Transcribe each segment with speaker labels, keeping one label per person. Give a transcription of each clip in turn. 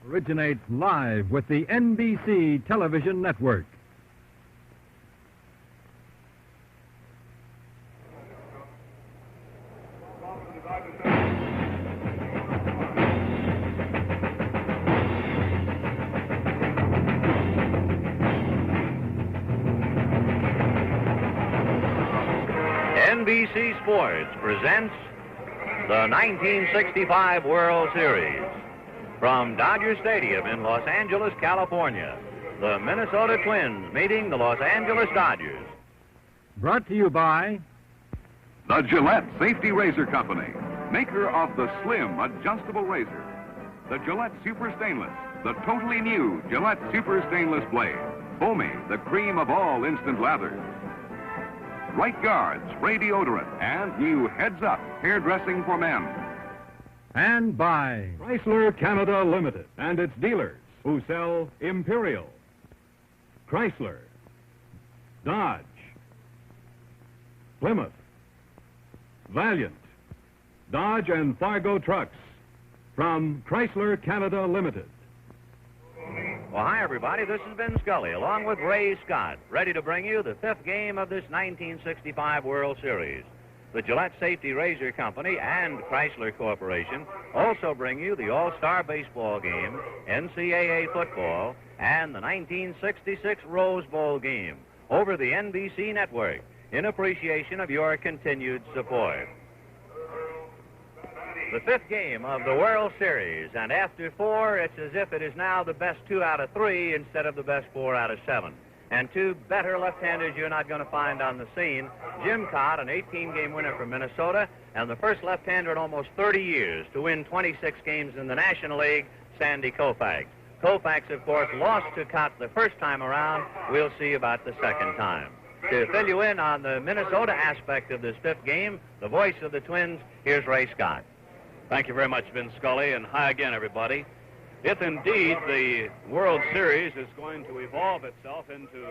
Speaker 1: originates live with the NBC television network.
Speaker 2: NBC Sports presents the 1965 World Series. From Dodger Stadium in Los Angeles, California, the Minnesota Twins meeting the Los Angeles Dodgers.
Speaker 1: Brought to you by
Speaker 3: the Gillette Safety Razor Company, maker of the slim, adjustable razor. The Gillette Super Stainless, the totally new Gillette Super Stainless blade. Foamy, the cream of all instant lathers. Right Guard, spray deodorant, and new Heads Up hairdressing for men.
Speaker 1: And by Chrysler Canada Limited and its dealers who sell Imperial, Chrysler, Dodge, Plymouth, Valiant, Dodge and Fargo trucks from Chrysler Canada Limited.
Speaker 2: Well, hi, everybody. This has been Scully, along with Ray Scott, ready to bring you the fifth game of this 1965 World Series. The Gillette Safety Razor Company and Chrysler Corporation also bring you the All-Star Baseball game, NCAA football, and the 1966 Rose Bowl game over the NBC network in appreciation of your continued support. The fifth game of the World Series, and after four, it's as if it is now the best 2 out of 3 instead of the best 4 out of 7. And two better left-handers you're not going to find on the scene. Jim Cott, an 18-game winner from Minnesota, and the first left-hander in almost 30 years to win 26 games in the National League, Sandy Koufax. Koufax, of course, lost to Cott the first time around. We'll see about the second time. To fill you in on the Minnesota aspect of this fifth game, the voice of the Twins, here's Ray Scott.
Speaker 4: Thank you very much, Vince Scully, and hi again, everybody. If indeed the World Series is going to evolve itself into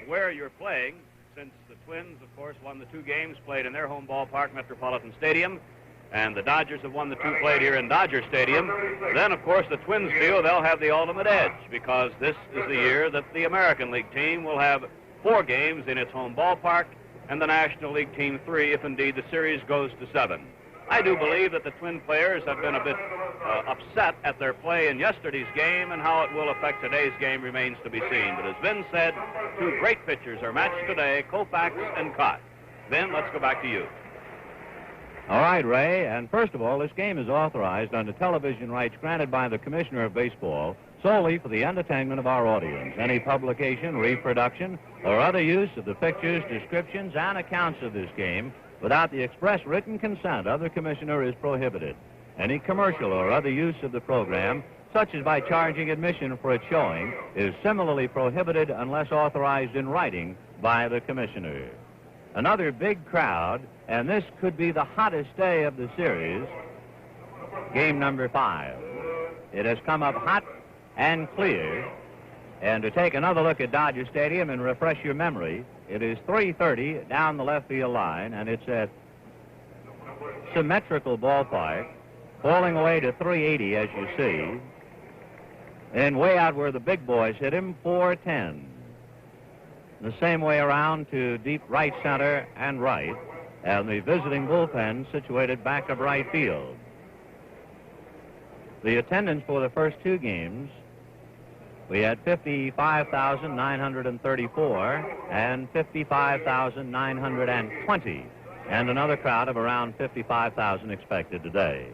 Speaker 4: where you're playing, since the Twins, of course, won the 2 games played in their home ballpark, Metropolitan Stadium, and the Dodgers have won the 2 played here in Dodger Stadium, then, of course, the Twins feel they'll have the ultimate edge, because this is the year that the American League team will have 4 games in its home ballpark, and the National League team 3 if indeed the series goes to 7. I do believe that the Twin players have been a bit upset at their play in yesterday's game, and how it will affect today's game remains to be seen. But as Vin said, 2 great pitchers are matched today, Koufax and Cott. Vin, let's go back to you.
Speaker 2: All right, Ray, and first of all, this game is authorized under television rights granted by the Commissioner of Baseball solely for the entertainment of our audience. Any publication, reproduction, or other use of the pictures, descriptions, and accounts of this game without the express written consent of the Commissioner is prohibited. Any commercial or other use of the program, such as by charging admission for its showing, is similarly prohibited unless authorized in writing by the Commissioner. Another big crowd, and this could be the hottest day of the series, game number 5. It has come up hot and clear. And to take another look at Dodger Stadium and refresh your memory, it is 330 down the left field line, and it's a symmetrical ballpark, falling away to 380, as you see. And way out where the big boys hit him, 410. The same way around to deep right center and right, and the visiting bullpen situated back of right field. The attendance for the first 2 games, we had 55,934 and 55,920, and another crowd of around 55,000 expected today.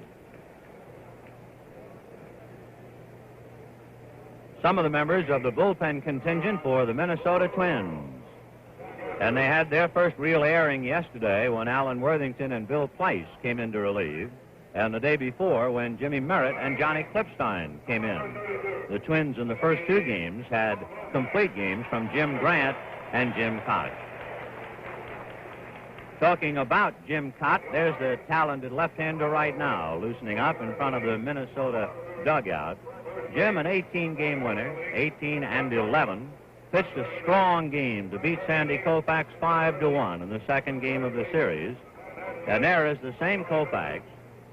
Speaker 2: Some of the members of the bullpen contingent for the Minnesota Twins. And they had their first real airing yesterday when Alan Worthington and Bill Price came in to relieve, and the day before when Jimmy Merritt and Johnny Klipstein came in. The Twins in the first 2 games had complete games from Jim Grant and Jim Cott. Talking about Jim Cott, there's the talented left-hander right now, loosening up in front of the Minnesota dugout. Jim, an 18-game winner, 18 and 11, pitched a strong game to beat Sandy Koufax 5-1 in the second game of the series. And there is the same Koufax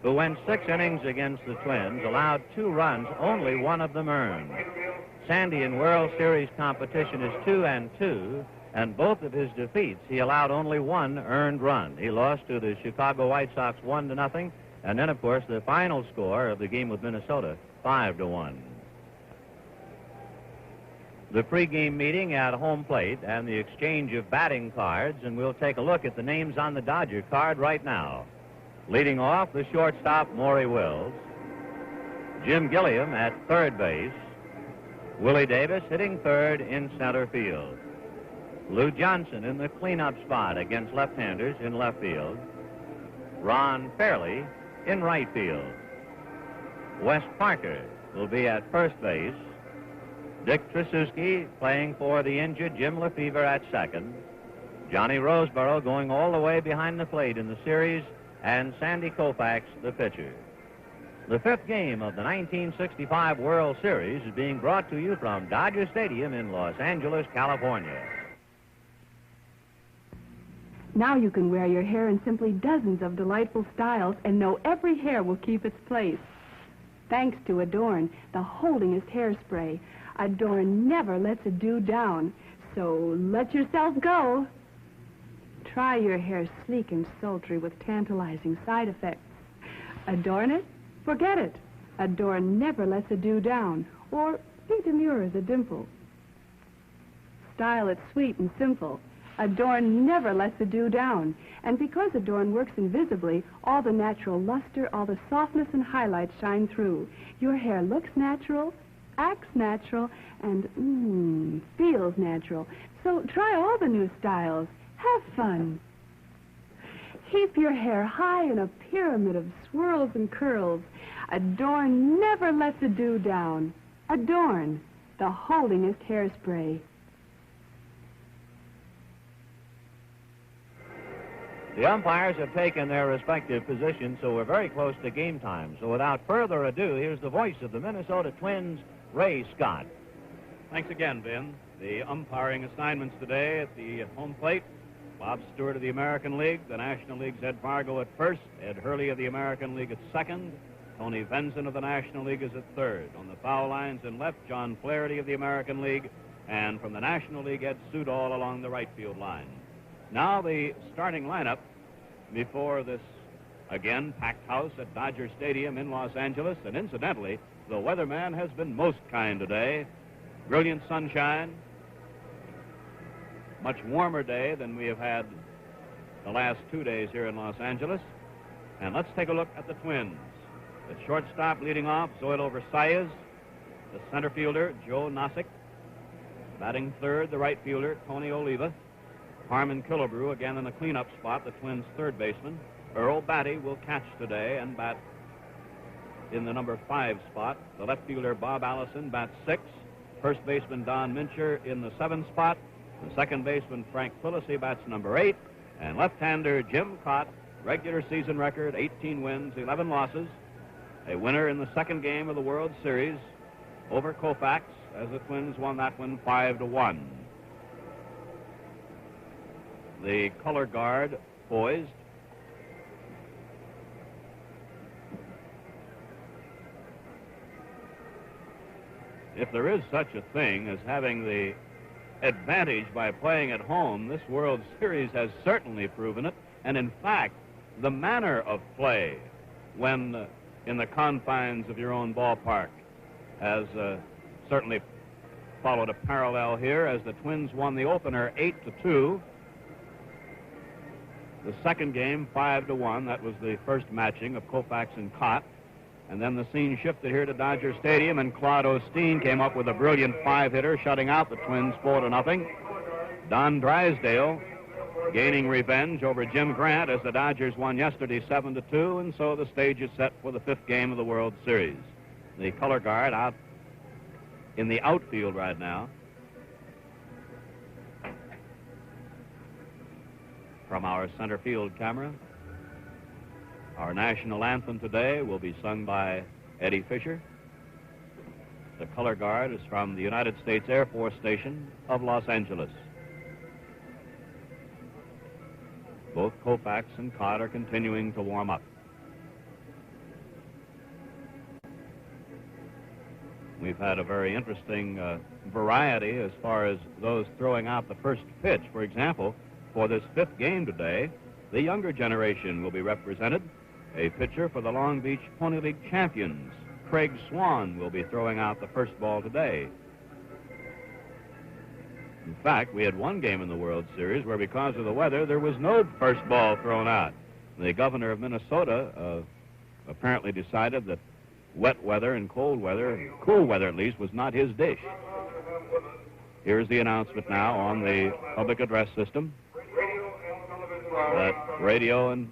Speaker 2: who went 6 innings against the Twins, allowed 2 runs, only one of them earned. Sandy in World Series competition is 2-2, and both of his defeats, he allowed only 1 earned run. He lost to the Chicago White Sox 1-0, and then, of course, the final score of the game with Minnesota, 5-1. The pregame meeting at home plate and the exchange of batting cards, and we'll take a look at the names on the Dodger card right now. Leading off, the shortstop, Maury Wills. Jim Gilliam at third base. Willie Davis hitting third in center field. Lou Johnson in the cleanup spot against left-handers in left field. Ron Fairley in right field. Wes Parker will be at first base. Dick Tracewski playing for the injured Jim Lefevre at second. Johnny Roseborough going all the way behind the plate in the series, and Sandy Koufax, the pitcher. The 5th game of the 1965 World Series is being brought to you from Dodger Stadium in Los Angeles, California.
Speaker 5: Now you can wear your hair in simply dozens of delightful styles and know every hair will keep its place. Thanks to Adorn, the holdingest hairspray. Adorn never lets a dew down, so let yourself go. Try your hair sleek and sultry with tantalizing side effects. Adorn it? Forget it. Adorn never lets a dew down, or be demure as a dimple. Style it sweet and simple. Adorn never lets a dew down. And because Adorn works invisibly, all the natural luster, all the softness and highlights shine through. Your hair looks natural, acts natural, and feels natural. So try all the new styles. Have fun. Heap your hair high in a pyramid of swirls and curls. Adorn never lets a dew down. Adorn, the holdingest hairspray.
Speaker 2: The umpires have taken their respective positions, so we're very close to game time. So without further ado, here's the voice of the Minnesota Twins, Ray Scott.
Speaker 4: Thanks again, Ben. The umpiring assignments today at the home plate: Bob Stewart of the American League, the National League's Ed Fargo at first, Ed Hurley of the American League at second, Tony Venson of the National League is at third. On the foul lines in left, John Flaherty of the American League, and from the National League, Ed Sudol along the right field line. Now the starting lineup before this, again, packed house at Dodger Stadium in Los Angeles. And incidentally, the weatherman has been most kind today. Brilliant sunshine. Much warmer day than we have had the last 2 days here in Los Angeles. And let's take a look at the Twins. The shortstop leading off, Zoilo Versailles. The center fielder, Joe Nosick. Batting third, the right fielder, Tony Oliva. Harmon Killebrew again in the cleanup spot, the Twins' third baseman. Earl Batty will catch today and bat in the number 5 spot. The left fielder, Bob Allison, bats 6. First baseman, Don Mincher, in the 7th spot. The second baseman, Frank Quillisi, bats number 8. And left-hander Jim Cott, regular season record, 18 wins, 11 losses. A winner in the second game of the World Series over Koufax, as the Twins won that one 5-1. The color guard poised. If there is such a thing as having the advantage by playing at home, this World Series has certainly proven it. And in fact, the manner of play when in the confines of your own ballpark has certainly followed a parallel here, as the Twins won the opener 8-2. The second game, 5-1. That was the first matching of Koufax and Cott. And then the scene shifted here to Dodger Stadium, and Claude Osteen came up with a brilliant 5-hitter, shutting out the Twins 4-0. Don Drysdale gaining revenge over Jim Grant, as the Dodgers won yesterday 7-2, and so the stage is set for the 5th game of the World Series. The color guard out in the outfield right now. From our center field camera, our national anthem today will be sung by Eddie Fisher. The color guard is from the United States Air Force Station of Los Angeles. Both Koufax and Cott are continuing to warm up.
Speaker 2: We've had a very interesting variety as far as those throwing out the first pitch. For example, for this fifth game today, the younger generation will be represented. A pitcher for the Long Beach Pony League champions, Craig Swan, will be throwing out the first ball today. In fact, we had one game in the World Series where, because of the weather, there was no first ball thrown out. The governor of Minnesota apparently decided that wet weather and cold weather, cool weather at least, was not his dish. Here's the announcement now on the public address system that radio and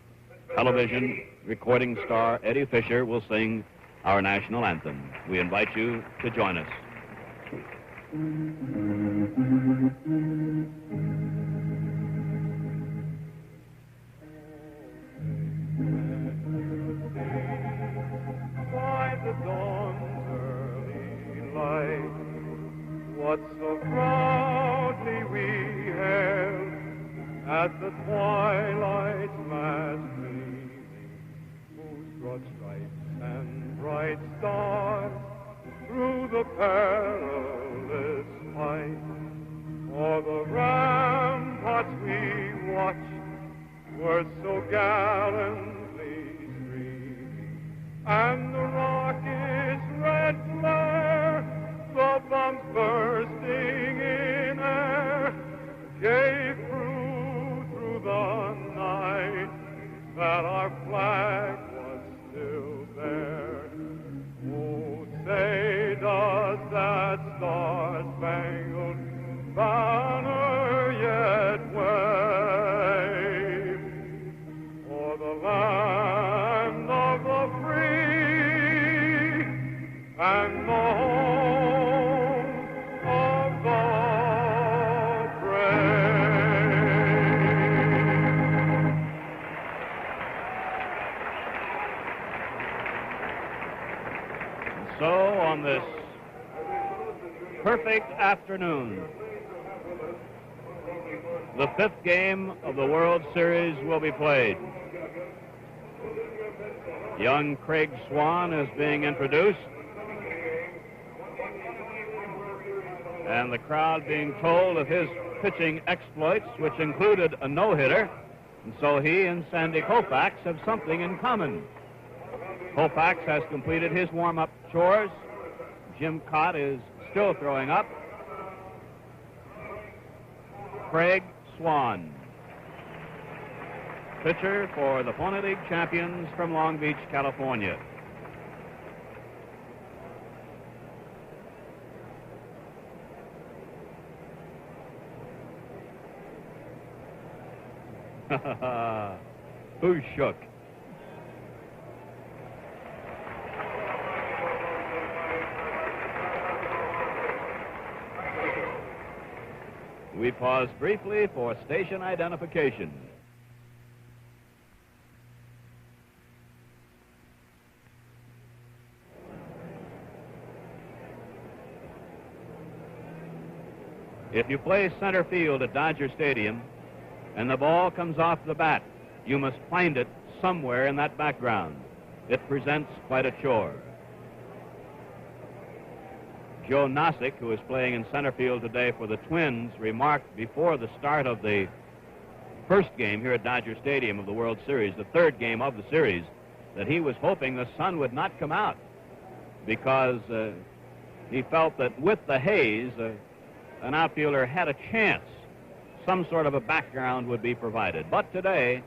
Speaker 2: television recording star Eddie Fisher will sing our national anthem. We invite you to join us.
Speaker 6: By the dawn's early light, what so proudly we hailed at the twilight's last gleaming, whose broad stripes and bright stars through the perilous fight, for the ramparts we watched were so gallantly streaming, and the rocket's red flare, the bombs bursting in air, gave proof through the night that our flag was still there. Oh, say does that star-spangled banner yet wave o'er the land of the free and the home of the brave?
Speaker 2: So on this perfect afternoon, the fifth game of the World Series will be played. Young Craig Swan is being introduced, and the crowd being told of his pitching exploits, which included a no-hitter, and so he and Sandy Koufax have something in common. Koufax has completed his warm-up chores. Jim Cott is still throwing up. Craig Swan, pitcher for the Pony League champions from Long Beach, California. Who shook? We pause briefly for station identification. If you play center field at Dodger Stadium and the ball comes off the bat, you must find it somewhere in that background. It presents quite a chore. Joe Nosick, who is playing in center field today for the Twins, remarked before the start of the first game here at Dodger Stadium of the World Series, the third game of the series, that he was hoping the sun would not come out because he felt that with the haze, an outfielder had a chance. Some sort of a background would be provided. But today,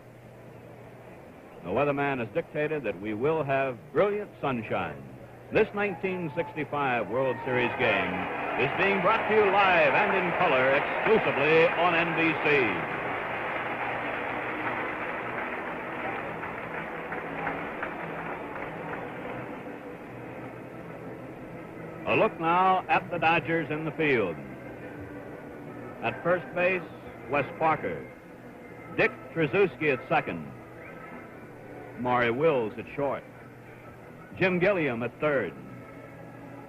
Speaker 2: the weatherman has dictated that we will have brilliant sunshine. This 1965 World Series game is being brought to you live and in color exclusively on NBC. A look now at the Dodgers in the field. At first base, Wes Parker. Dick Tracewski at second. Maury Wills at short. Jim Gilliam at third.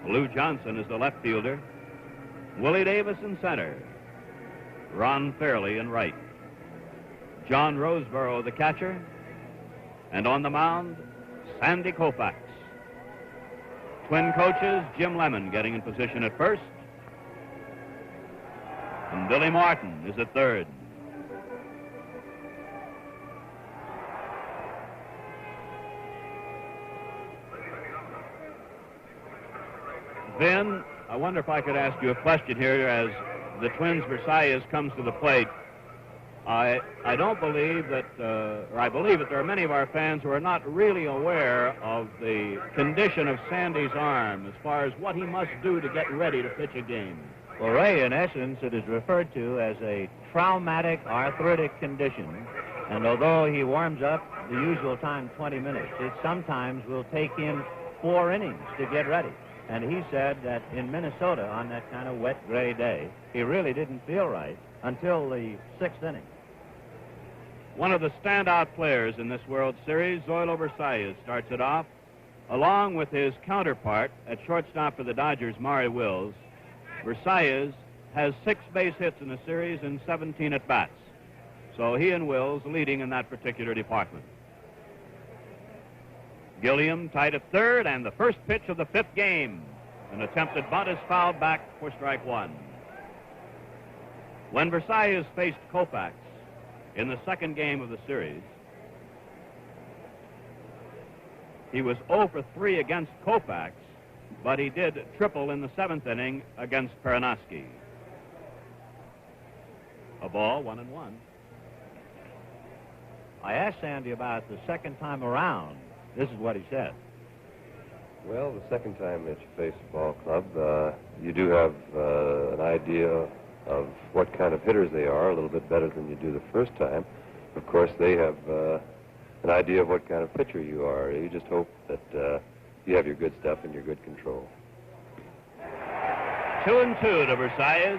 Speaker 2: Lou Johnson is the left fielder. Willie Davis in center. Ron Fairley in right. John Roseborough the catcher. And on the mound, Sandy Koufax.
Speaker 4: Twin coaches, Jim Lemon getting in position at first. And Billy Martin is at third. Then, I wonder if I could ask you a question here as the Twins Versailles comes to the plate. I don't believe that, or I believe that there are many of our fans who are not really aware of the condition of Sandy's arm as far as what he must do to get ready to pitch a game.
Speaker 2: Well, Ray, in essence, it is referred to as a traumatic arthritic condition. And although he warms up the usual time, 20 minutes, it sometimes will take him 4 innings to get ready. And he said that in Minnesota, on that kind of wet, gray day, he really didn't feel right until the 6th inning.
Speaker 4: One of the standout players in this World Series, Zoilo Versailles, starts it off, along with his counterpart at shortstop for the Dodgers, Maury Wills. Versailles has 6 base hits in the series and 17 at-bats. So he and Wills leading in that particular department. Gilliam tied at third, and the first pitch of the 5th game. An attempted bunt is fouled back for strike 1. When Versailles faced Koufax in the 2nd game of the series, he was 0 for 3 against Koufax, but he did triple in the 7th inning against Peranoski. A ball, 1-1.
Speaker 2: I asked Sandy about the second time around. This is what he said.
Speaker 7: Well, the second time that you face a ball club, you do have an idea of what kind of hitters they are, a little bit better than you do the first time. Of course, they have an idea of what kind of pitcher you are. You just hope that you have your good stuff and your good control.
Speaker 4: 2-2 to Versailles.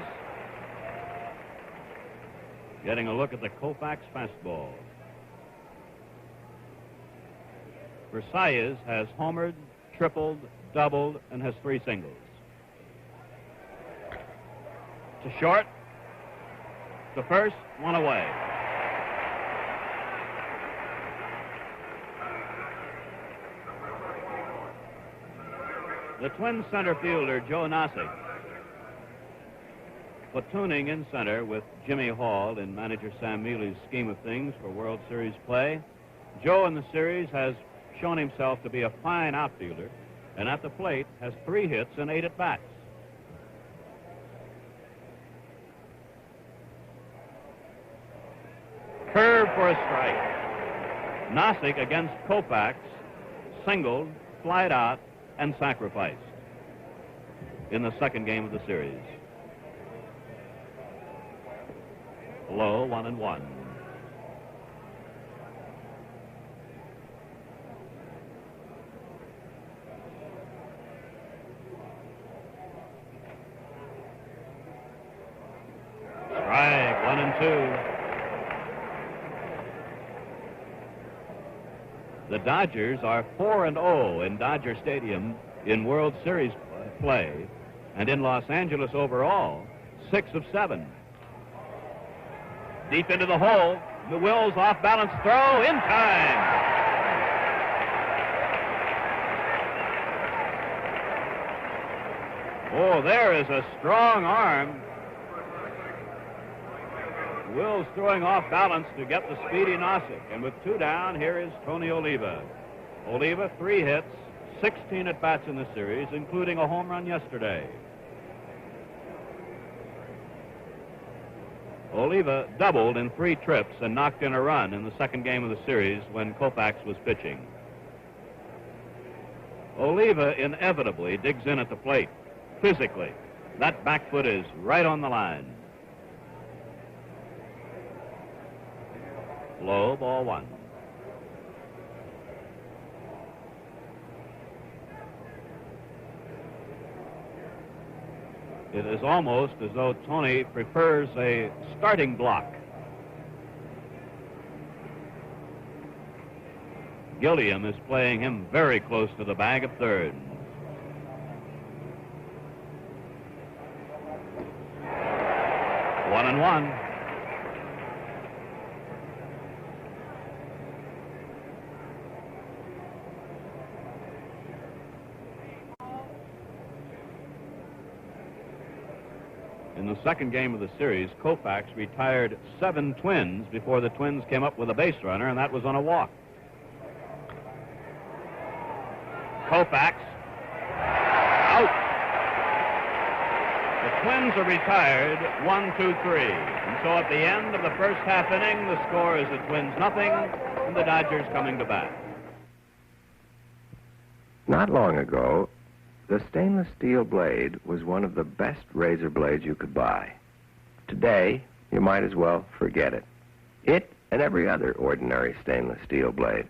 Speaker 4: Getting a look at the Koufax fastball. Versailles has homered, tripled, doubled, and has 3 singles. To short. To first, 1 away. The Twins center fielder, Joe Nossick, platooning in center with Jimmy Hall in manager Sam Mealy's scheme of things for World Series play. Joe in the series has shown himself to be a fine outfielder, and at the plate has 3 hits and 8 at-bats. Curve for a strike. Nossick against Koufax singled, flied out, and sacrificed in the 2nd game of the series. Low, 1-1. Strike, 1-2. The Dodgers are 4-0 in Dodger Stadium in World Series play, and in Los Angeles overall, 6 of 7. Deep into the hole, the Wills off-balance throw in time. Oh, there is a strong arm. Wills throwing off balance to get the speedy Nossick. And with 2 down, here is Tony Oliva. Oliva, 3 hits, 16 at-bats in the series, including a home run yesterday. Oliva doubled in 3 trips and knocked in a run in the 2nd game of the series when Koufax was pitching. Oliva inevitably digs in at the plate, physically. That back foot is right on the line. Low, ball 1. It is almost as though Tony prefers a starting block. Gilliam is playing him very close to the bag at third. One and one.
Speaker 2: In the second game of the series, Koufax retired 7 Twins before the Twins came up with a base runner, and that was on a walk. Koufax out. The Twins are retired 1-2-3. And so at the end of the first half inning, the score is the Twins nothing, and the Dodgers coming to bat.
Speaker 7: Not long ago, the stainless steel blade was one of the best razor blades you could buy. Today, you might as well forget it. It and every other ordinary stainless steel blade.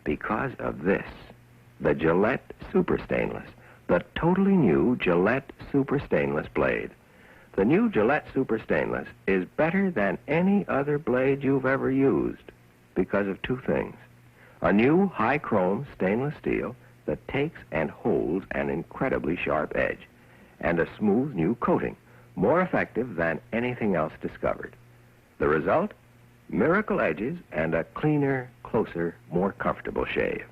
Speaker 7: Because of this, the Gillette Super Stainless, the totally new Gillette Super Stainless blade. The new Gillette Super Stainless is better than any other blade you've ever used because of 2 things. A new high-chrome stainless steel that takes and holds an incredibly sharp edge, and a smooth new coating, more effective than anything else discovered. The result? Miracle edges and a cleaner, closer, more comfortable shave.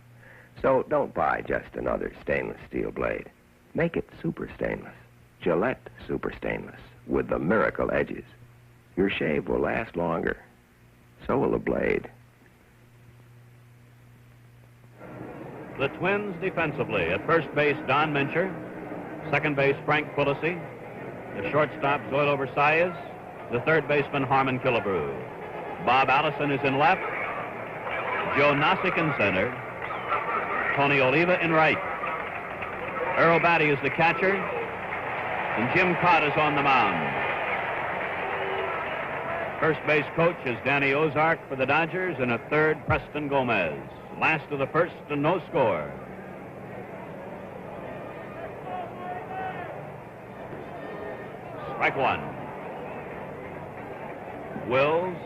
Speaker 7: So don't buy just another stainless steel blade. Make it super stainless. Gillette Super Stainless with the miracle edges. Your shave will last longer. So will the blade.
Speaker 2: The Twins defensively. At first base, Don Mincher. Second base, Frank Quillisi. The shortstop, Zoilo Versailles. The third baseman, Harmon Killebrew. Bob Allison is in left. Joe Nossick in center. Tony Oliva in right. Earl Batty is the catcher. And Jim Cott is on the mound. First base coach is Danny Ozark for the Dodgers, and at third, Preston Gomez. Last of the first and no score. Strike 1. Wills,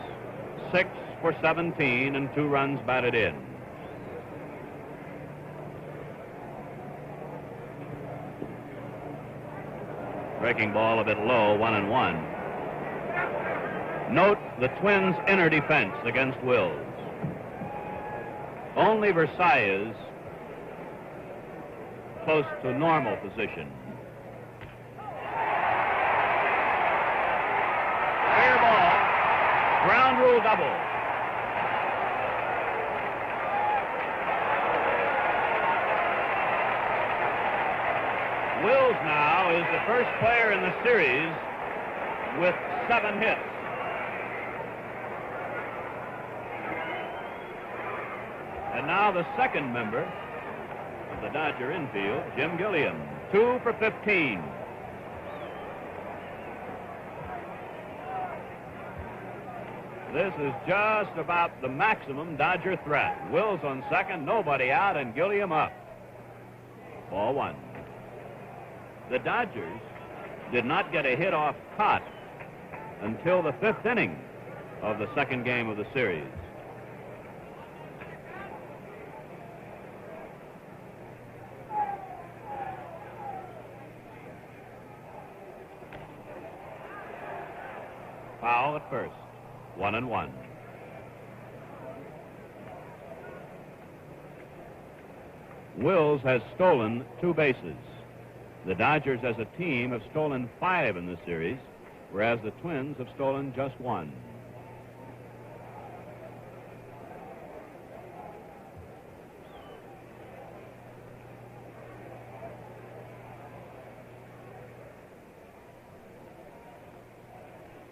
Speaker 2: 6 for 17 and 2 runs batted in. Breaking ball a bit low, 1-1. Note the Twins' inner defense against Wills. Only Versailles close to normal position. Fair ball. Ground rule double. Wills now is the first player in the series with 7 hits. And now the second member of the Dodger infield, Jim Gilliam, 2 for 15. This is just about the maximum Dodger threat. Wills on second, nobody out, and Gilliam up. Ball 1. The Dodgers did not get a hit off Cott until the 5th inning of the second game of the series. Foul at first. 1-1. Wills has stolen 2 bases. The Dodgers as a team have stolen 5 in the series, whereas the Twins have stolen just 1.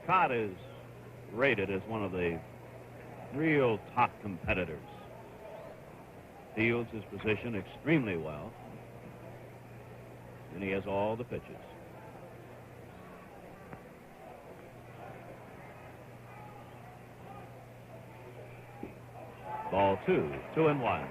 Speaker 2: Cott is rated as one of the real top competitors. Fields his position extremely well, and he has all the pitches. Ball 2, 2-1.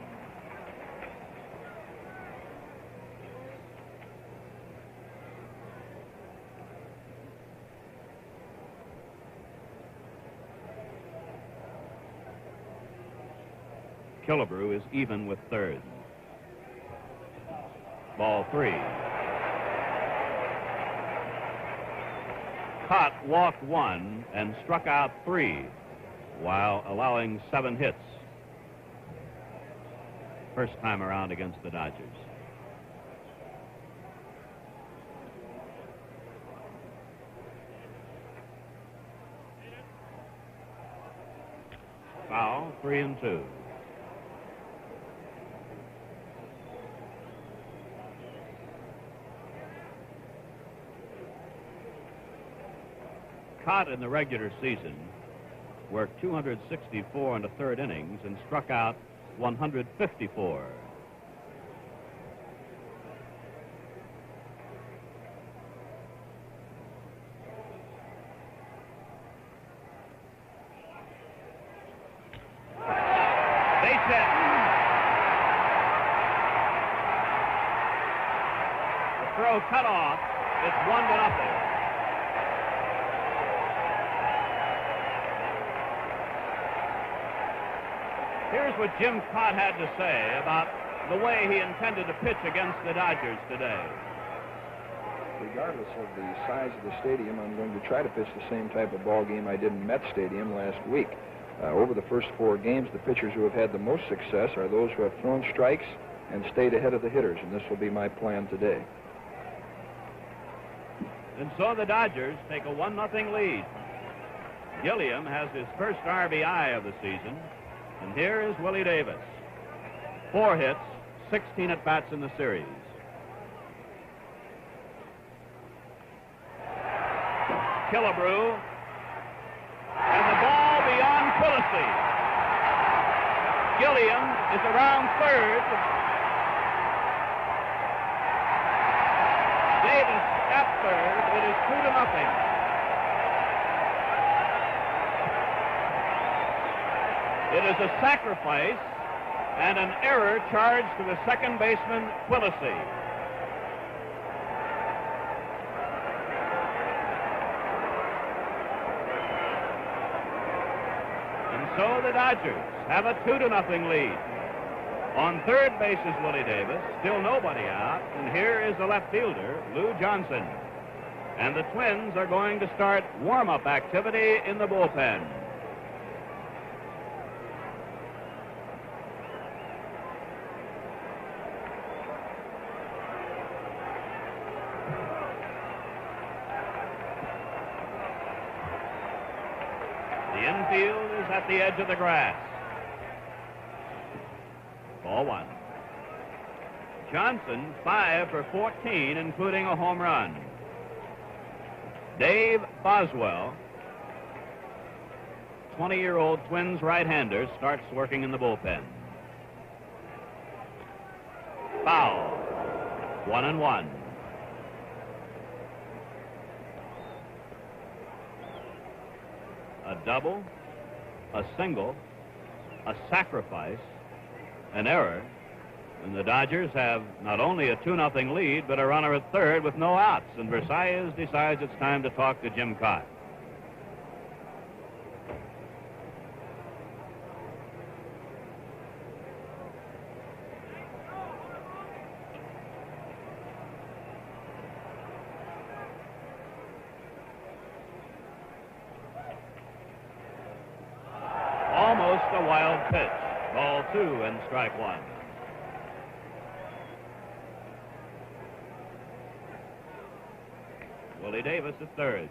Speaker 2: Killebrew is even with third. Ball 3. Cott walked 1 and struck out 3 while allowing 7 hits. First time around against the 3-2. Cott in the regular season worked 264 and a third innings and struck out 154. Base hit. The throw cut off. It's 1-0. Here's what Jim Cott had to say about the way he intended to pitch against the Dodgers today.
Speaker 8: Regardless of the size of the stadium, I'm going to try to pitch the same type of ball game I did in Met Stadium last week. Over the first 4 games, the pitchers who have had the most success are those who have thrown strikes and stayed ahead of the hitters, and this will be my plan today.
Speaker 2: And so the Dodgers take a 1-0 lead. Gilliam has his first RBI of the season. And here is Willie Davis. 4 hits, 16 at-bats in the series. Killebrew. And the ball beyond Quillisi. Gilliam is around third. Davis at third. It is 2-0. It is a sacrifice and an error charged to the second baseman, Quillisi. And so the Dodgers have a 2-0 lead. On third base is Willie Davis, still nobody out, and here is the left fielder, Lou Johnson. And the Twins are going to start warm-up activity in the bullpen. The infield is at the edge of the grass. Ball 1. Johnson 5 for 14, including a home run. Dave Boswell, 20-year-old Twins right-hander, starts working in the bullpen. Foul. 1-1. A double, a single, a sacrifice, an error, and the Dodgers have not only a 2-0 lead, but a runner at third with no outs, and Versailles decides it's time to talk to Jim Cott. Almost a wild pitch. Ball 2 and strike 1. Willie Davis at third.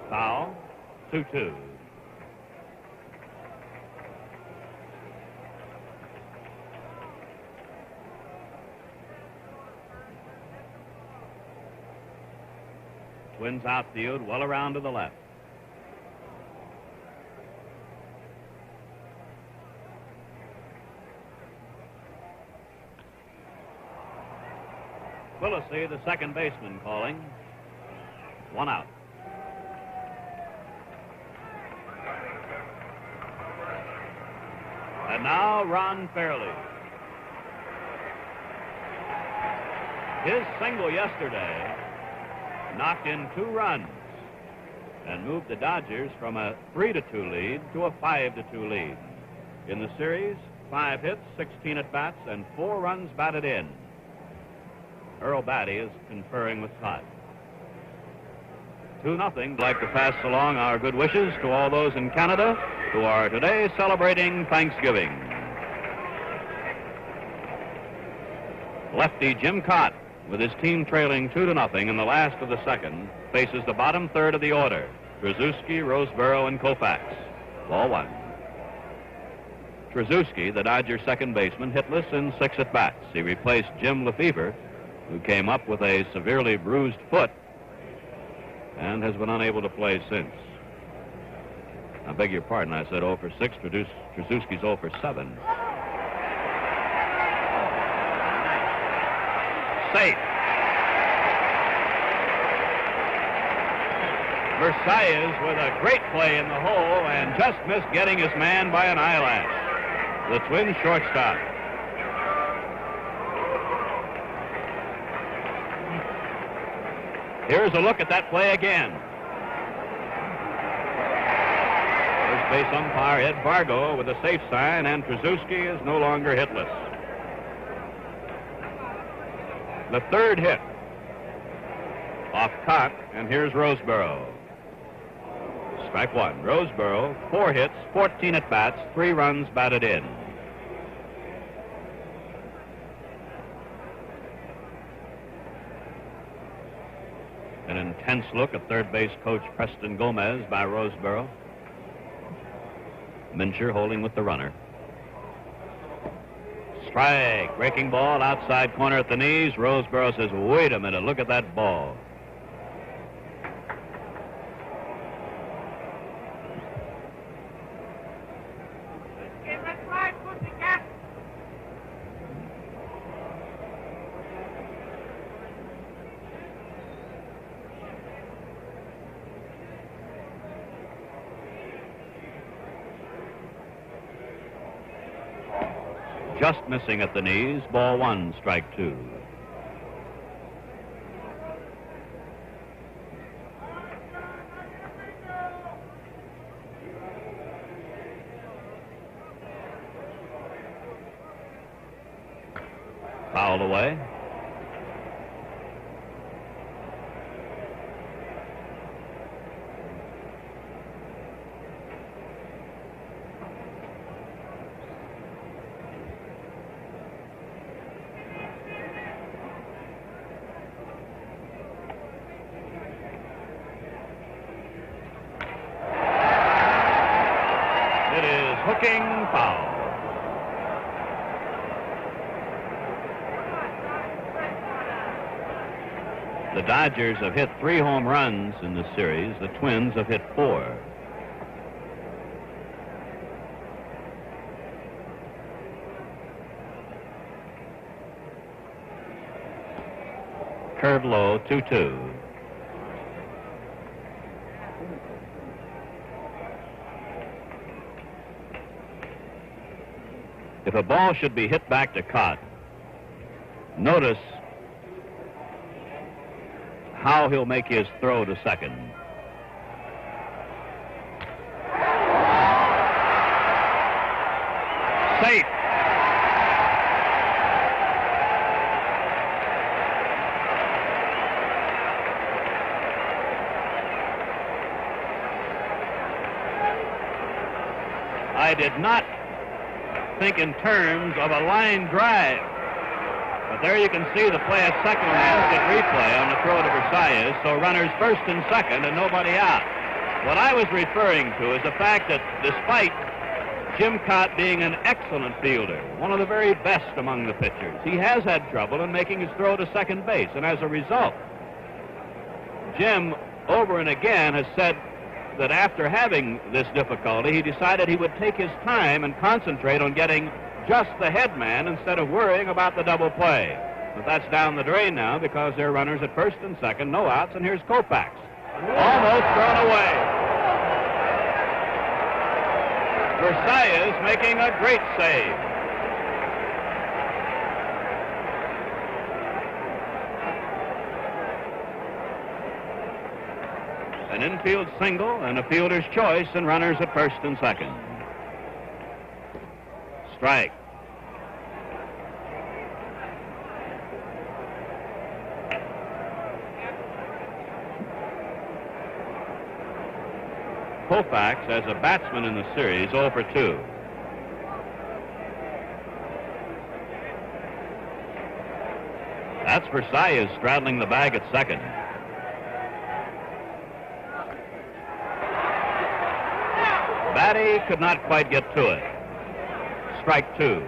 Speaker 2: Foul. 2-2. Twins outfield well around to the left. Quillisi, the second baseman, calling. 1 out. And now Ron Fairley. His single yesterday knocked in 2 runs and moved the Dodgers from a 3-2 lead to a 5-2 lead. In the series, 5 hits, 16 at-bats, and 4 runs batted in. Earl Batty is conferring with Cott. 2-0. I'd like to pass along our good wishes to all those in Canada who are today celebrating Thanksgiving. Lefty Jim Cott, with his team trailing 2-0 in the last of the second, faces the bottom third of the order: Trzaskowski, Roseboro, and Koufax. Ball 1. Trzaskowski, the Dodgers' second baseman, hitless in 6 at-bats. He replaced Jim Lefevre, who came up with a severely bruised foot and has been unable to play since. I beg your pardon, I said 0 for 6. Trzaskowski's 0 for 7. Safe. Versailles with a great play in the hole and just missed getting his man by an eyelash. The Twins shortstop. Here's a look at that play again. First base umpire Ed Fargo with a safe sign, and Trzaskowski is no longer hitless. The third hit off Cott, and here's Roseboro. Strike 1. Roseboro, 4 hits, 14 at-bats, 3 runs batted in. An intense look at third base coach Preston Gomez by Roseboro. Mincher holding with the runner. Strike. Breaking ball outside corner at the knees. Roseboro says, wait a minute, look at that ball. Just missing at the knees. Ball 1, strike 2. Fouled away. Hooking foul. The Dodgers have hit 3 home runs in this series. The Twins have hit 4. Curve low, 2-2. If a ball should be hit back to Cott, notice how he'll make his throw to second. Safe. I did not think in terms of a line drive. But there you can see the play at second on the instant replay on the throw to Versailles. So runners first and second and nobody out. What I was referring to is the fact that despite Jim Cott being an excellent fielder, one of the very best among the pitchers, he has had trouble in making his throw to second base. And as a result, Jim over and again has said that after having this difficulty, he decided he would take his time and concentrate on getting just the head man instead of worrying about the double play. But that's down the drain now because there are runners at first and second, no outs, and here's Koufax. Almost thrown away. Versailles making a great save. An infield single and a fielder's choice and runners at first and second. Strike. Koufax, as a batsman in the series, 0 for 2. Versailles is straddling the bag at second. Batty could not quite get to it. Strike two.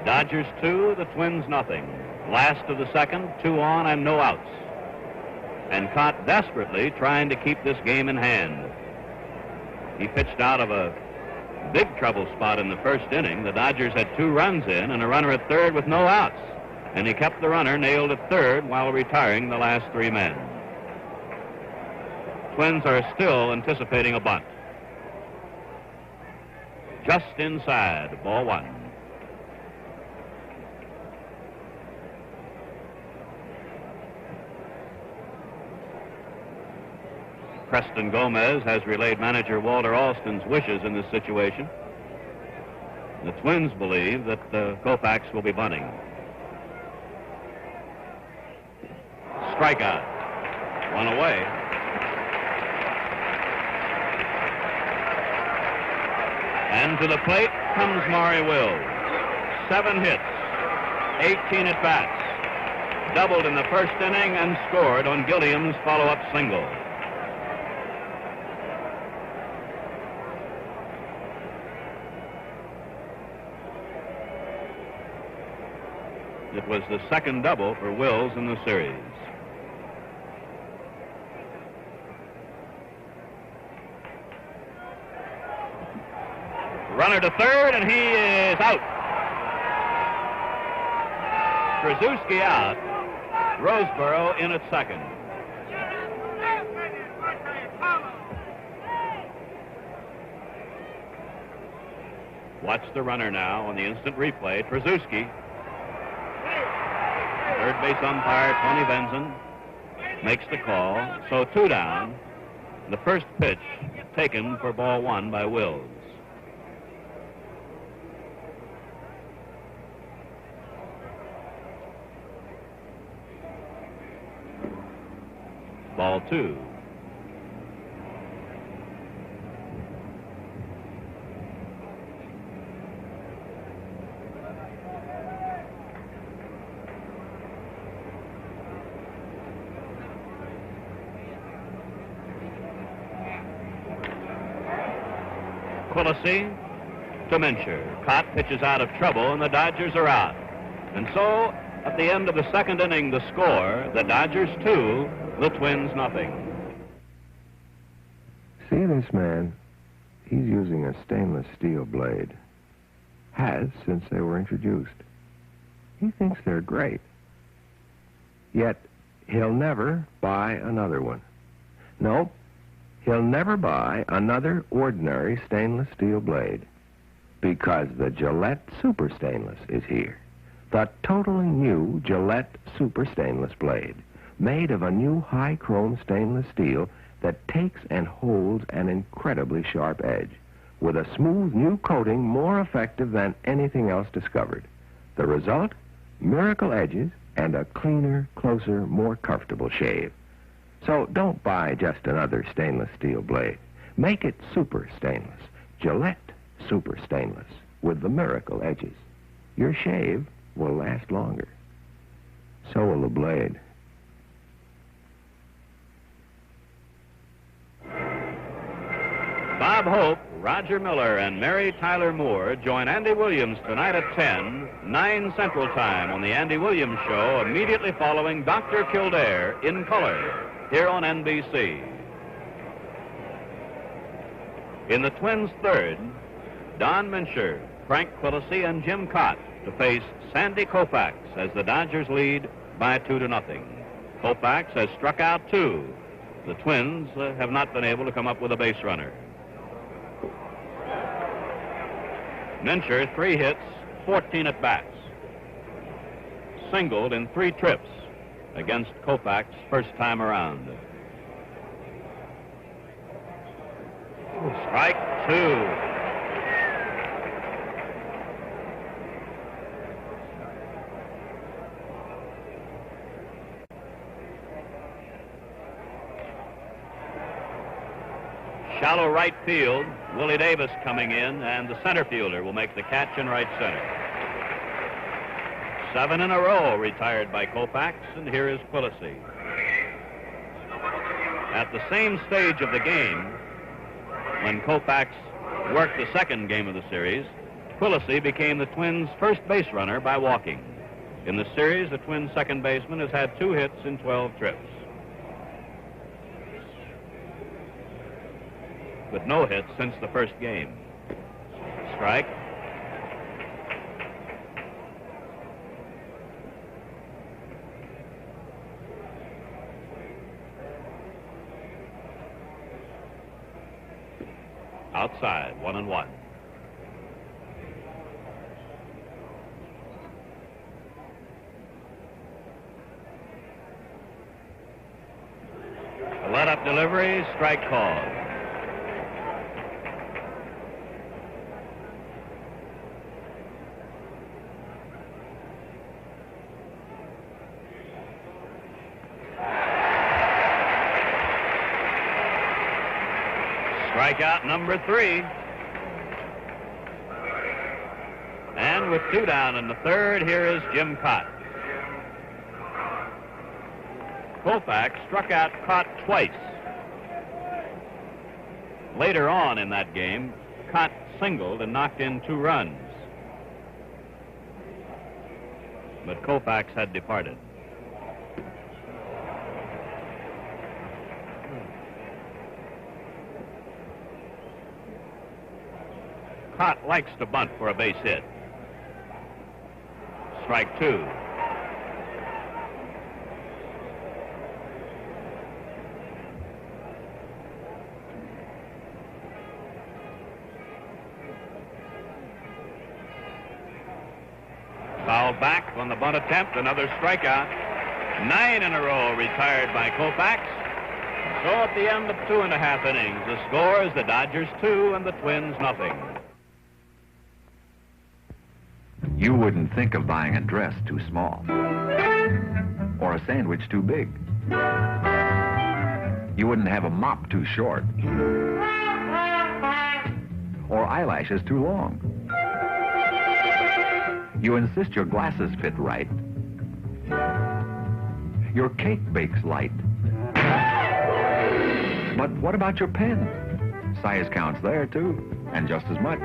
Speaker 2: Dodgers 2, the Twins nothing. Last of the second, 2 on and no outs. And Cott desperately trying to keep this game in hand. He pitched out of a big trouble spot in the first inning. The Dodgers had 2 runs in and a runner at third with no outs. And he kept the runner nailed at third while retiring the last 3 men. Twins are still anticipating a bunt. Just inside, ball 1. Preston Gomez has relayed manager Walter Alston's wishes in this situation. The Twins believe that Koufax will be bunting. Strikeout. 1 away. And to the plate comes Maury Wills. 7 hits, 18 at-bats. Doubled in the first inning and scored on Gilliam's follow-up single. It was the second double for Wills in the series. Runner to third, and he is out. Trzaskowski out. Roseboro in at second. Watch the runner now on the instant replay. Trzaskowski. Third base umpire Tony Benson makes the call. So 2 down. The first pitch taken for ball 1 by Wills. Ball 2. Quillisi to Mincher. Cott pitches out of trouble, and the Dodgers are out. And so, at the end of the second inning, the score, the Dodgers 2, the Twins nothing.
Speaker 7: See this man? He's using a stainless steel blade. Has since they were introduced. He thinks they're great. Yet, he'll never buy another one. Nope. He'll never buy another ordinary stainless steel blade because the Gillette Super Stainless is here. The totally new Gillette Super Stainless blade, made of a new high-chrome stainless steel that takes and holds an incredibly sharp edge, with a smooth new coating more effective than anything else discovered. The result? Miracle edges and a cleaner, closer, more comfortable shave. So don't buy just another stainless steel blade. Make it super stainless. Gillette Super Stainless with the miracle edges. Your shave will last longer. So will the blade.
Speaker 2: Bob Hope, Roger Miller, and Mary Tyler Moore join Andy Williams tonight at 10, 9 Central Time on the Andy Williams Show, immediately following Dr. Kildare in color here on NBC. In the Twins' third, Don Mincher, Frank Quillisi, and Jim Cott to face Sandy Koufax as the Dodgers lead by 2-0. Koufax has struck out 2. The Twins have not been able to come up with a base runner. Mincher, 3 hits, 14 at-bats. Singled in 3 trips against Koufax first time around. Strike 2.
Speaker 4: shallow right field. Willie Davis coming in, and the center fielder will make the catch in right center. 7 in a row retired by Koufax, and here is Quillisi. At the same stage of the game, when Koufax worked the second game of the series, Quillisi became the Twins' first base runner by walking. In the series, the Twins' second baseman has had 2 hits in 12 trips, with no hits since the first game. Strike. Outside, 1-1. A let-up delivery, strike called. Strikeout number 3. And with 2 down in the third, here is Jim Cott. Koufax struck out Cott twice. Later on in that game, Cott singled and knocked in 2 runs. But Koufax had departed. Cott likes to bunt for a base hit. Strike 2. Fouled back on the bunt attempt, another strikeout. 9 in a row retired by Koufax. So at the end of 2.5 innings, the score is the Dodgers 2 and the Twins nothing.
Speaker 9: You wouldn't think of buying a dress too small or a sandwich too big. You wouldn't have a mop too short or eyelashes too long. You insist your glasses fit right. Your cake bakes light. But what about your pen? Size counts there too, and just as much.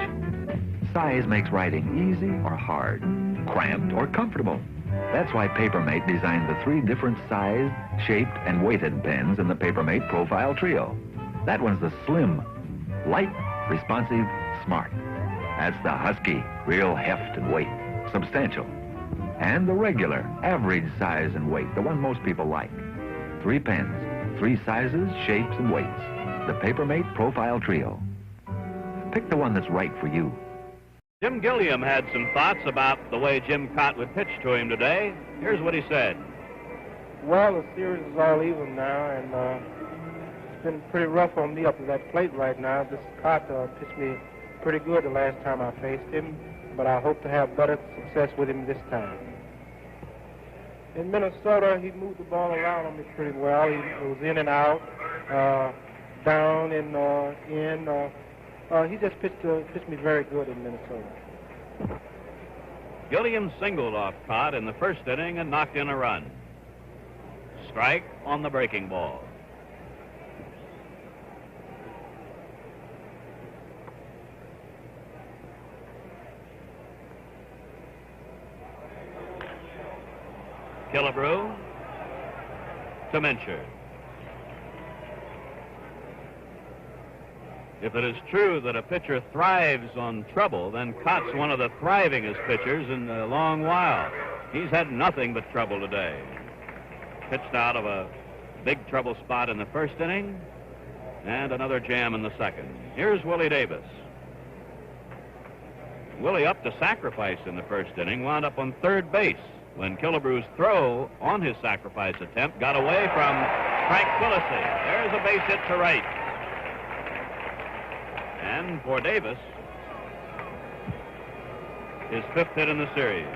Speaker 9: Size makes writing easy or hard, cramped or comfortable. That's why Papermate designed the 3 different sized, shaped, and weighted pens in the Papermate Profile Trio. That one's the slim, light, responsive, smart. That's the husky, real heft and weight, substantial. And the regular, average size and weight, the one most people like. 3 pens, 3 sizes, shapes, and weights. The Papermate Profile Trio. Pick the one that's right for you.
Speaker 4: Jim Gilliam had some thoughts about the way Jim Cott would pitch to him today. Here's what he said.
Speaker 10: Well, the series is all even now, and it's been pretty rough on me up to that plate right now. This Cott pitched me pretty good the last time I faced him, but I hope to have better success with him this time. In Minnesota, he moved the ball around on me pretty well. He was in and out, down and in. He just pitched me very good in Minnesota.
Speaker 4: Gilliam singled off Cott in the first inning and knocked in a run. Strike on the breaking ball. Killebrew to Mincher. If it is true that a pitcher thrives on trouble, then Cott's one of the thrivingest pitchers in a long while. He's had nothing but trouble today. Pitched out of a big trouble spot in the first inning and another jam in the second. Here's Willie Davis. Willie up to sacrifice in the first inning, wound up on third base when Killebrew's throw on his sacrifice attempt got away from Frank Quillisi. There's a base hit to right. And for Davis, his 5th hit in the series.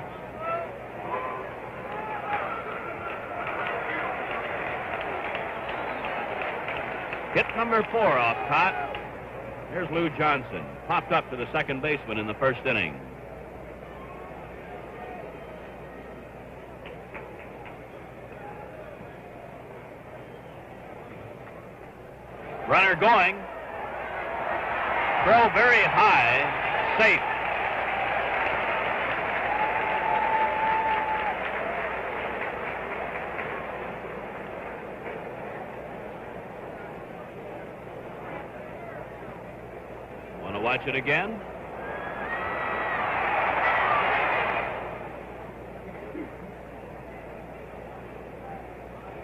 Speaker 4: Hit number 4 off Cott, Here's Lou Johnson, popped up to the second baseman in the first inning. Runner going. Throw very high, safe. Want to watch it again?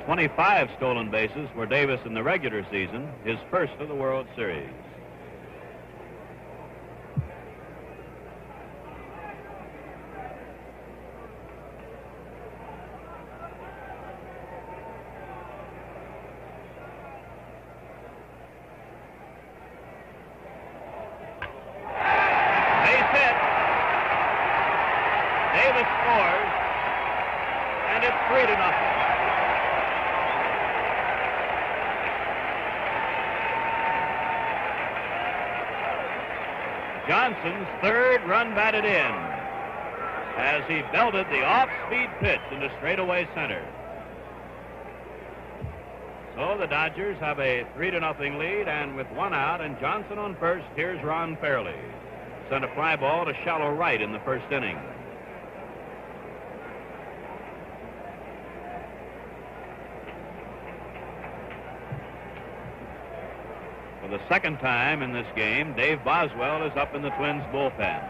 Speaker 4: "25 stolen bases for Davis in the regular season, his first of the World Series. Base hit. Davis scores, and it's 3-0. Johnson's third run batted in as he belted the off-speed pitch into straightaway center. So the Dodgers have a 3-0 lead, and with one out and Johnson on first, here's Ron Fairley. Sent a fly ball to shallow right in the first inning. For the second time in this game, Dave Boswell is up in the Twins' bullpen.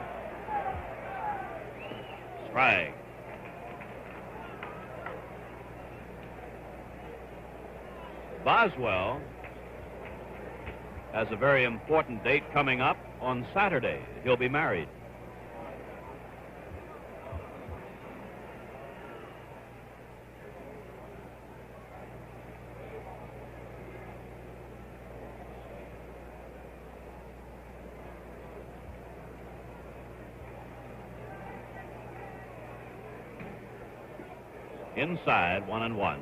Speaker 4: Strike. Boswell has a very important date coming up on Saturday. He'll be married. Inside, 1-1.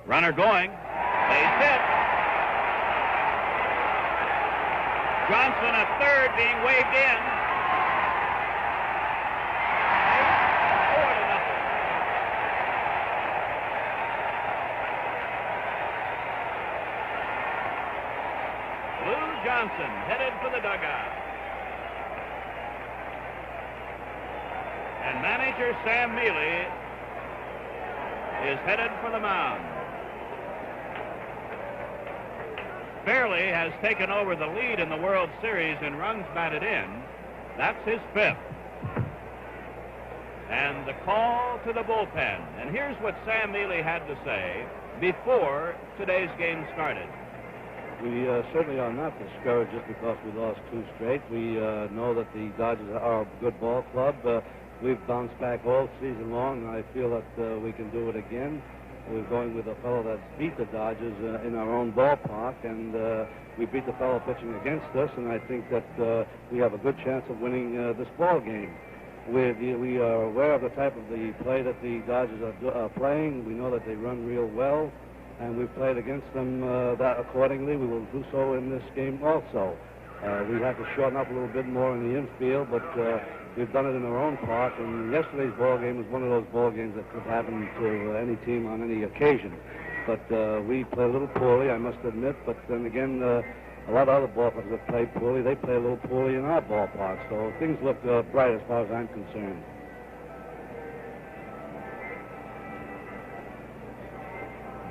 Speaker 4: Runner going. Base hit. Johnson at third, being waved in. 4-0. Lou Johnson headed for the dugout. And manager Sam Mealy is headed for the mound. Fairley has taken over the lead in the World Series in runs batted in. That's his fifth. And the call to the bullpen. And here's what Sam Mealy had to say before today's game started.
Speaker 11: We certainly are not discouraged just because we lost 2 straight. We know that the Dodgers are a good ball club. We've bounced back all season long, and I feel that we can do it again. We're going with a fellow that beat the Dodgers in our own ballpark, and we beat the fellow pitching against us, and I think that we have a good chance of winning this ball game. We are aware of the type of the play that the Dodgers are playing. We know that they run real well, and we've played against them that accordingly. We will do so in this game also. We have to shorten up a little bit more in the infield, but we've done it in our own park, and yesterday's ball game was one of those ball games that could happen to any team on any occasion. But we play a little poorly, I must admit, but then again, a lot of other ball clubs that play poorly, they play a little poorly in our ballpark, so things look bright as far as I'm concerned.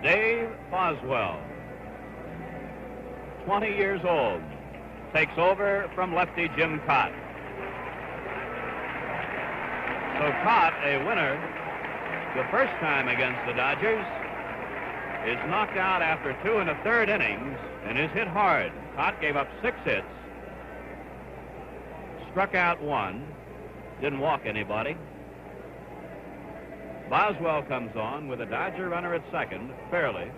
Speaker 4: Dave Boswell, 20 years old, takes over from lefty Jim Cott. So Cott, a winner the first time against the Dodgers, is knocked out after 2 1/3 innings and is hit hard. Cott gave up 6 hits, struck out 1, didn't walk anybody. Boswell comes on with a Dodger runner at second, Fairley.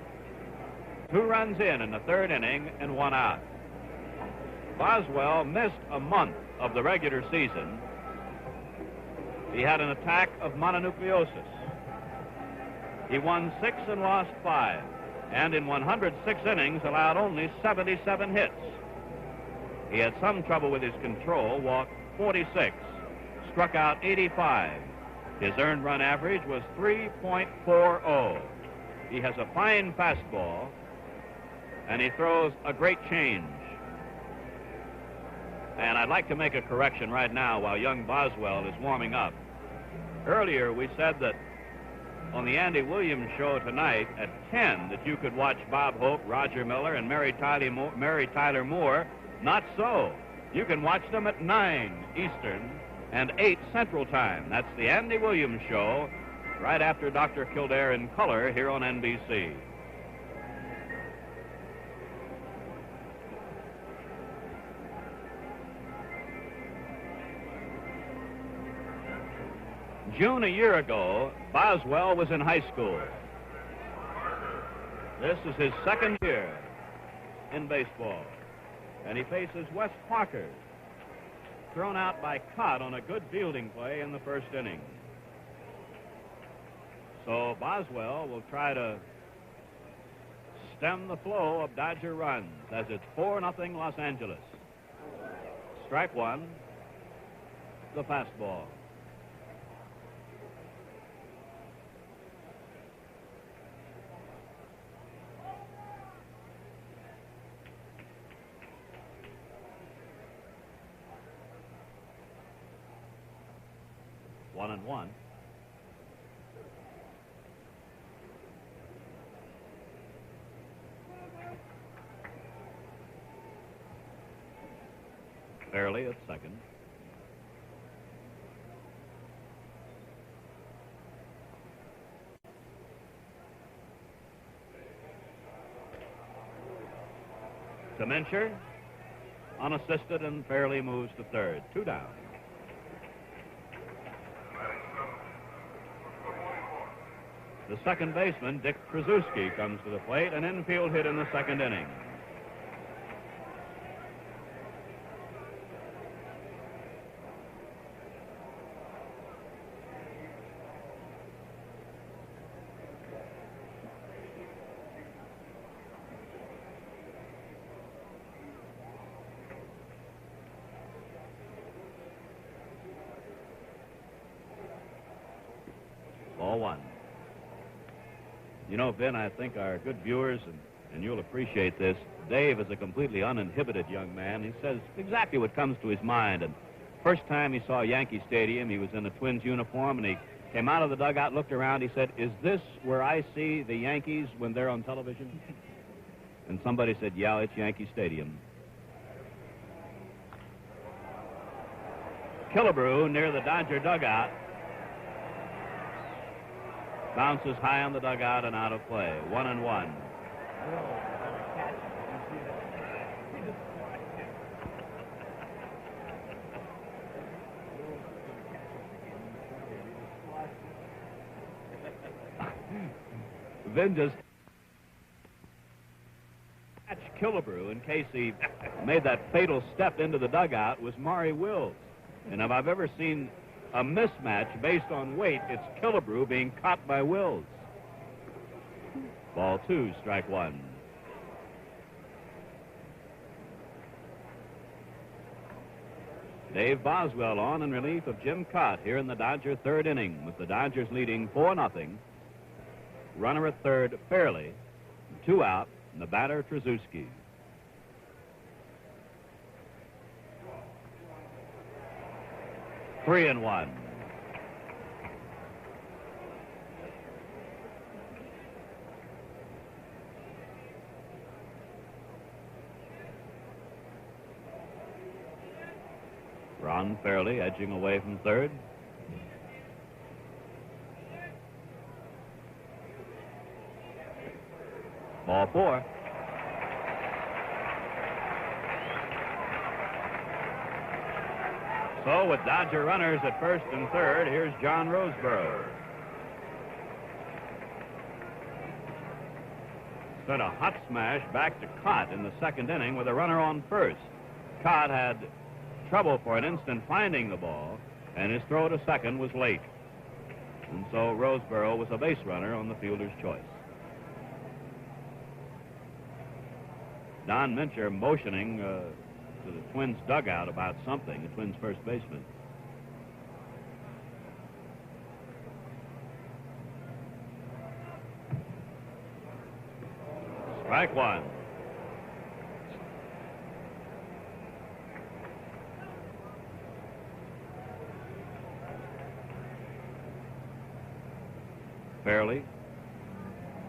Speaker 4: 2 runs in the 3rd inning and 1 out. Boswell missed a month of the regular season. He had an attack of mononucleosis. He won 6 and lost 5, and in 106 innings allowed only 77 hits. He had some trouble with his control, walked 46, struck out 85. His earned run average was 3.40. He has a fine fastball, and he throws a great change. And I'd like to make a correction right now while young Boswell is warming up. Earlier, we said that on the Andy Williams show tonight at 10 that you could watch Bob Hope, Roger Miller, and Mary Tyler Moore. Not so. You can watch them at 9 Eastern and 8 Central Time. That's the Andy Williams show right after Dr. Kildare in color here on NBC. June a year ago, Boswell was in high school. This is his 2nd year in baseball. And he faces Wes Parker, thrown out by Cott on a good fielding play in the 1st inning. So Boswell will try to stem the flow of Dodger runs as it's 4-0 Los Angeles. Strike 1, the fastball. One and one. Fairly at second. Dementia, unassisted, and Fairly moves to third. 2 down. The second baseman, Dick Krasuski, comes to the plate, an infield hit in the 2nd inning. Ball 1. You know, Vin, I think our good viewers, and you'll appreciate this, Dave is a completely uninhibited young man. He says exactly what comes to his mind. And first time he saw Yankee Stadium, he was in a Twins uniform, and he came out of the dugout, looked around, he said, "Is this where I see the Yankees when they're on television?" And somebody said, "Yeah, it's Yankee Stadium." Killebrew near the Dodger dugout. Bounces high on the dugout and out of play. 1 and 1. Then just catch Killebrew in case he made that fatal step into the dugout was Maury Wills. And if I've ever seen a mismatch based on weight, it's Killebrew being caught by Wills. Ball 2, strike 1. Dave Boswell on in relief of Jim Cott here in the Dodger 3rd inning, with the Dodgers leading 4-0. Runner at third, Fairly. 2 out, and the batter, Krasuski. Three and 1. Ron Fairly edging away from third. Ball 4. So with Dodger runners at first and third, here's John Roseborough. sent a hot smash back to Cott in the second inning with a runner on first. Cott had trouble for an instant finding the ball, and his throw to second was late. And so Roseboro was a base runner on the fielder's choice. Don Mincher motioning to the Twins' dugout about something, the Twins' first baseman. Strike one. Fairley,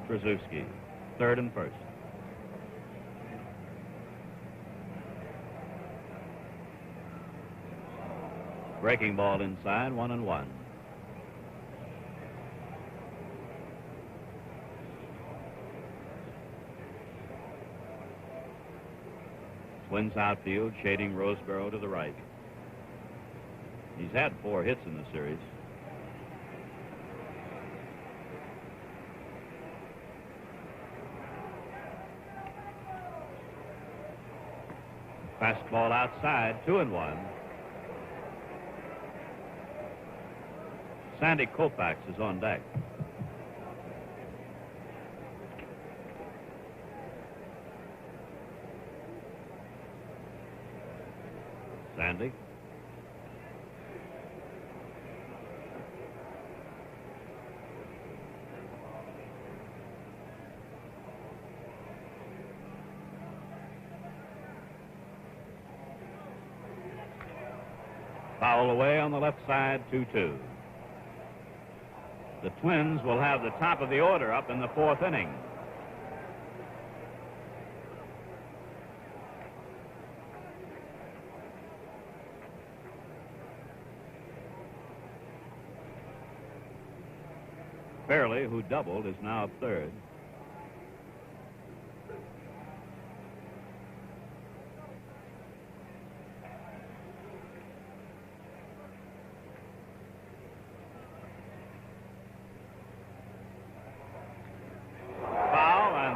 Speaker 4: Trzaskowski, third and first. Breaking ball inside, 1-1. Twins outfield shading Roseboro to the right. He's had 4 hits in the series. Fastball outside, 2-1. Sandy Koufax is on deck. Sandy. Foul away on the left side, 2-2. The Twins will have the top of the order up in the 4th inning. Fairley, who doubled, is now up third.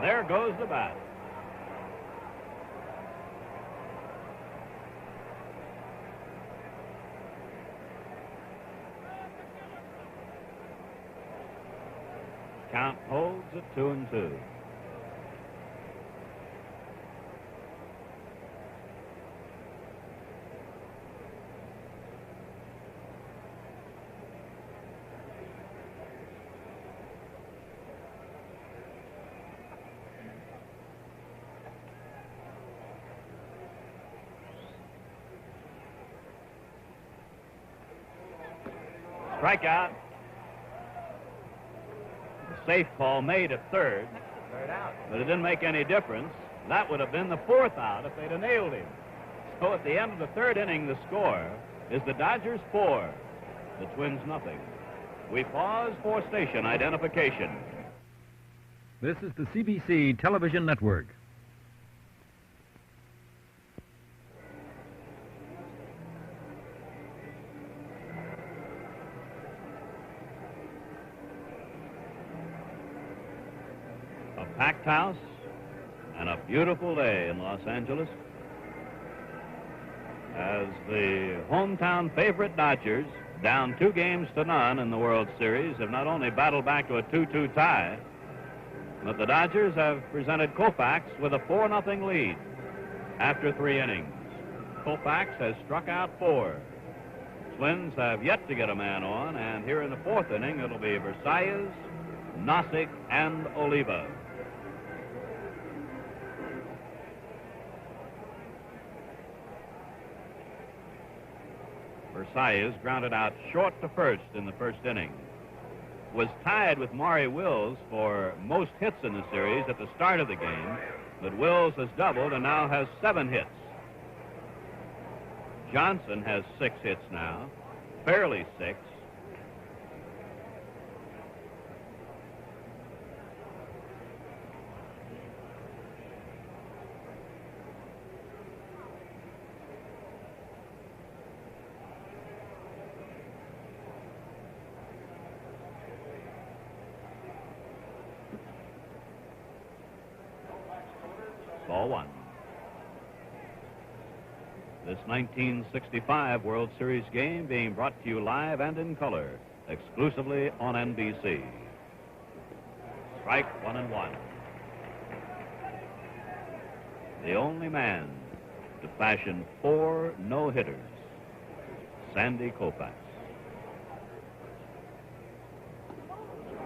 Speaker 4: There goes the bat. Count holds at 2-2. Strikeout. The safe call made at third, but it didn't make any difference. That would have been the 4th out if they'd have nailed him. So at the end of the 3rd inning, the score is the Dodgers 4, the Twins nothing. We pause for station identification.
Speaker 1: This is the CBC Television Network.
Speaker 4: Packed house and a beautiful day in Los Angeles as the hometown favorite Dodgers, down 2-0 in the World Series, have not only battled back to a 2-2 tie, but the Dodgers have presented Koufax with a 4-0 lead after 3 innings. Koufax has struck out 4. Twins have yet to get a man on, and here in the 4th inning it'll be Versailles, Nossick, and Oliva. Versailles grounded out short to first in the 1st inning. Was tied with Maury Wills for most hits in the series at the start of the game, but Wills has doubled and now has 7 hits. Johnson has 6 hits now, Fairley 6.
Speaker 2: Ball one. This 1965 World Series game being brought to you live and in color, exclusively on NBC. Strike 1-1. The only man to fashion 4 no-hitters, Sandy Koufax.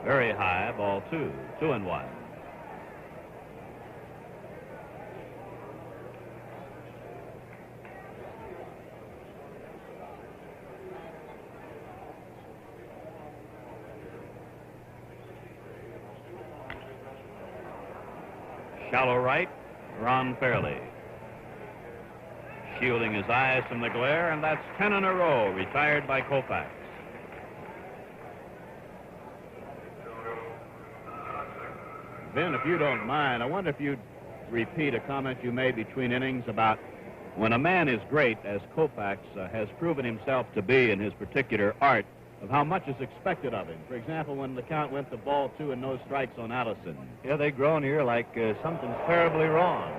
Speaker 2: Very high, ball 2, 2-1. Shallow right, Ron Fairley. Shielding his eyes from the glare, and that's 10 in a row, retired by Koufax. Ben, if you don't mind, I wonder if you'd repeat a comment you made between innings about when a man is great, as Koufax has proven himself to be in his particular art, of how much is expected of him. For example, when the count went to ball 2 and no strikes on Allison.
Speaker 12: Yeah, they groan here like something's terribly wrong.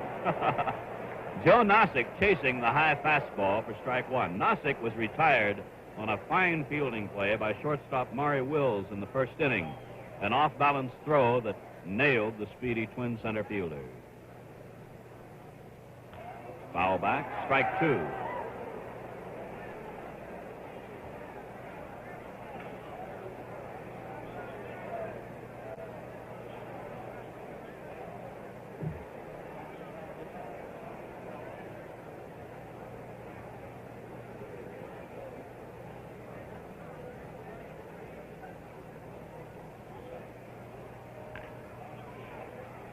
Speaker 2: Joe Nossick chasing the high fastball for strike 1. Nossick was retired on a fine fielding play by shortstop Maury Wills in the first inning. An off-balance throw that nailed the speedy twin center fielder. Foul back, strike 2.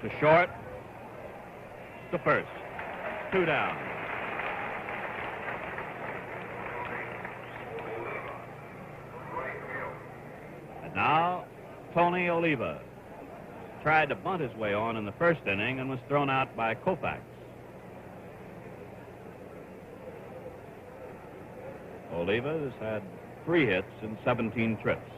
Speaker 2: To short, to first, 2 down. And now, Tony Oliva tried to bunt his way on in the first inning and was thrown out by Koufax. Oliva has had 3 hits in 17 trips.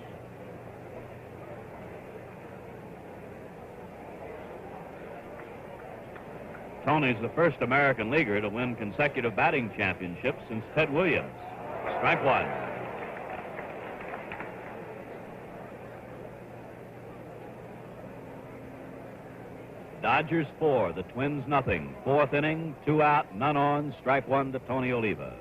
Speaker 2: Tony's the first American leaguer to win consecutive batting championships since Ted Williams. Strike 1. Dodgers 4, the Twins nothing. 4th inning, 2 out, none on. Strike 1 to Tony Oliva.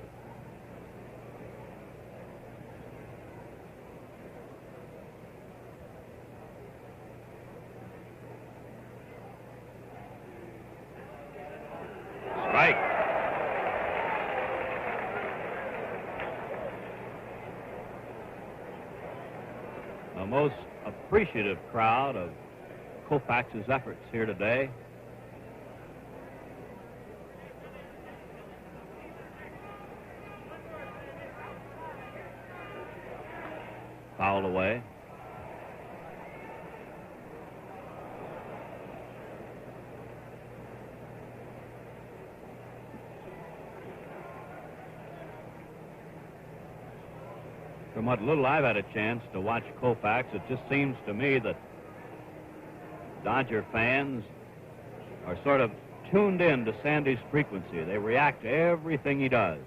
Speaker 2: Strike. A most appreciative crowd of Koufax's efforts here today. Foul away. From what little I've had a chance to watch Koufax, it just seems to me that Dodger fans are sort of tuned in to Sandy's frequency. They react to everything he does.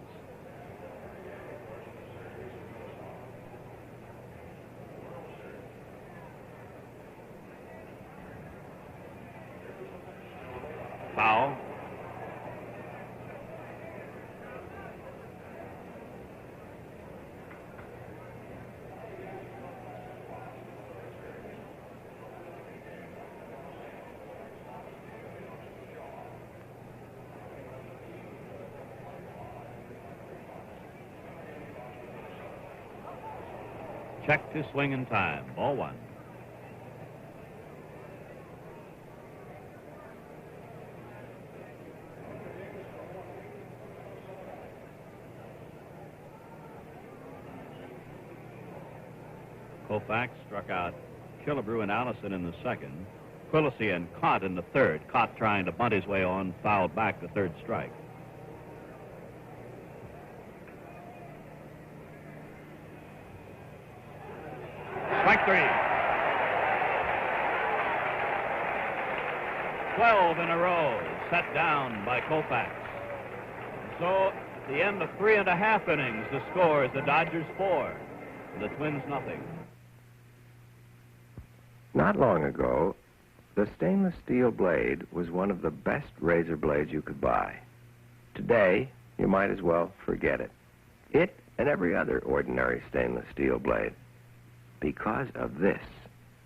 Speaker 2: Foul. Check to swing in time. Ball 1. Koufax struck out Killebrew and Allison in the second. Quillisi and Cott in the third. Cott trying to bunt his way on, fouled back the third strike. Strike 3. 12 in a row set down by Koufax. So at the end of 3.5 innings, the score is the Dodgers 4, and the Twins nothing.
Speaker 7: Not long ago, the stainless steel blade was one of the best razor blades you could buy. Today, you might as well forget it. It and every other ordinary stainless steel blade. Because of this,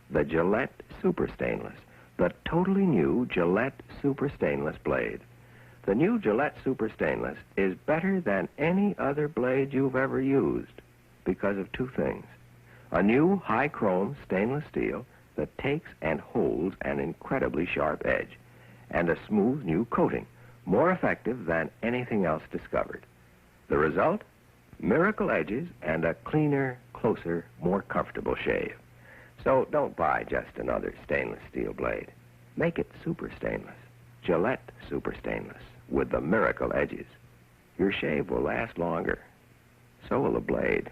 Speaker 7: the Gillette Super Stainless, the totally new Gillette Super Stainless blade. The new Gillette Super Stainless is better than any other blade you've ever used because of two things. A new high-chrome stainless steel that takes and holds an incredibly sharp edge, and a smooth new coating, more effective than anything else discovered. The result? Miracle edges and a cleaner, closer, more comfortable shave. So don't buy just another stainless steel blade. Make it super stainless. Gillette Super Stainless with the miracle edges. Your shave will last longer. So will the blade.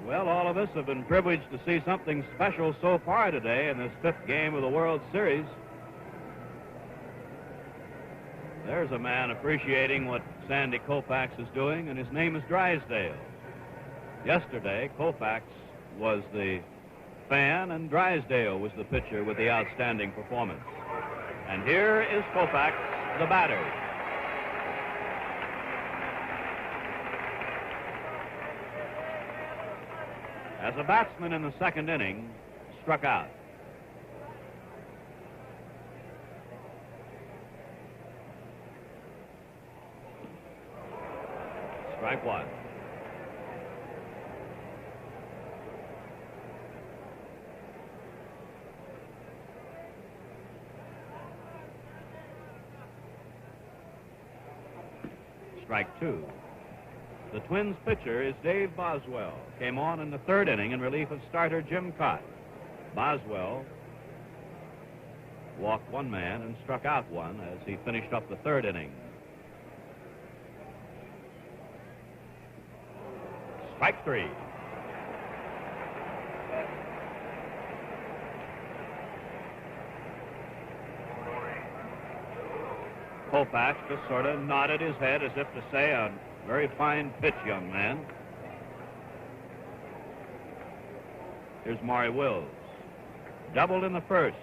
Speaker 2: Well, all of us have been privileged to see something special so far today in this 5th game of the World Series. There's a man appreciating what Sandy Koufax is doing, and his name is Drysdale. Yesterday, Koufax was the fan, and Drysdale was the pitcher with the outstanding performance. And here is Koufax, the batter. As a batsman in the 2nd inning, struck out. Strike one. Strike two. The Twins pitcher is Dave Boswell. Came on in the 3rd inning in relief of starter Jim Cott. Boswell walked one man and struck out one as he finished up the 3rd inning. Strike three. Koufax just sort of nodded his head as if to say, a very fine pitch, young man. Here's Maury Wills. Doubled in the 1st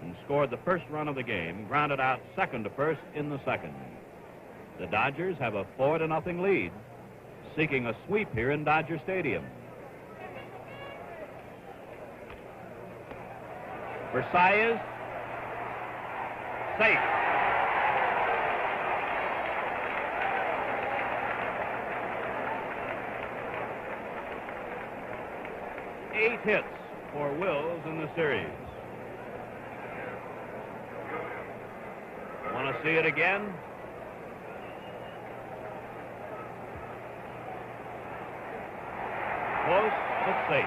Speaker 2: and scored the 1st run of the game, grounded out 2nd to 1st in the 2nd. The Dodgers have a 4-0 lead, seeking a sweep here in Dodger Stadium. Versailles, safe. Eight hits for Wills in the series. Want to see it again? Close, but safe.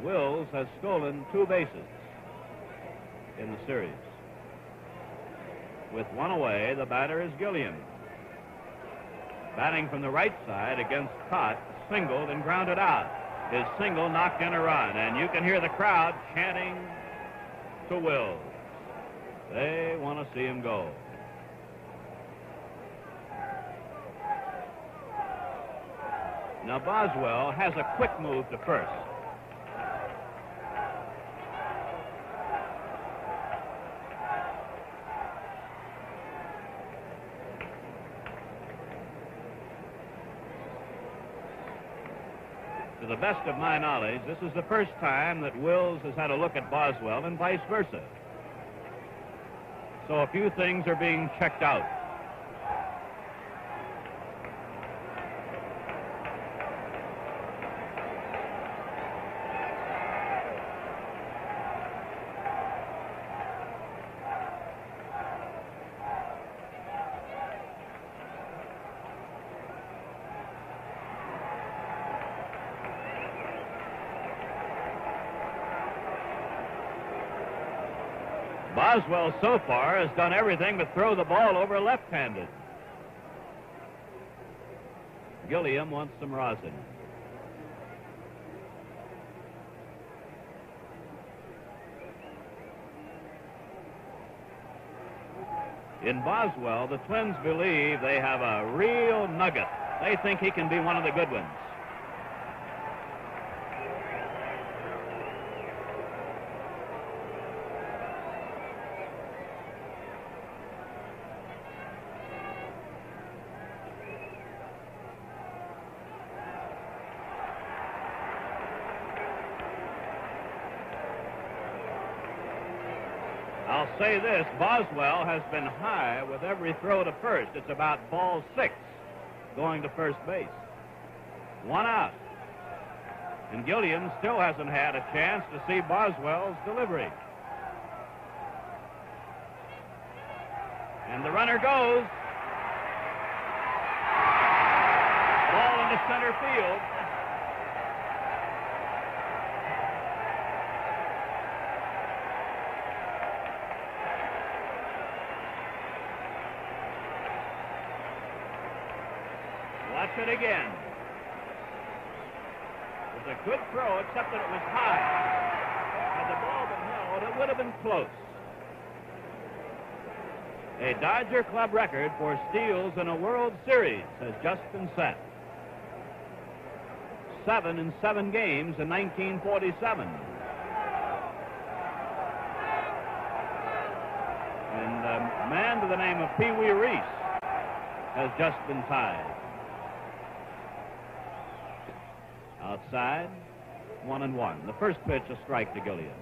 Speaker 2: Wills has stolen 2 bases in the series. With one away, the batter is Gilliam. Batting from the right side against Cott, singled and grounded out. His single knocked in a run, and you can hear the crowd chanting to Wills. They want to see him go. Now Boswell has a quick move to first. To the best of my knowledge, this is the first time that Wills has had a look at Boswell and vice versa. So a few things are being checked out. Boswell so far has done everything but throw the ball over left-handed. Gilliam wants some rosin. In Boswell, the Twins believe they have a real nugget. They think he can be one of the good ones. I'll say this, Boswell has been high with every throw to first. It's about ball 6 going to first base. 1 out. And Gilliam still hasn't had a chance to see Boswell's delivery. And the runner goes. Ball into center field. Watch it again. It was a good throw, except that it was high. Had the ball been held, it would have been close. A Dodger Club record for steals in a World Series has just been set. 7 in 7 games in 1947. And a man to the name of Pee Wee Reese has just been tied. Outside, 1-1. The first pitch, a strike to Gilliam.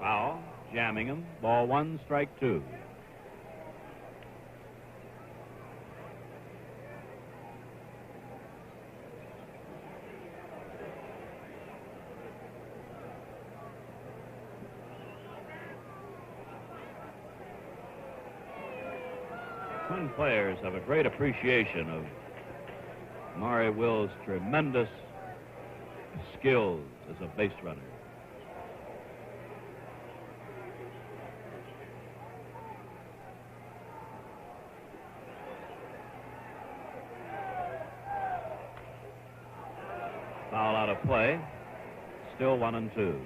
Speaker 2: Foul, jamming him. Ball 1, strike 2. Twin players have a great appreciation of Maury Will's tremendous skills as a base runner. Foul out of play. Still 1-2.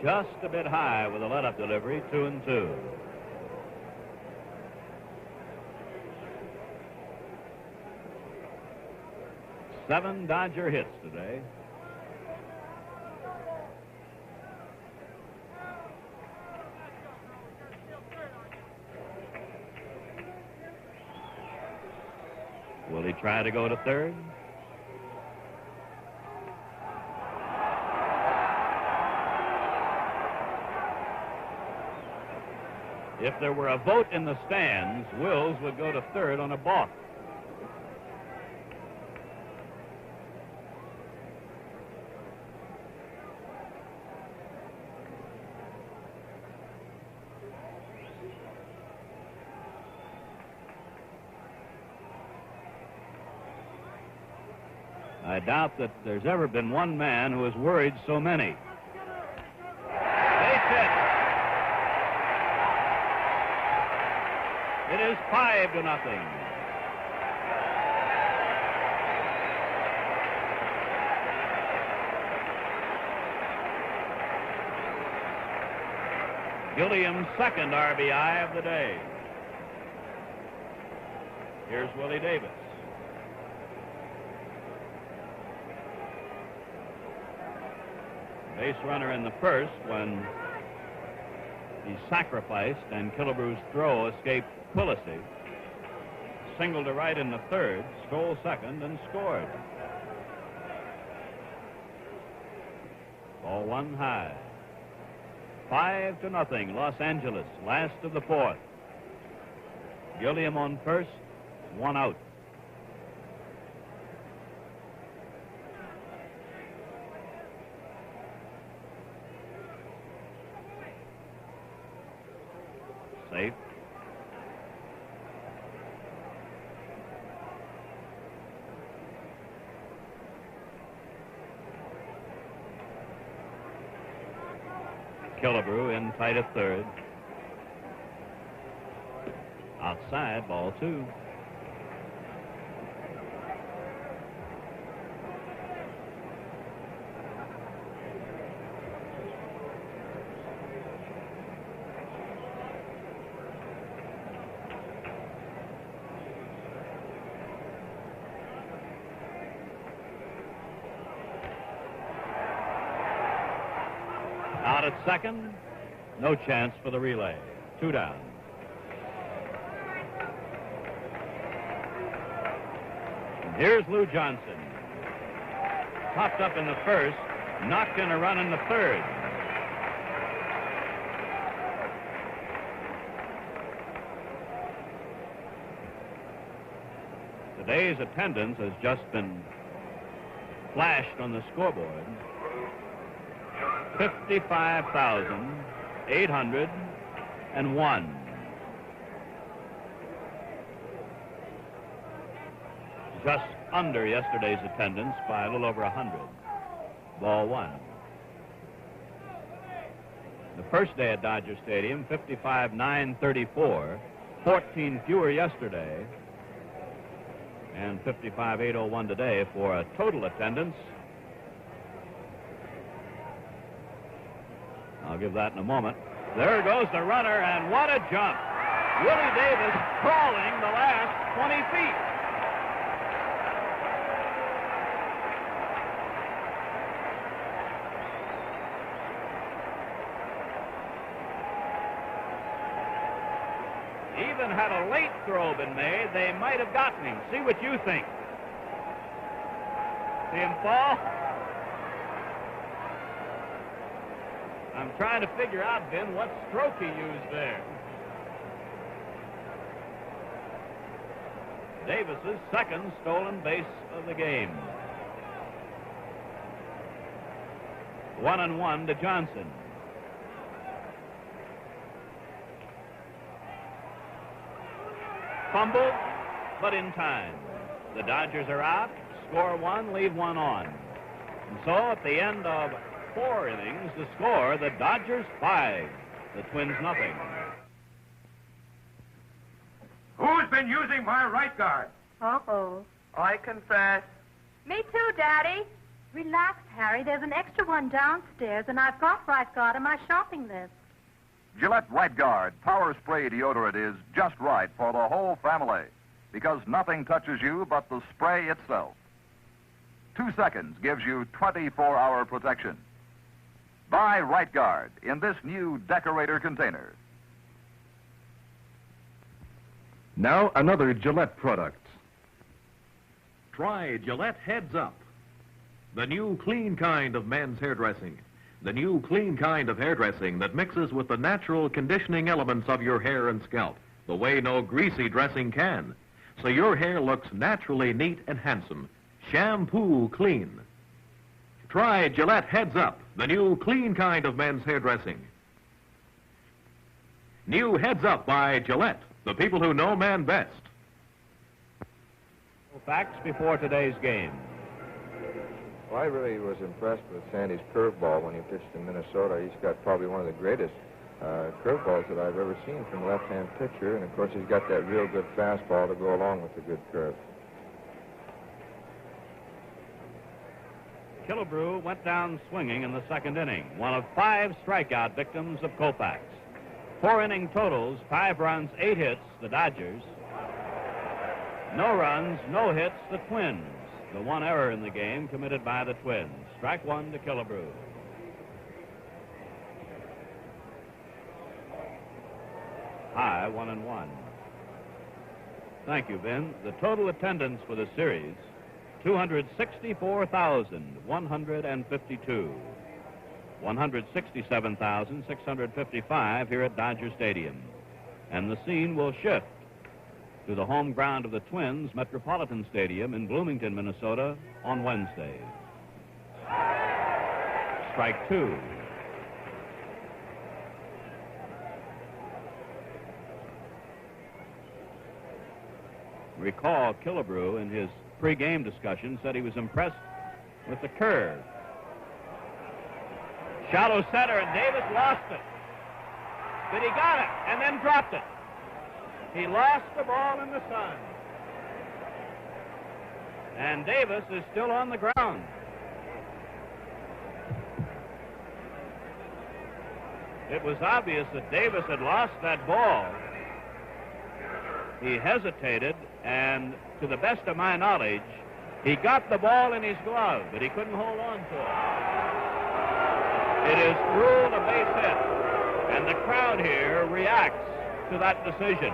Speaker 2: Just a bit high with a let-up delivery, 2-2. Seven Dodger hits today. Will he try to go to third? If there were a vote in the stands, Wills would go to third on a balk. I doubt that there's ever been one man who has worried so many. Base hit. It is 5-0. Gilliam's second RBI of the day. Here's Willie Davis. Base runner in the first when He sacrificed, and Killebrew's throw escaped Quillisi. Single to right in the third, stole second, and scored. Ball one high. 5-0, Los Angeles, last of the fourth. Gilliam on first, one out. Safe. Killebrew in tight at third. Outside, ball two. Out at second, no chance for the relay. 2 down. And here's Lou Johnson. Popped up in the first, knocked in a run in the third. Today's attendance has just been flashed on the scoreboard. 55,801. Just under yesterday's attendance by a little over 100. Ball one. The first day at Dodger Stadium, 55,934. 14 fewer yesterday. And 55,801 today for a total attendance. I'll give that in a moment. There goes the runner, and what a jump. Willie Davis crawling the last 20 feet. Even had a late throw been made, they might have gotten him. See what you think. See him fall? I'm trying to figure out, Ben, what stroke he used there. Davis's second stolen base of the game. 1-1 to Johnson. Fumble, but in time. The Dodgers are out. Score one, leave one on. And so at the end of 4 innings, the score, the Dodgers 5, the Twins nothing.
Speaker 13: Who's been using my right guard?
Speaker 14: Uh-oh.
Speaker 13: I confess.
Speaker 14: Me too, Daddy. Relax, Harry. There's an extra one downstairs, and I've got Right Guard on my shopping list.
Speaker 15: Gillette Right Guard Power Spray Deodorant is just right for the whole family because nothing touches you but the spray itself. 2 seconds gives you 24-hour protection. Buy Right Guard in this new decorator container.
Speaker 1: Now another Gillette product.
Speaker 16: Try Gillette Heads Up, the new clean kind of men's hairdressing. The new clean kind of hairdressing that mixes with the natural conditioning elements of your hair and scalp, the way no greasy dressing can. So your hair looks naturally neat and handsome. Shampoo clean. Try Gillette Heads Up, the new clean kind of men's hairdressing. New Heads Up by Gillette, the people who know man best.
Speaker 2: Facts before today's game.
Speaker 8: Well, I really was impressed with Sandy's curveball when he pitched in Minnesota. He's got probably one of the greatest curveballs that I've ever seen from a left-hand pitcher, and of course he's got that real good fastball to go along with the good curve.
Speaker 2: Killebrew went down swinging in the second inning, one of 5 strikeout victims of Koufax. 4 inning totals, 5 runs, 8 hits, the Dodgers. No runs, no hits, the Twins. The one error in the game committed by the Twins. Strike one to Killebrew. high 1-1. Thank you, Ben. The total attendance for the series, 264,152. 167,655 here at Dodger Stadium. And the scene will shift to the home ground of the Twins, Metropolitan Stadium in Bloomington, Minnesota, on Wednesday. Strike two. Recall Killebrew in his pre-game discussion said he was impressed with the curve. Shallow center, and Davis lost it. But he got it and then dropped it. He lost the ball in the sun. And Davis is still on the ground. It was obvious that Davis had lost that ball. He hesitated, and to the best of my knowledge, he got the ball in his glove, but he couldn't hold on to it. It is ruled a base hit, and the crowd here reacts to that decision.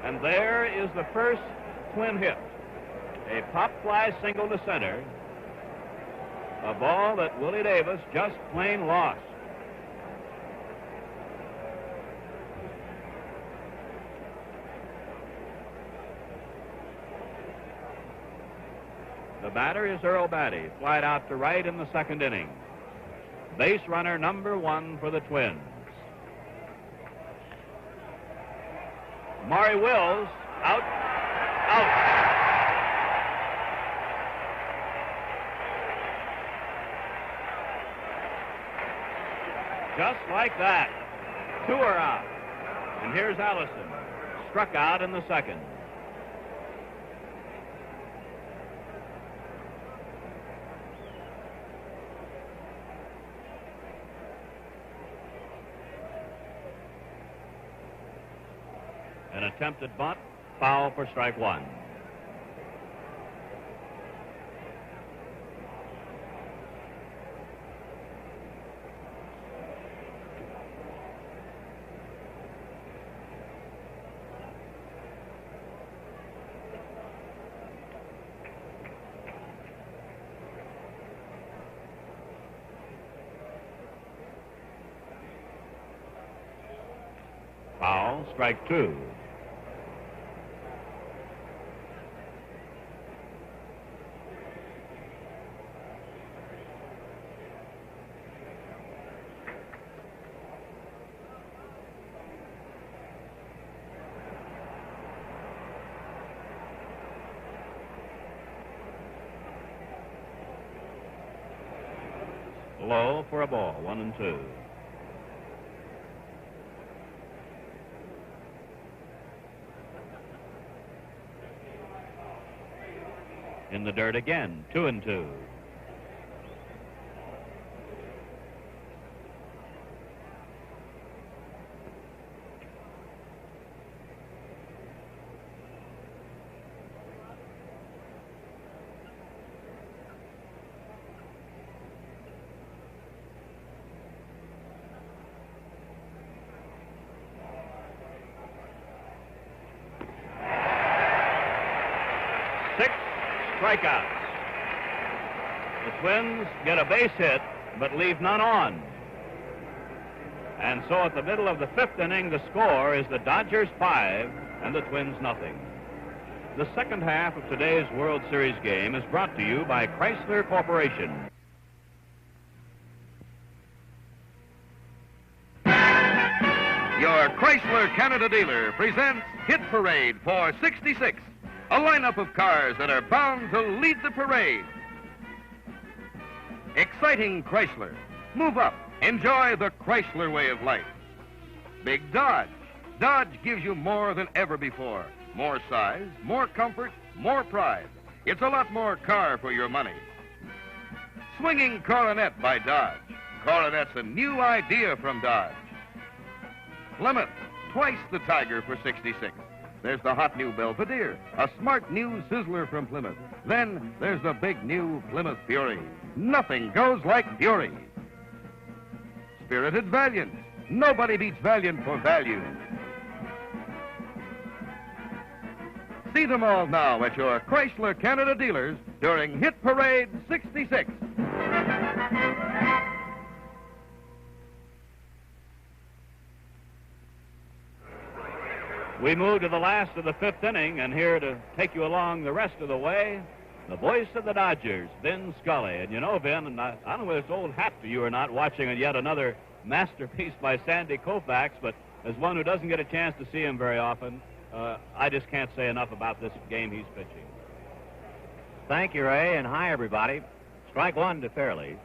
Speaker 2: And there is the first Twin hit. A pop fly single to center. A ball that Willie Davis just plain lost. The batter is Earl Batty, flied out to right in the second inning. Base runner number 1 for the Twins. Maury Wills, out. Just like that. 2 are out. And here's Allison, struck out in the second. An attempted bunt, foul for strike 1. Foul, strike 2. Low for a ball, 1-2. In the dirt again, 2-2. Strikeouts. The Twins get a base hit, but leave none on. And so at the middle of the 5th inning, the score is the Dodgers 5 and the Twins nothing. The second half of today's World Series game is brought to you by Chrysler Corporation.
Speaker 17: Your Chrysler Canada dealer presents Hit Parade for 66. A lineup of cars that are bound to lead the parade. Exciting Chrysler. Move up. Enjoy the Chrysler way of life. Big Dodge. Dodge gives you more than ever before. More size, more comfort, more pride. It's a lot more car for your money. Swinging Coronet by Dodge. Coronet's a new idea from Dodge. Plymouth. Twice the Tiger for 66. There's the hot new Belvedere, a smart new Sizzler from Plymouth. Then there's the big new Plymouth Fury. Nothing goes like Fury. Spirited Valiant. Nobody beats Valiant for value. See them all now at your Chrysler Canada dealers during Hit Parade 66.
Speaker 4: We move to the last of the fifth inning, and here to take you along the rest of the way, the voice of the Dodgers, Vin Scully. And you know, Vin, and I don't know whether it's old hat for you or not, watching yet another masterpiece by Sandy Koufax, but as one who doesn't get a chance to see him very often, I just can't say enough about this game he's pitching.
Speaker 2: Thank you, Ray, and hi, everybody. Strike one to Fairley.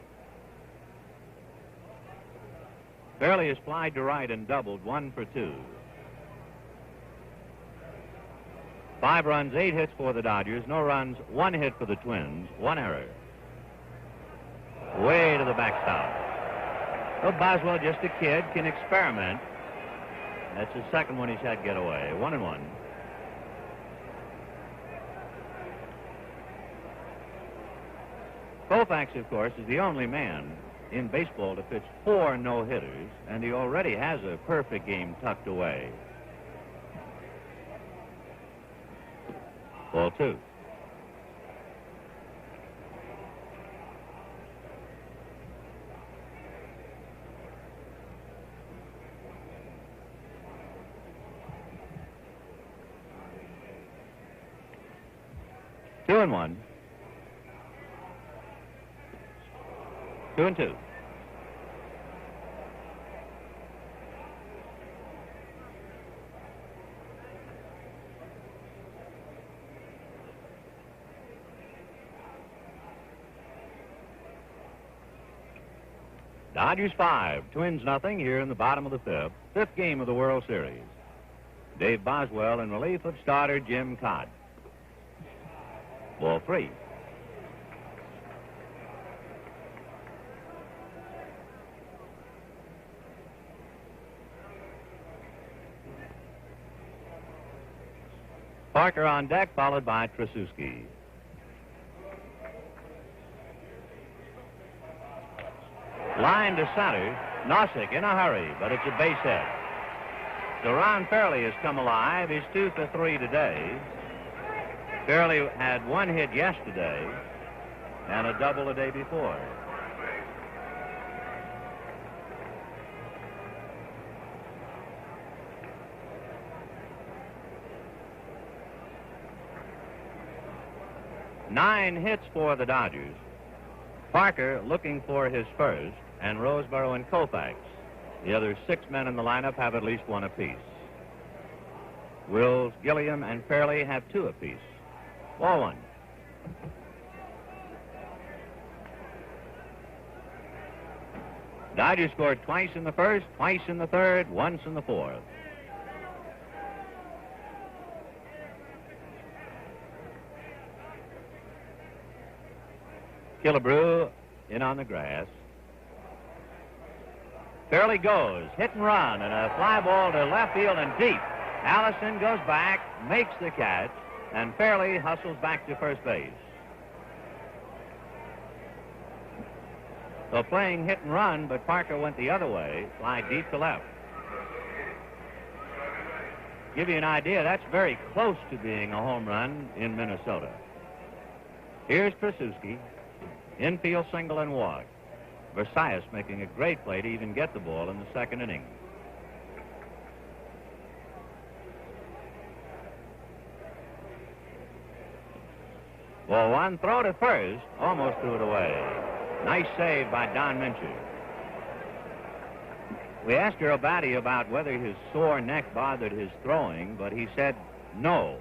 Speaker 2: Fairley is flied to right and doubled, 1 for 2. 5 runs, 8 hits for the Dodgers. No runs, 1 hit for the Twins. 1 error. Way to the backstop. Well, Boswell, just a kid, can experiment. That's his second one he's had get away. 1-1. Koufax, of course, is the only man in baseball to pitch 4 no-hitters, and he already has a perfect game tucked away. Ball 2. Two and 1. 2 and 2. Dodgers 5, Twins nothing here in the bottom of the fifth. Fifth game of the World Series. Dave Boswell in relief of starter Jim Codd. Ball 3. Parker on deck, followed by Trasuski. Line to center. Nossick in a hurry, but it's a base hit. So Ron Fairley has come alive. He's 2 for 3 today. Fairley had 1 hit yesterday and a double the day before. Nine hits for the Dodgers. Parker looking for his first, and Roseboro and Koufax. The other 6 men in the lineup have at least 1 apiece. Wills, Gilliam, and Fairley have 2 apiece. Ball 1. Dodgers scored twice in the first, twice in the third, once in the fourth. Killebrew in on the grass. Fairley goes, hit and run, and a fly ball to left field and deep. Allison goes back, makes the catch, and Fairley hustles back to first base. So playing hit and run, but Parker went the other way, fly deep to left. Give you an idea, that's very close to being a home run in Minnesota. Here's Trasuski. Infield single and walk. Versailles making a great play to even get the ball in the second inning. Ball 1, throw to first, almost threw it away. Nice save by Don Mincher. We asked Girobati about whether his sore neck bothered his throwing, but he said no.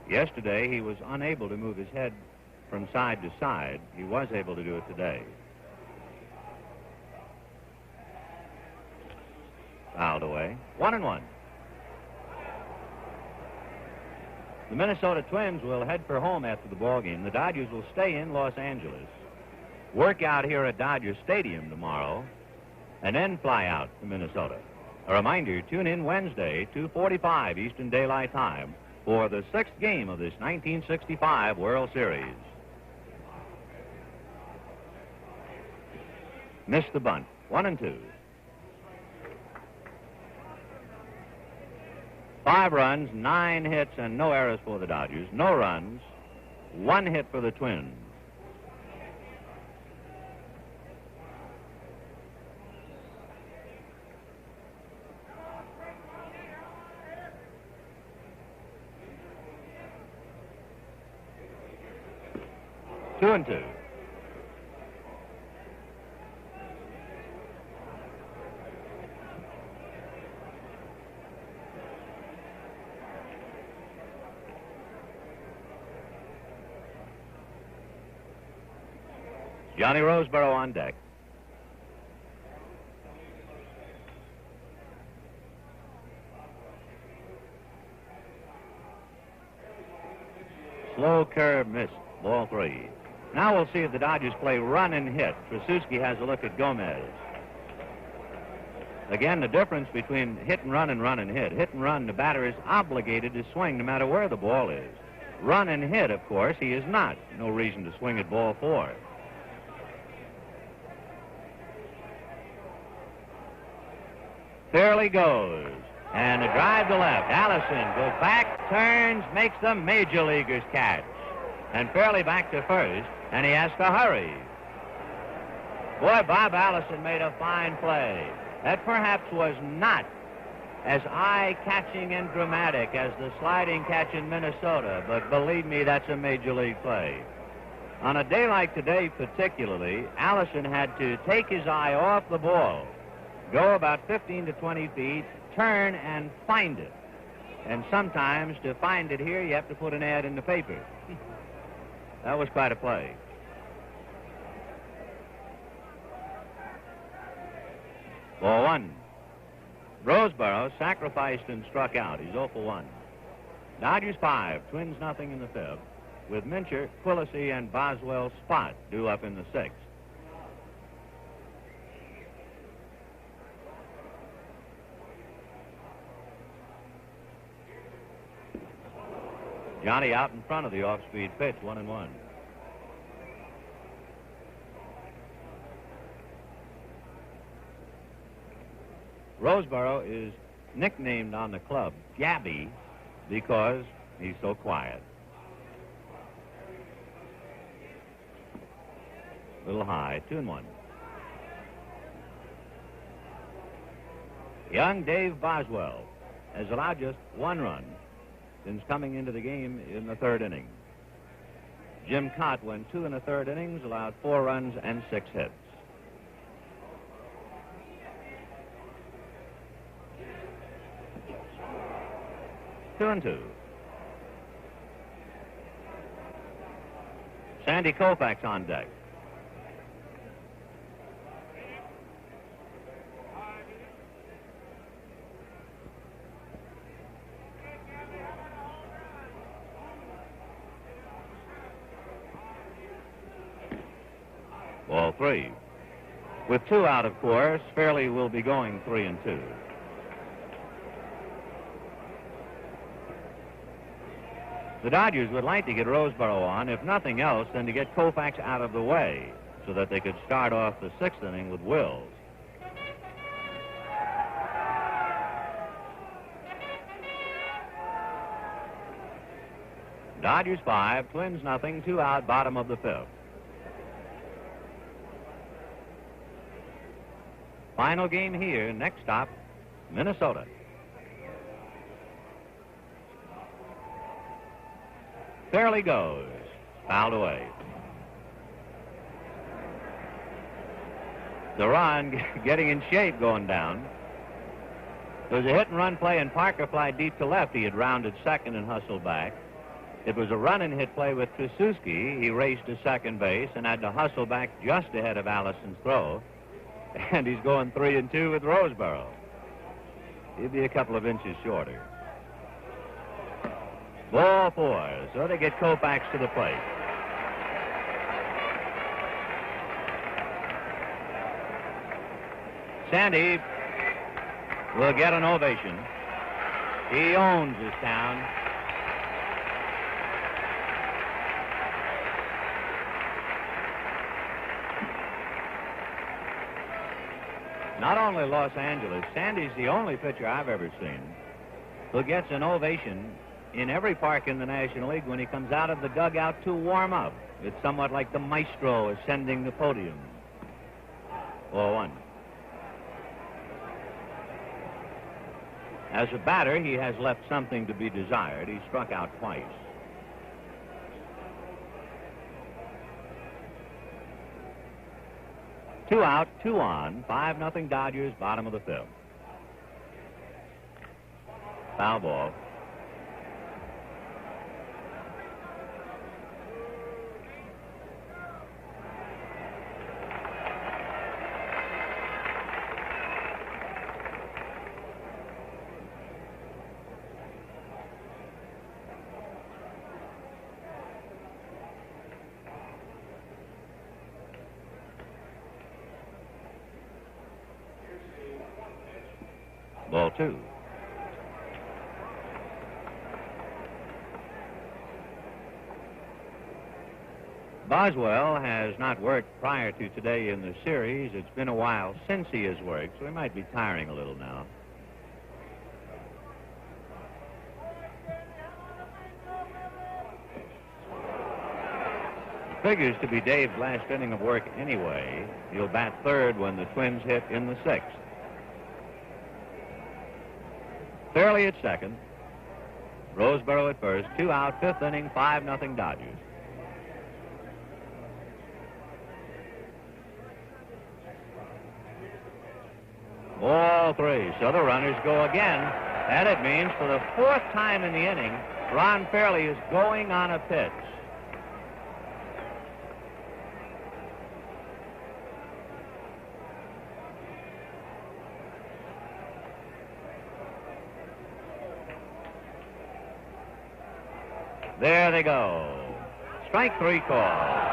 Speaker 2: Yesterday, he was unable to move his head from side to side. He was able to do it today. Fouled away. 1-1. The Minnesota Twins will head for home after the ballgame. The Dodgers will stay in Los Angeles, work out here at Dodger Stadium tomorrow, and then fly out to Minnesota. A reminder, tune in Wednesday, 2:45 Eastern Daylight Time, for the 6th game of this 1965 World Series. Missed the bunt. 1-2. 5 runs, 9 hits, and no errors for the Dodgers. No runs, 1 hit for the Twins. Two and two. Johnny Roseboro on deck. Slow curve missed. Ball 3. Now we'll see if the Dodgers play run and hit. Trasuski has a look at Gomez. Again, the difference between hit and run and hit. Hit and run, the batter is obligated to swing no matter where the ball is. Run and hit, of course, he is not. No reason to swing at ball 4. Fairly goes. And a drive to left. Allison goes back, turns, makes the major leaguers catch. And Fairly back to first, and he has to hurry. Boy, Bob Allison made a fine play. That perhaps was not as eye-catching and dramatic as the sliding catch in Minnesota, but believe me, that's a major league play. On a day like today particularly, Allison had to take his eye off the ball, go about 15 to 20 feet, turn and find it. And sometimes to find it here, you have to put an ad in the paper. That was quite a play. Ball 1. Roseboro sacrificed and struck out. He's 0 for 1. Dodgers 5, Twins nothing in the 5th, with Mincher, Quillisi, and Boswell Spot due up in the 6th. Johnny out in front of the off-speed pitch, 1-1. Roseboro is nicknamed on the club Gabby because he's so quiet. A little high, 2-1. Young Dave Boswell has allowed just 1 run since coming into the game in the 3rd inning. Jim Cott went 2 1/3 innings, allowed 4 runs and 6 hits. Two and 2. Sandy Koufax on deck. Ball 3. With 2 out, of course, Fairly will be going 3 and 2. The Dodgers would like to get Roseboro on, if nothing else, than to get Koufax out of the way so that they could start off the 6th inning with Wills. Dodgers 5, Twins nothing, 2 out, bottom of the 5th. Final game here, next stop, Minnesota. Fairly goes, fouled away. Duran getting in shape going down. There was a hit and run play and Parker fly deep to left. He had rounded second and hustled back. It was a run and hit play with Trasuski. He raced to second base and had to hustle back just ahead of Allison's throw. And he's going 3 and 2 with Roseboro. He'll be a couple of inches shorter. Ball 4, so they get Koufax to the plate. Sandy will get an ovation. He owns this town. Not only Los Angeles, Sandy's the only pitcher I've ever seen who gets an ovation in every park in the National League when he comes out of the dugout to warm up. It's somewhat like the maestro ascending the podium. 4-1. As a batter, he has left something to be desired. He struck out twice. Two out, 2 on, 5-0 Dodgers, bottom of the 5th. Foul ball. Ball 2. Boswell has not worked prior to today in the series. It's been a while since he has worked, so he might be tiring a little now. Figures to be Dave's last inning of work anyway. He'll bat third when the Twins hit in the 6th. Fairley at second. Roseboro at first. 2 out, 5th inning, 5-0 Dodgers. Ball 3. So the runners go again. And it means for the 4th time in the inning, Ron Fairley is going on a pitch. There they go. Strike 3 call.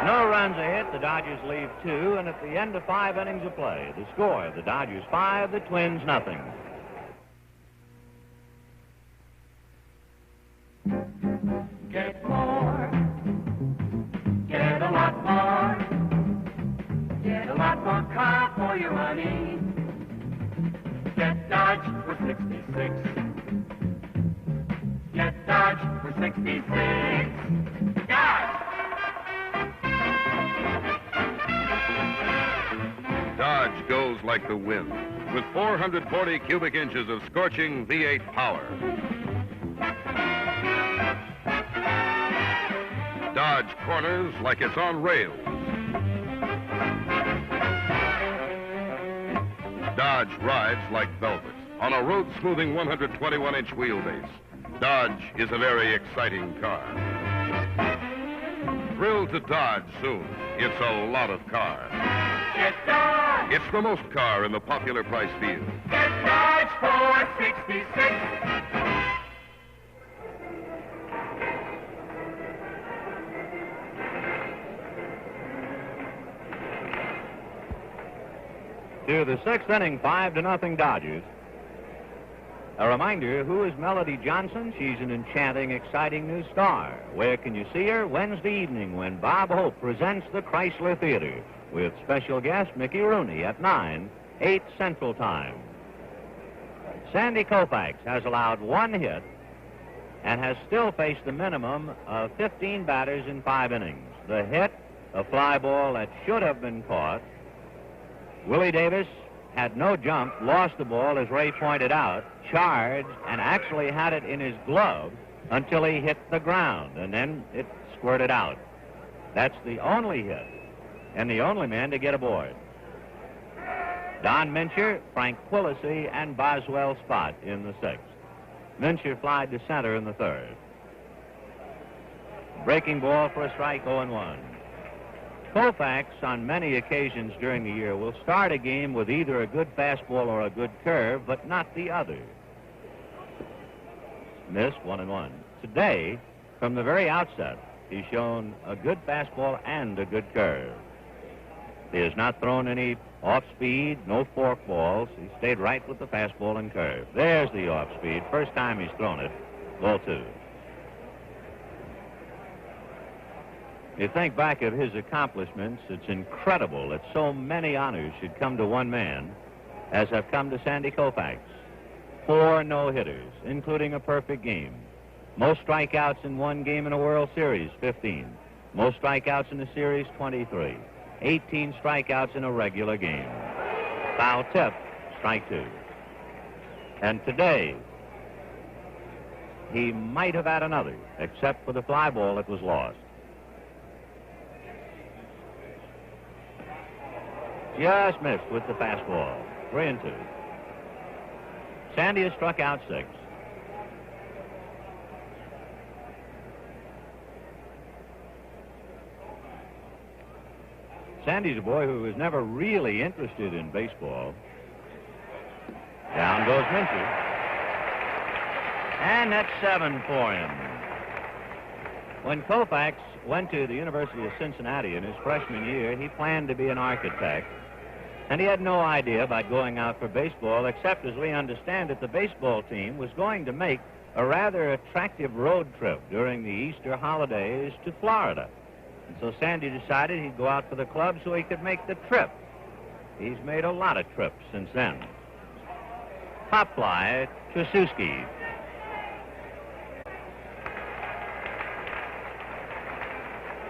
Speaker 2: No runs a hit. The Dodgers leave 2, and at the end of 5 innings of play, the score, the Dodgers 5, the Twins nothing.
Speaker 6: Get more. Get a lot more. Get a lot more car for your money. Get Dodge for 66. Get Dodge for 66. Dodge!
Speaker 17: Dodge goes like the wind, with 440 cubic inches of scorching V8 power. Dodge corners like it's on rails. Dodge rides like velvet on a road-smoothing 121-inch wheelbase. Dodge is a very exciting car. Thrill to Dodge soon. It's a lot of car.
Speaker 6: Get Dodge!
Speaker 17: It's the most car in the popular price field.
Speaker 6: Get Dodge for 66.
Speaker 2: To the 6th inning, 5-0 Dodgers. A reminder, who is Melody Johnson? She's an enchanting, exciting new star. Where can you see her? Wednesday evening when Bob Hope presents the Chrysler Theater with special guest Mickey Rooney at 9, 8 Central Time. Sandy Koufax has allowed 1 hit and has still faced the minimum of 15 batters in 5 innings. The hit, a fly ball that should have been caught. Willie Davis had no jump, lost the ball, as Ray pointed out, charged, and actually had it in his glove until he hit the ground, and then it squirted out. That's the only hit, and the only man to get aboard. Don Mincher, Frank Quillisi, and Boswell spot in the 6th. Mincher flied to center in the 3rd. Breaking ball for a strike, 0-1. Koufax, on many occasions during the year, will start a game with either a good fastball or a good curve, but not the other. Missed, 1-1. Today, from the very outset, he's shown a good fastball and a good curve. He has not thrown any off-speed, no fork balls. He stayed right with the fastball and curve. There's the off-speed. First time he's thrown it. Ball 2. You think back of his accomplishments, it's incredible that so many honors should come to one man as have come to Sandy Koufax. 4 no-hitters, including a perfect game. Most strikeouts in one game in a World Series, 15. Most strikeouts in the series, 23. 18 strikeouts in a regular game. Foul tip, strike 2. And today, he might have had another, except for the fly ball that was lost. Just missed with the fastball. 3-2. Sandy has struck out 6. Sandy's a boy who was never really interested in baseball. Down goes Minchie. And that's 7 for him. When Koufax went to the University of Cincinnati in his freshman year, he planned to be an architect. And he had no idea about going out for baseball, except as we understand it, the baseball team was going to make a rather attractive road trip during the Easter holidays to Florida. And so Sandy decided he'd go out for the club so he could make the trip. He's made a lot of trips since then. Pop fly, Trasuski.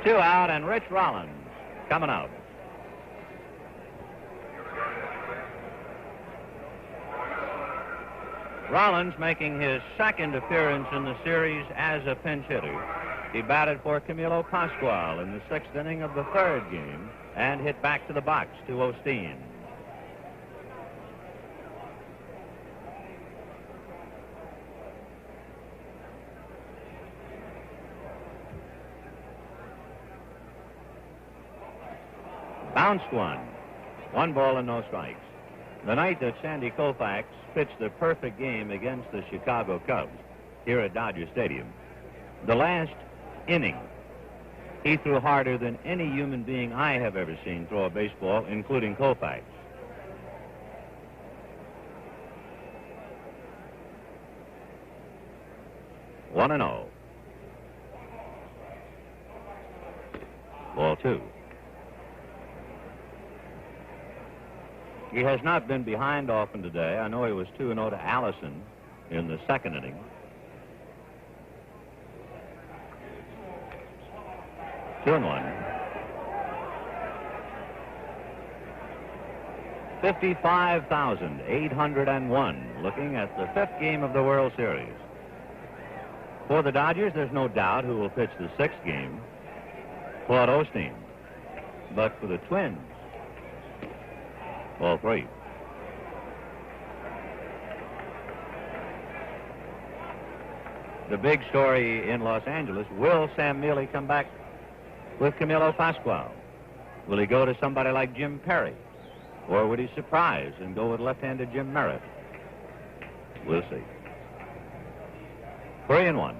Speaker 2: Two out, and Rich Rollins coming out. Rollins making his second appearance in the series as a pinch hitter. He batted for Camilo Pascual in the 6th inning of the 3rd game and hit back to the box to Osteen. Bounced one. 1 ball and no strikes. The night that Sandy Koufax pitched the perfect game against the Chicago Cubs here at Dodger Stadium, the last inning, he threw harder than any human being I have ever seen throw a baseball, including Koufax. One and 0. Ball 2. He has not been behind often today. I know he was 2-0 to Allison in the 2nd inning. Two and 1. 55,801 looking at the 5th game of the World Series. For the Dodgers, there's no doubt who will pitch the 6th game. Claude Osteen. But for the Twins, ball 3. The big story in Los Angeles, will Sam Mealy come back with Camilo Pascual? Will he go to somebody like Jim Perry? Or would he surprise and go with left-handed Jim Merritt? We'll see. 3 and 1.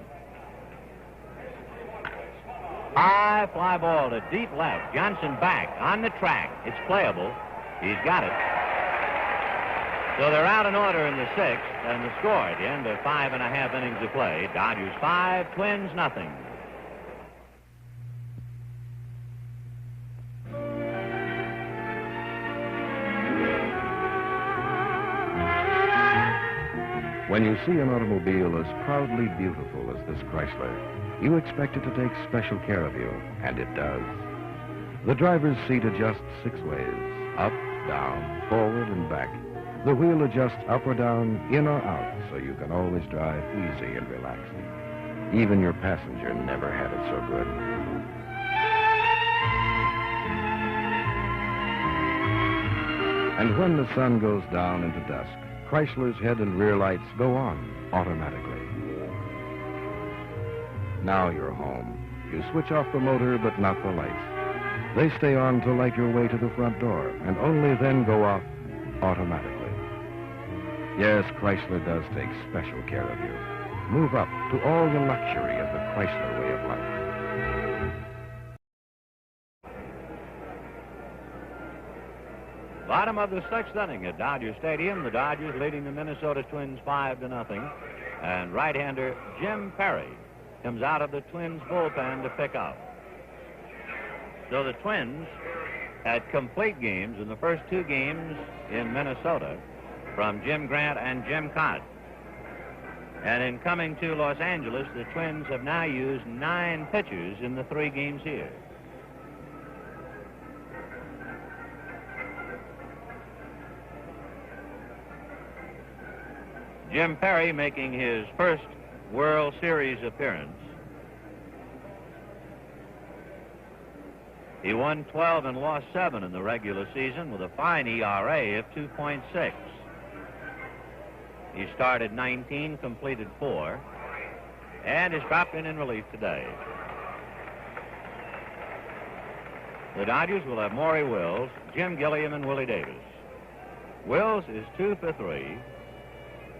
Speaker 2: High fly ball to deep left. Johnson back on the track. It's playable. He's got it. So they're out in order in the 6th, and the score at the end of 5.5 innings of play, Dodgers 5, Twins nothing.
Speaker 18: When you see an automobile as proudly beautiful as this Chrysler, you expect it to take special care of you, and it does. The driver's seat adjusts 6 ways, up, down, forward, and back. The wheel adjusts up or down, in or out, so you can always drive easy and relaxed. Even your passenger never had it so good. And when the sun goes down into dusk, Chrysler's head and rear lights go on automatically. Now you're home. You switch off the motor, but not the lights. They stay on to light your way to the front door, and only then go off automatically. Yes, Chrysler does take special care of you. Move up to all the luxury of the Chrysler way of life.
Speaker 2: Bottom of the 6th inning at Dodger Stadium. The Dodgers leading the Minnesota Twins 5-0. And right-hander Jim Perry comes out of the Twins bullpen to pick up. So the Twins had complete games in the first 2 games in Minnesota from Jim Grant and Jim Cott. And in coming to Los Angeles, the Twins have now used 9 pitchers in the 3 games here. Jim Perry making his first World Series appearance. He won 12 and lost 7 in the regular season with a fine ERA of 2.6. He started 19, completed 4, and is dropped in relief today. The Dodgers will have Maury Wills, Jim Gilliam, and Willie Davis. Wills is 2 for 3,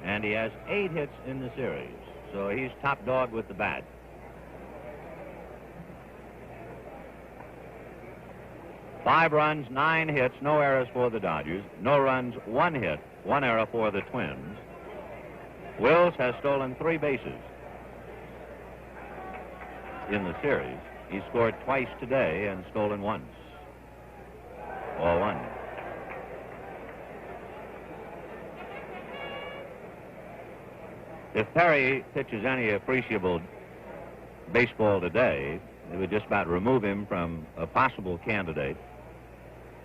Speaker 2: and he has 8 hits in the series, so he's top dog with the bat. Five runs, 9 hits, no errors for the Dodgers. No runs, 1 hit, 1 error for the Twins. Wills has stolen 3 bases in the series. He scored twice today and stolen once. 0-1. If Perry pitches any appreciable baseball today, it would just about remove him from a possible candidate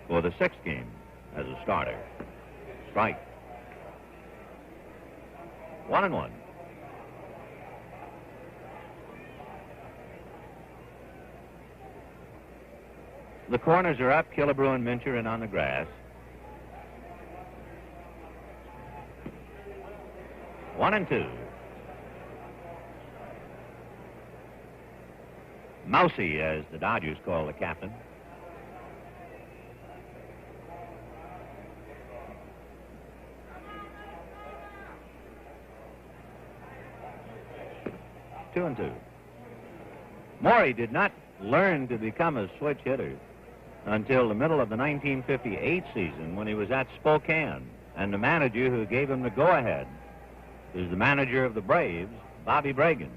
Speaker 2: for the 6th game as a starter. Strike. 1-1. The corners are up, Killebrew and Mincher, and on the grass. 1-2. Mousy, as the Dodgers call the captain. Two and two. Maury did not learn to become a switch hitter until the middle of the 1958 season when he was at Spokane, and the manager who gave him the go-ahead is the manager of the Braves, Bobby Bragan.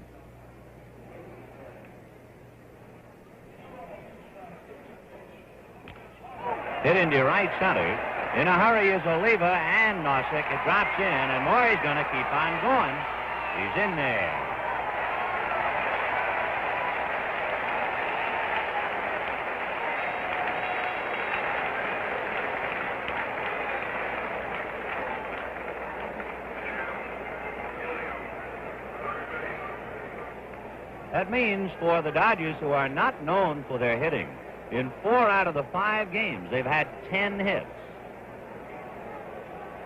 Speaker 2: Hit into right center. In a hurry is Oliva and Nossick. It drops in, and Maury's going to keep on going. He's in there. That means for the Dodgers, who are not known for their hitting, in 4 out of the 5 games, they've had 10 hits.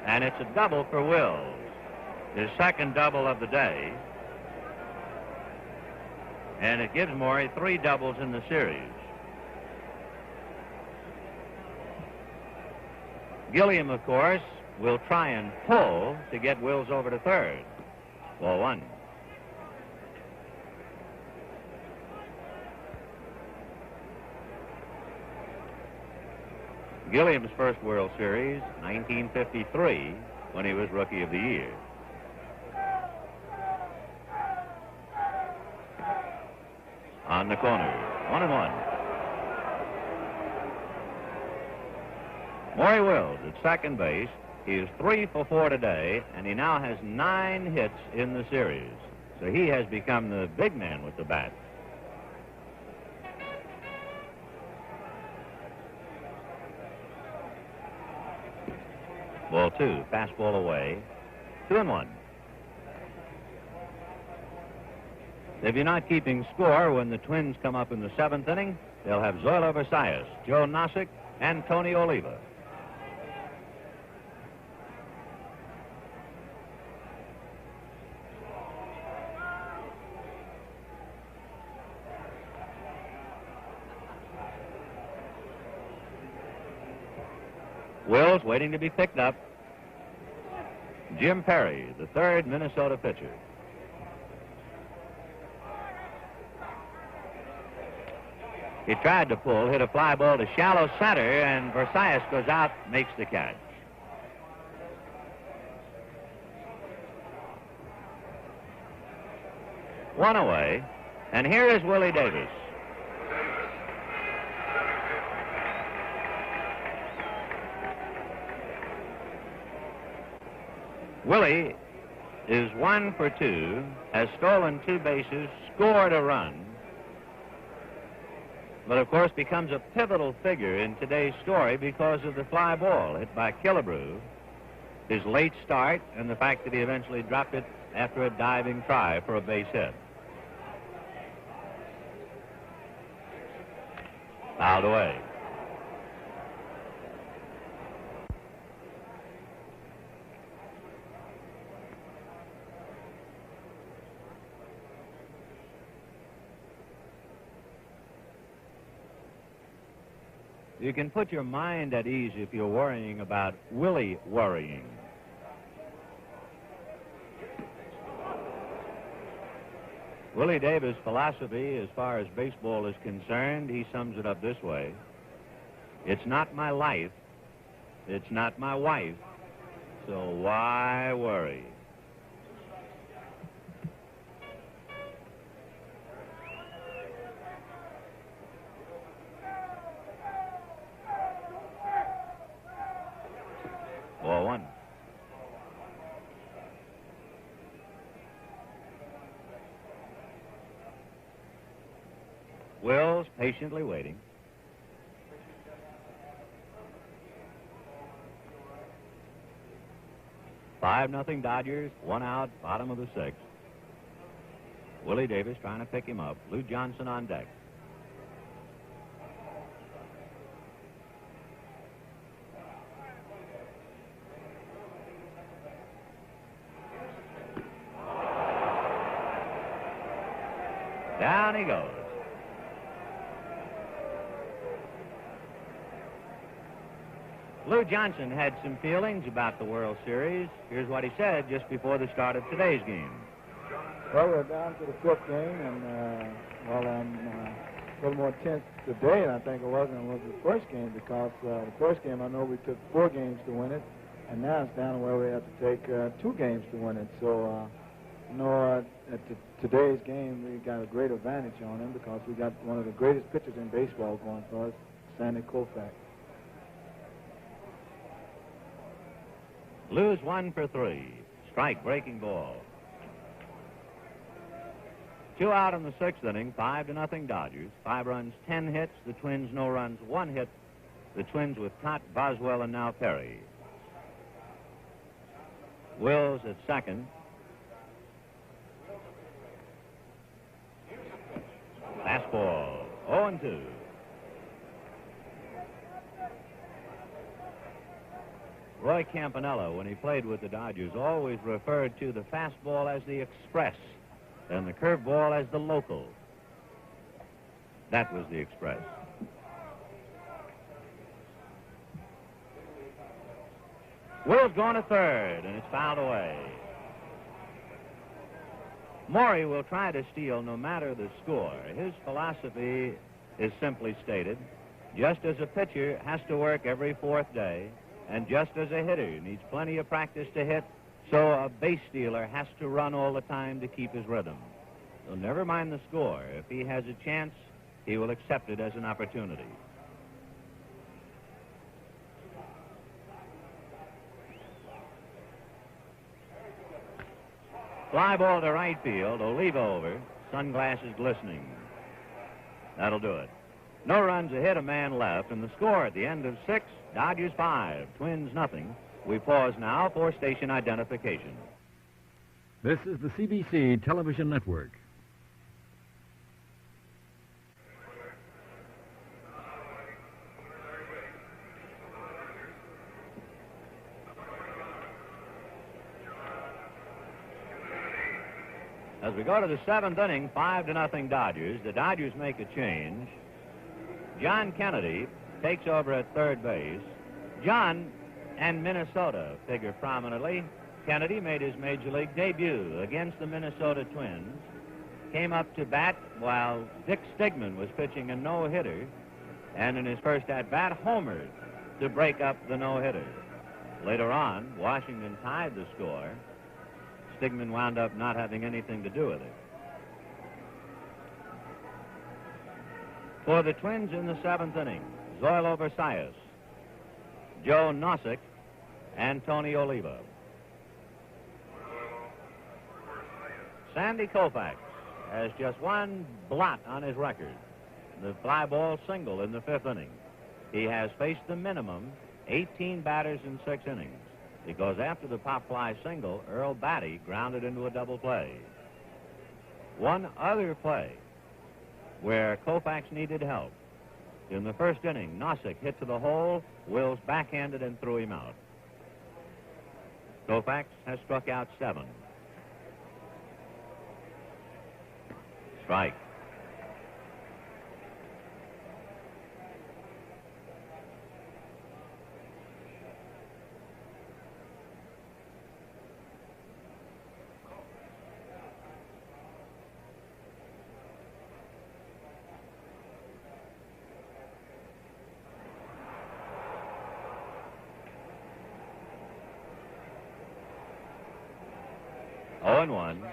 Speaker 2: And it's a double for Wills, his 2nd double of the day. And it gives Maury 3 doubles in the series. Gilliam, of course, will try and pull to get Wills over to 3rd. 1. Gilliam's first World Series, 1953, when he was Rookie of the Year. On the corner, 1-1. Maury Wills at second base. He is 3 for 4 today, and he now has 9 hits in the series. So he has become the big man with the bat. Ball 2, fastball away, 2-1. If you're not keeping score when the Twins come up in the 7th inning, they'll have Zoilo Versalles, Joe Nossick, and Tony Oliva. Wills waiting to be picked up. Jim Perry, the 3rd Minnesota pitcher. He tried to pull, hit a fly ball to shallow center, and Versalles goes out, makes the catch. One away, and here is Willie Davis. Willie is 1 for 2, has stolen 2 bases, scored a run, but of course becomes a pivotal figure in today's story because of the fly ball hit by Killebrew, his late start, and the fact that he eventually dropped it after a diving try for a base hit. Fouled away. You can put your mind at ease if you're worrying about Willie worrying. Willie Davis' philosophy as far as baseball is concerned, he sums it up this way: it's not my life, it's not my wife, so why worry? Ball 1. Wills patiently waiting. Five nothing Dodgers, 1 out, bottom of the 6th. Willie Davis trying to pick him up. Lou Johnson on deck. Down he goes. Lou Johnson had some feelings about the World Series. Here's what he said just before the start of today's game.
Speaker 19: Well, we're down to the 5th game, and well, I'm a little more tense today than I think it was when it was the first game, because the first game I know we took 4 games to win it, and now it's down where we have to take 2 games to win it. So, at today's game, we got a great advantage on him because we got one of the greatest pitchers in baseball going for us, Sandy Koufax.
Speaker 2: Lou's 1 for 3. Strike, breaking ball. 2 out in the 6th inning, 5-0 Dodgers. 5 runs, 10 hits. The Twins, no runs, 1 hit. The Twins with Tot, Boswell, and now Perry. Wills at second. Fastball, 0-2. Roy Campanella, when he played with the Dodgers, always referred to the fastball as the express and the curveball as the local. That was the express. Will's going to third, and it's fouled away. Morey will try to steal no matter the score. His philosophy is simply stated: just as a pitcher has to work every 4th day, and just as a hitter needs plenty of practice to hit, so a base stealer has to run all the time to keep his rhythm. So never mind the score. If he has a chance, he will accept it as an opportunity. Fly ball to right field. Oliva over. Sunglasses glistening. That'll do it. No runs, a hit, a man left, and the score at the end of 6, Dodgers 5, Twins nothing. We pause now for station identification.
Speaker 1: This is the CBC Television Network.
Speaker 2: As we go to the 7th inning, 5-0 Dodgers. The Dodgers make a change. John Kennedy takes over at third base. John and Minnesota figure prominently. Kennedy made his major league debut against the Minnesota Twins. Came up to bat while Dick Stigman was pitching a no-hitter, and in his first at-bat, homered to break up the no-hitter. Later on, Washington tied the score. Stigman wound up not having anything to do with it. For the Twins in the 7th inning, Zoilo Versalles, Joe Nossick, and Tony Oliva. Sandy Koufax has just one blot on his record, the fly ball single in the 5th inning. He has faced the minimum 18 batters in 6 innings because after the pop fly single, Earl Batty grounded into a double play. One other play where Koufax needed help. In the 1st inning, Nossick hit to the hole, Wills backhanded and threw him out. Koufax has struck out 7. Strike. Oh, and 1.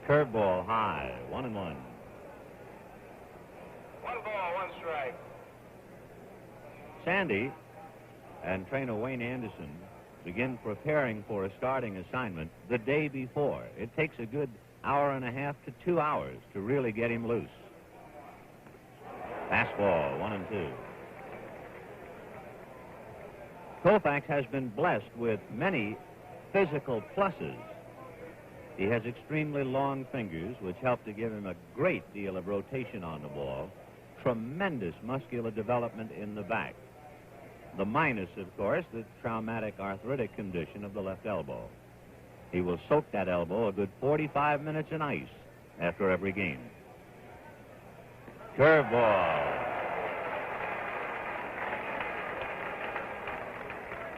Speaker 2: Curveball high, 1-1.
Speaker 6: 1 ball, 1 strike.
Speaker 2: Sandy and trainer Wayne Anderson begin preparing for a starting assignment the day before. It takes a good hour and a half to 2 hours to really get him loose. Fastball, 1-2. Koufax has been blessed with many physical pluses. He has extremely long fingers, which help to give him a great deal of rotation on the ball. Tremendous muscular development in the back. The minus, of course, the traumatic arthritic condition of the left elbow. He will soak that elbow a good 45 minutes in ice after every game. Curveball.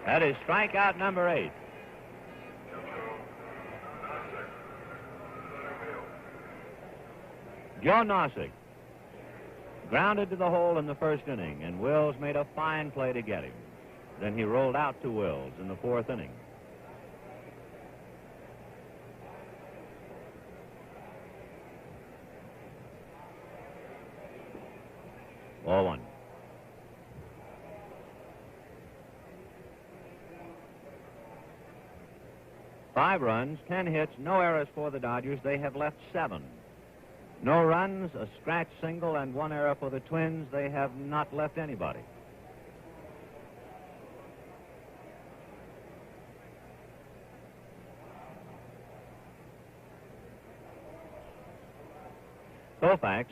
Speaker 2: That is strikeout number 8. Joe Nossick grounded to the hole in the 1st inning, and Wills made a fine play to get him. Then he rolled out to Wills in the 4th inning. Ball 1. Five runs, 10 hits, no errors for the Dodgers. They have left 7. No runs, a scratch single, and 1 error for the Twins. They have not left anybody. Koufax,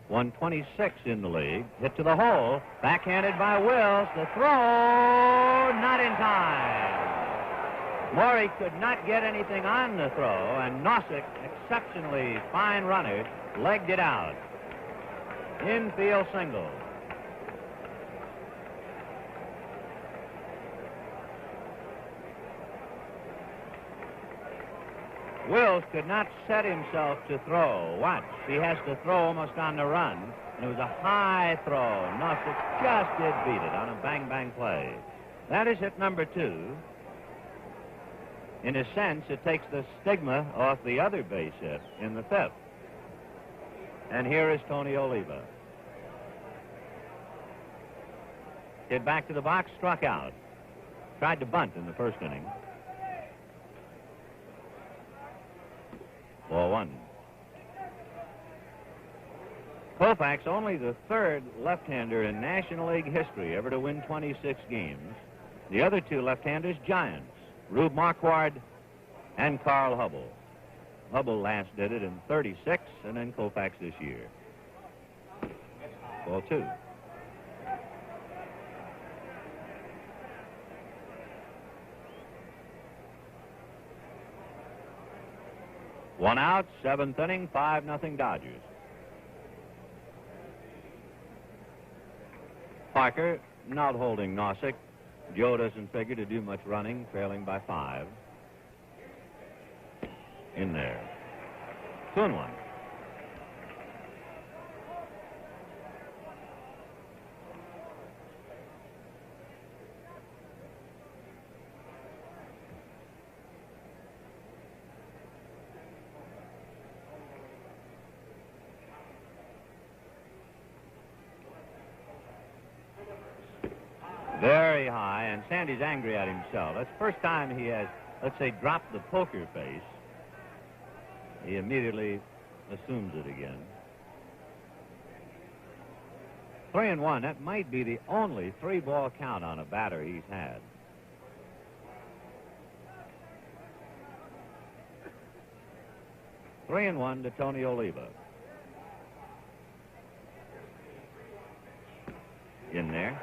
Speaker 2: 126 in the league, hit to the hole, backhanded by Wills. The throw, not in time. Morey could not get anything on the throw, and Nossick, exceptionally fine runner, legged it out. Infield single. Wills could not set himself to throw. Watch, he has to throw almost on the run. And it was a high throw. Nossick just did beat it on a bang-bang play. That is hit number 2. In a sense, it takes the stigma off the other base hit in the 5th. And here is Tony Oliva. Hit back to the box, struck out. Tried to bunt in the 1st inning. Ball 1. Koufax, only the 3rd left-hander in National League history ever to win 26 games. The other 2 left-handers, giants. Rube Marquard and Carl Hubble. Hubble last did it in 36, and then Koufax this year. Ball 2. One out, 7th inning, 5-0 Dodgers. Parker not holding Nossick. Joe doesn't figure to do much running, trailing by 5. In there. 2-1. Very high, and Sandy's angry at himself. That's the first time he has, let's say, dropped the poker face. He immediately assumes it again. 3-1. That might be the only 3-ball count on a batter he's had. Three and 1 to Tony Oliva. In there.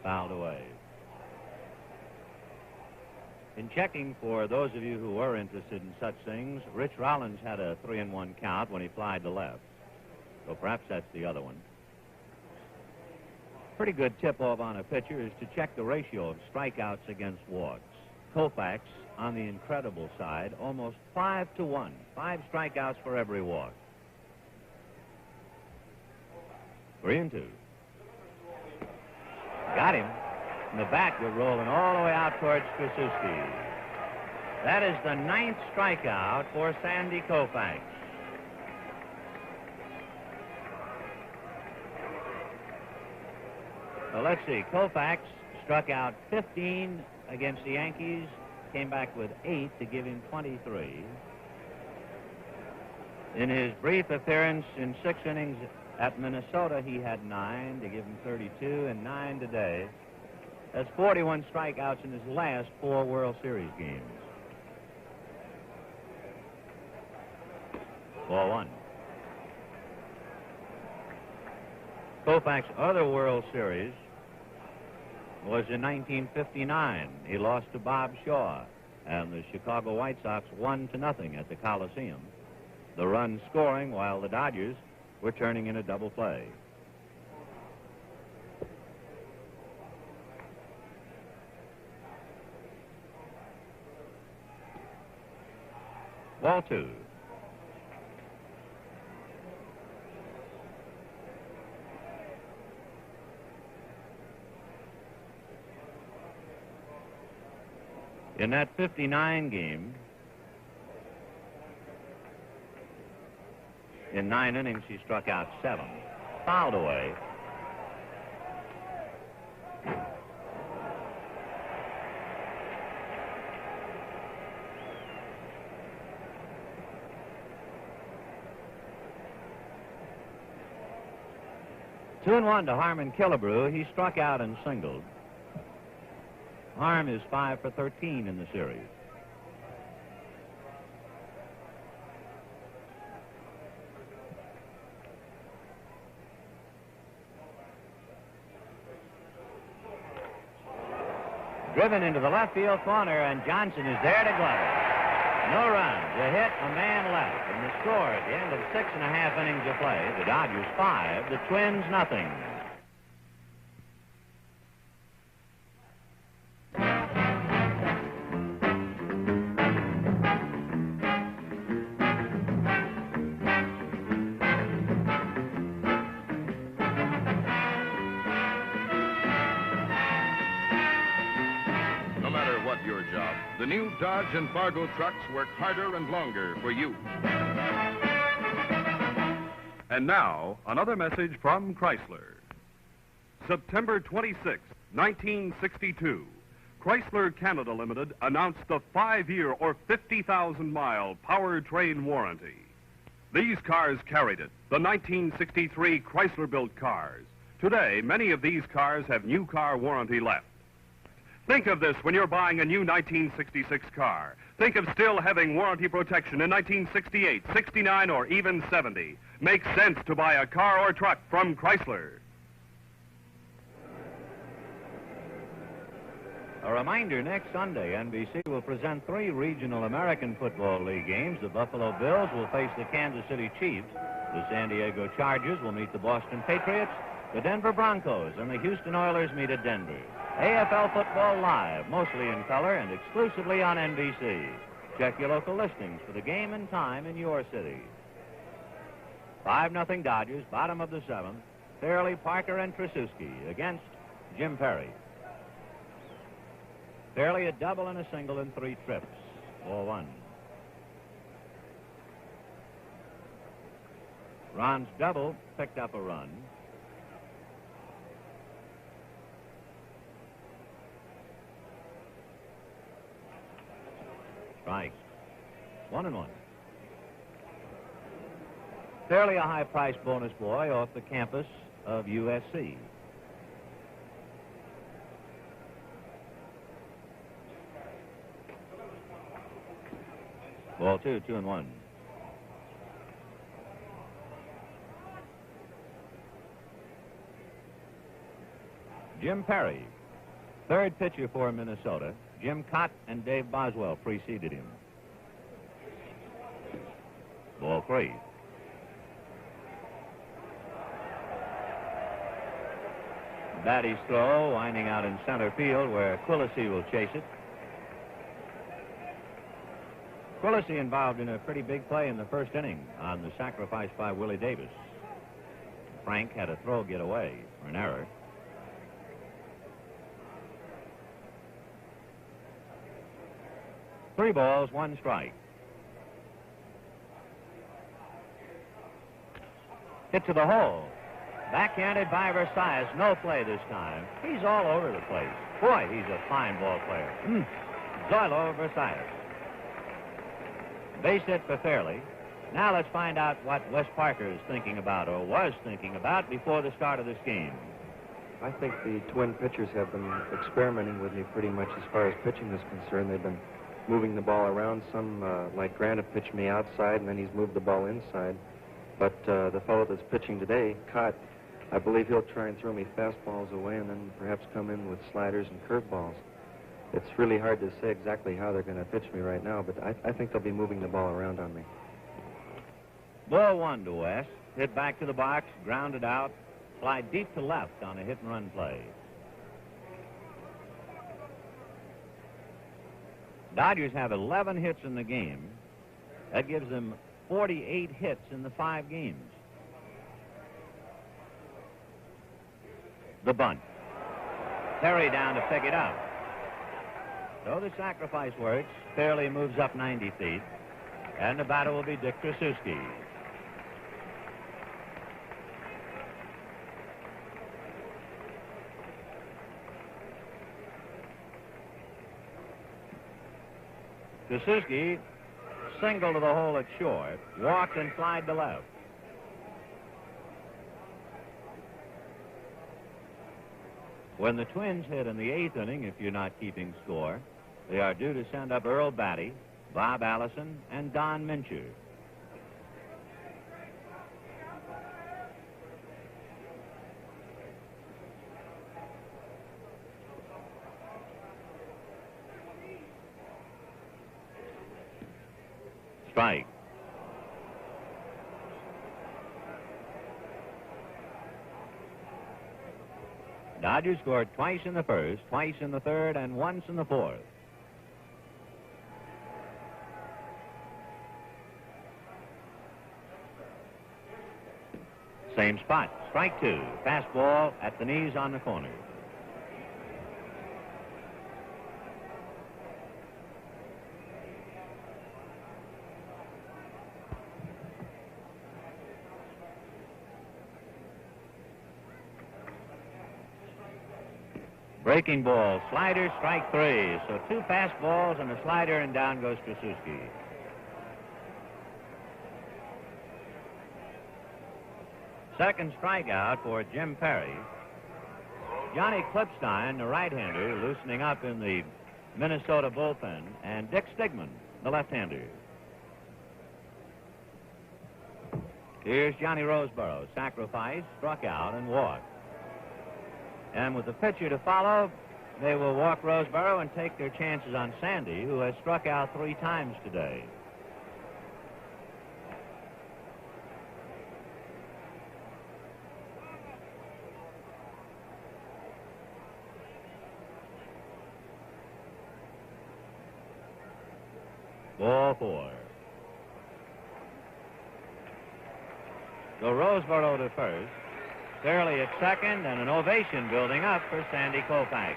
Speaker 2: Fouled away. In checking for those of you who were interested in such things, Rich Rollins had a 3-1 count when he flied to left. So perhaps that's the other one. Pretty good tip-off on a pitcher is to check the ratio of strikeouts against walks. Koufax, on the incredible side, almost 5-to-1. 5 strikeouts for every walk. 3-2. Got him. And the bat was rolling all the way out towards Krasuski. That is the 9th strikeout for Sandy Koufax. So let's see. Koufax struck out 15 against the Yankees, came back with 8 to give him 23. In his brief appearance in 6 innings at Minnesota, he had 9 to give him 32 and 9 today. That's 41 strikeouts in his last 4 World Series games. 4-1. Koufax's other World Series was in 1959. He lost to Bob Shaw, and the Chicago White Sox won to nothing at the Coliseum. The run scoring while the Dodgers were turning in a double play. Ball 2. In that 59 game, in 9 innings, he struck out 7. Fouled away. Two and 1 to Harmon Killebrew. He struck out and singled. Harm is 5 for 13 in the series. Driven into the left field corner, and Johnson is there to glove it. No runs, a hit, a man left. And the score at the end of 6.5 innings of play, the Dodgers 5, the Twins nothing.
Speaker 20: The new Dodge and Fargo trucks work harder and longer for you.
Speaker 21: And now, another message from Chrysler. September 26, 1962, Chrysler Canada Limited announced a 5-year or 50,000-mile powertrain warranty. These cars carried it, the 1963 Chrysler-built cars. Today, many of these cars have new car warranty left. Think of this when you're buying a new 1966 car. Think of still having warranty protection in 1968, 69, or even 70. Makes sense to buy a car or truck from Chrysler.
Speaker 2: A reminder, next Sunday, NBC will present 3 regional American Football League games. The Buffalo Bills will face the Kansas City Chiefs. The San Diego Chargers will meet the Boston Patriots. The Denver Broncos and the Houston Oilers meet at Denver. AFL football live, mostly in color and exclusively on NBC. Check your local listings for the game and time in your city. 5-0 Dodgers, bottom of the 7th. Fairley, Parker, and Trasuski against Jim Perry. Fairley a double and a single in 3 trips. Ball 1. Ron's double picked up a run. Strike. 1-1. Fairly a high-priced bonus boy off the campus of USC. Ball 2, 2-1. Jim Perry, third pitcher for Minnesota. Jim Cott and Dave Boswell preceded him. Ball 3. Batty's throw winding out in center field where Quillisi will chase it. Quillisi involved in a pretty big play in the first inning on the sacrifice by Willie Davis. Frank had a throw get away for an error. Three balls, 1 strike. Hit to the hole. Backhanded by Versailles. No play this time. He's all over the place. Boy, he's a fine ball player. Zoilo Versailles. Base hit for Fairley. Now let's find out what Wes Parker is thinking about, or was thinking about, before the start of this game.
Speaker 3: I think the twin pitchers have been experimenting with me pretty much as far as pitching is concerned. They've been moving the ball around. Some, like Grant, have pitched me outside, and then he's moved the ball inside. But the fellow that's pitching today, Cott, I believe he'll try and throw me fastballs away and then perhaps come in with sliders and curveballs. It's really hard to say exactly how they're going to pitch me right now, but I think they'll be moving the ball around on me.
Speaker 2: Ball 1 to West. Hit back to the box, grounded out, fly deep to left on a hit-and-run play. Dodgers have 11 hits in the game. That gives them 48 hits in the 5 games. The bunt. Terry down to pick it up. So the sacrifice works. Fairley moves up 90 feet. And the batter will be Dick Trasuski. Trasuski single to the hole at short, walked and flied to left. When the Twins hit in the 8th inning, if you're not keeping score, they are due to send up Earl Batty, Bob Allison, and Don Mincher. Strike. Dodgers scored twice in the first, twice in the third, and once in the fourth. Same spot. Strike 2. Fastball at the knees on the corner. Breaking ball, slider, strike 3. So 2 fastballs and a slider, and down goes Trasuski. Second strikeout for Jim Perry. Johnny Klipstein, the right-hander, loosening up in the Minnesota bullpen, and Dick Stigman, the left-hander. Here's Johnny Roseboro, sacrifice, struck out, and walked. And with the pitcher to follow, they will walk Roseboro and take their chances on Sandy, who has struck out 3 times today. Ball 4. So Roseboro to first. Fairley at second, and an ovation building up for Sandy Koufax.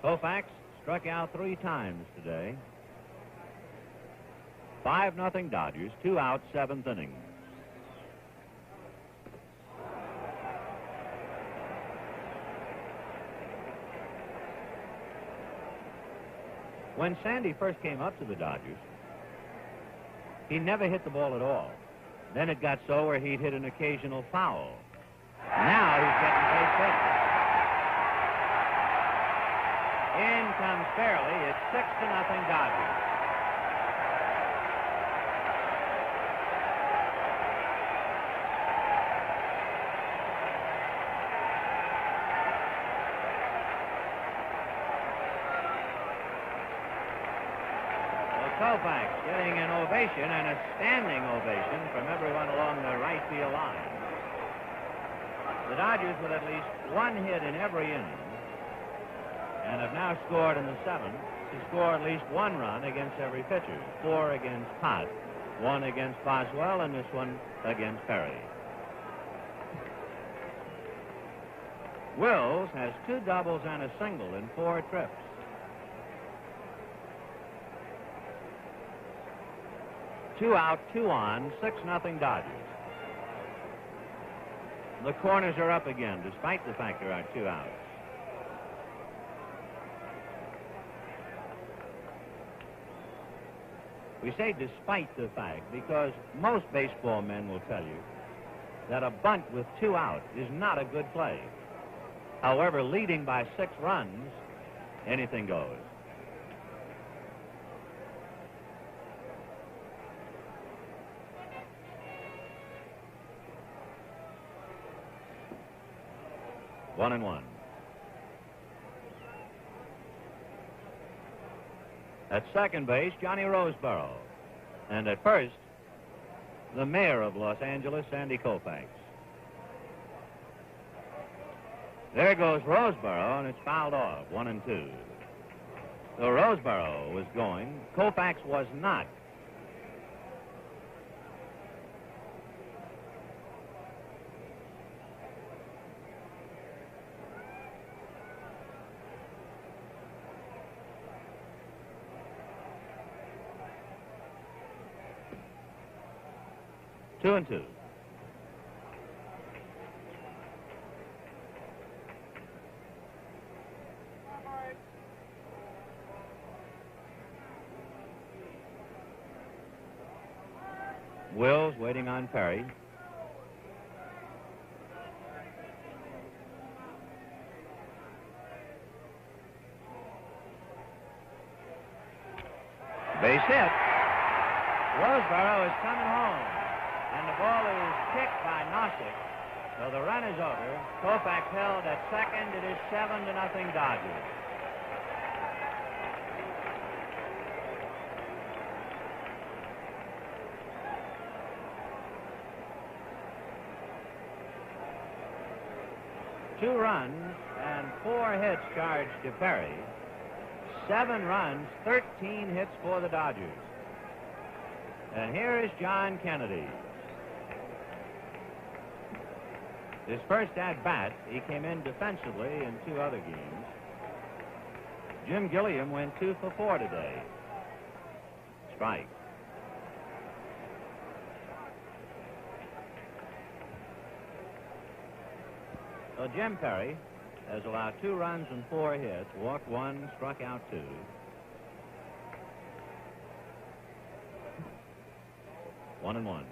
Speaker 2: Koufax struck out 3 times today. 5-0 Dodgers, 2 outs, 7th inning. When Sandy first came up to the Dodgers, he never hit the ball at all. Then it got so where he'd hit an occasional foul. Now he's getting base hit. In comes Fairley. It's 6-0 Dodgers. Koufax getting an ovation, and a standing ovation from everyone along the right field line. The Dodgers with at least 1 hit in every inning, and have now scored in the 7th to score at least 1 run against every pitcher. 4 against Pott, 1 against Boswell, and this one against Perry. Wills has 2 doubles and a single in 4 trips. Two out, 2 on, 6-0 Dodgers. The corners are up again, despite the fact there are 2 outs. We say despite the fact because most baseball men will tell you that a bunt with 2 outs is not a good play. However, leading by 6 runs, anything goes. One and one. At second base, Johnny Roseboro. And at first, the mayor of Los Angeles, Sandy Koufax. There goes Roseboro, and it's fouled off. 1 and 2. So Roseboro was going. Koufax was not. Two and 2. Wills waiting on Perry. Base hit. Roseboro is coming home. And the ball is kicked by Nossick. So the run is over. Koufax held at second. It is 7-0 Dodgers. Two runs and 4 hits charged to Perry. 7 runs, 13 hits for the Dodgers. And here is John Kennedy. His first at-bat, he came in defensively in 2 other games. Jim Gilliam went 2 for 4 today. Strike. So Jim Perry has allowed 2 runs and 4 hits, walked 1, struck out 2. One and 1.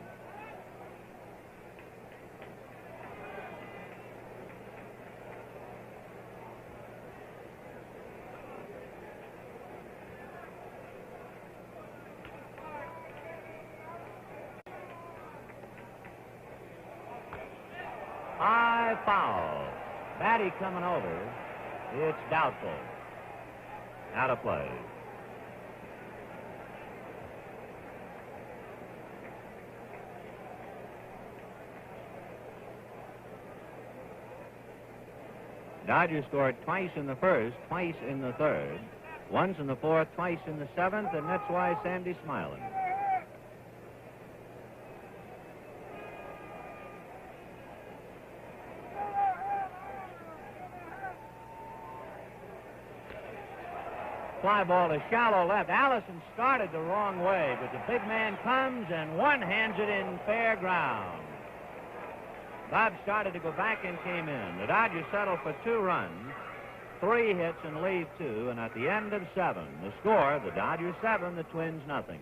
Speaker 2: High foul. Batty coming over. It's doubtful. Out of play. Dodgers scored twice in the first, twice in the third, once in the fourth, twice in the seventh, and that's why Sandy's smiling. Fly ball to shallow left. Allison started the wrong way, but the big man comes and one-hands it in fair ground. Bob started to go back and came in. The Dodgers settled for 2 runs, 3 hits and leave 2, and at the end of 7, the score, the Dodgers 7, the Twins nothing.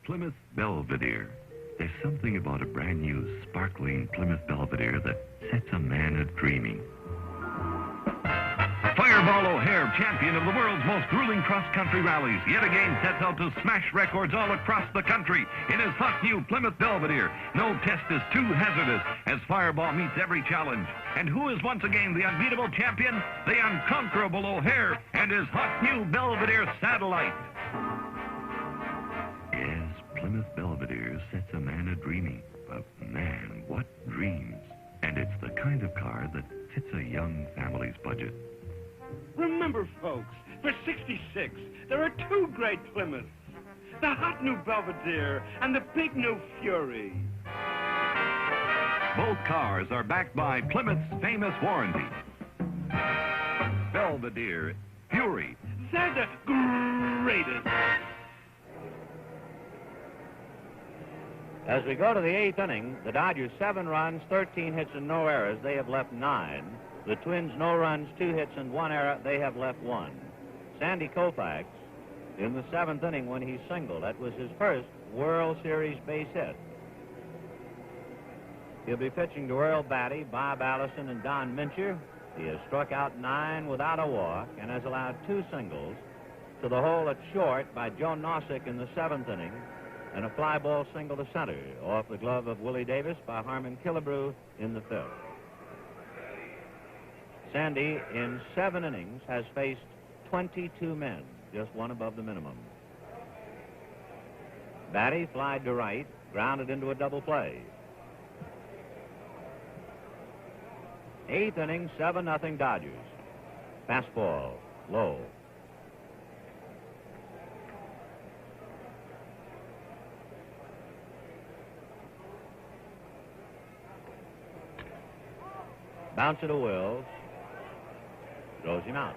Speaker 9: Plymouth Belvedere. There's something about a brand new, sparkling Plymouth Belvedere that sets a man a-dreaming. Fireball O'Hare, champion of the world's most grueling cross-country rallies, yet again sets out to smash records all across the country in his hot new Plymouth Belvedere. No test is too hazardous as Fireball meets every challenge. And who is once again the unbeatable champion? The unconquerable O'Hare and his hot new Belvedere Satellite. Yes, Plymouth Belvedere sets a man a-dreaming. But man, what dreams. And it's the kind of car that fits a young family's budget.
Speaker 5: Remember, folks, for 66, there are 2 great Plymouths. The hot new Belvedere and the big new Fury.
Speaker 9: Both cars are backed by Plymouth's famous warranty. Belvedere, Fury.
Speaker 5: They're the greatest.
Speaker 2: As we go to the 8th inning, the Dodgers 7 runs, 13 hits and no errors. They have left 9. The Twins no runs, 2 hits and 1 error. They have left 1. Sandy Koufax in the 7th inning when he singled. That was his first World Series base hit. He'll be pitching to Earl Batty, Bob Allison, and Don Mincher. He has struck out 9 without a walk and has allowed 2 singles to the hole at short by Joe Nossick in the 7th inning, and a fly ball single to center off the glove of Willie Davis by Harmon Killebrew in the 5th. Sandy, in 7 innings, has faced 22 men, just 1 above the minimum. Batty flied to right, grounded into a double play. 8th inning, 7-0 Dodgers. Fastball, low. Bounce it to Wills. Throws him out.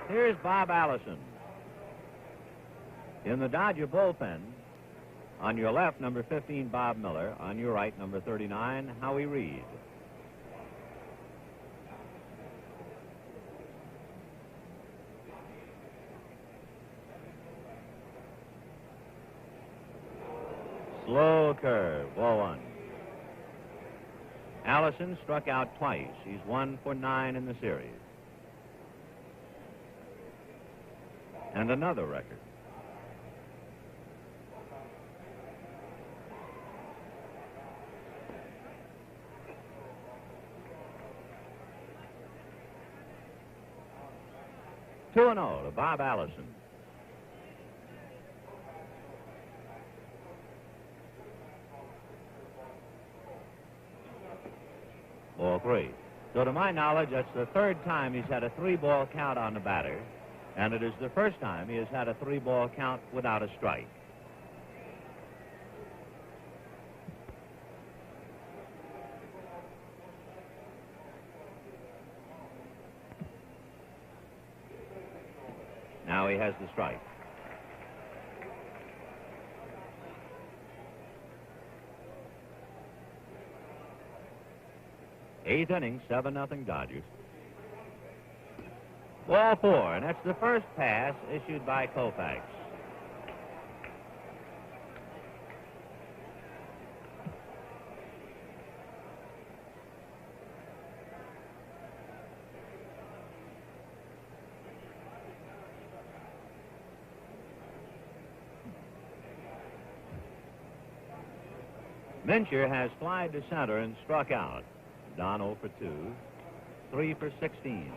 Speaker 2: Here's Bob Allison. In the Dodger bullpen, on your left, number 15, Bob Miller. On your right, number 39, Howie Reed. Slow curve, ball 1. Allison struck out twice. He's 1 for 9 in the series. And another record. Two 2-0 to Bob Allison. Ball 3. So to my knowledge, that's the 3rd time he's had a 3-ball count on the batter, and it is the first time he has had a 3-ball count without a strike. Now he has the strike. Eighth inning, 7-0 Dodgers. Ball 4, and that's the first pass issued by Koufax. Mincher has flied to center and struck out. Don 0 for 2, 3 for 16.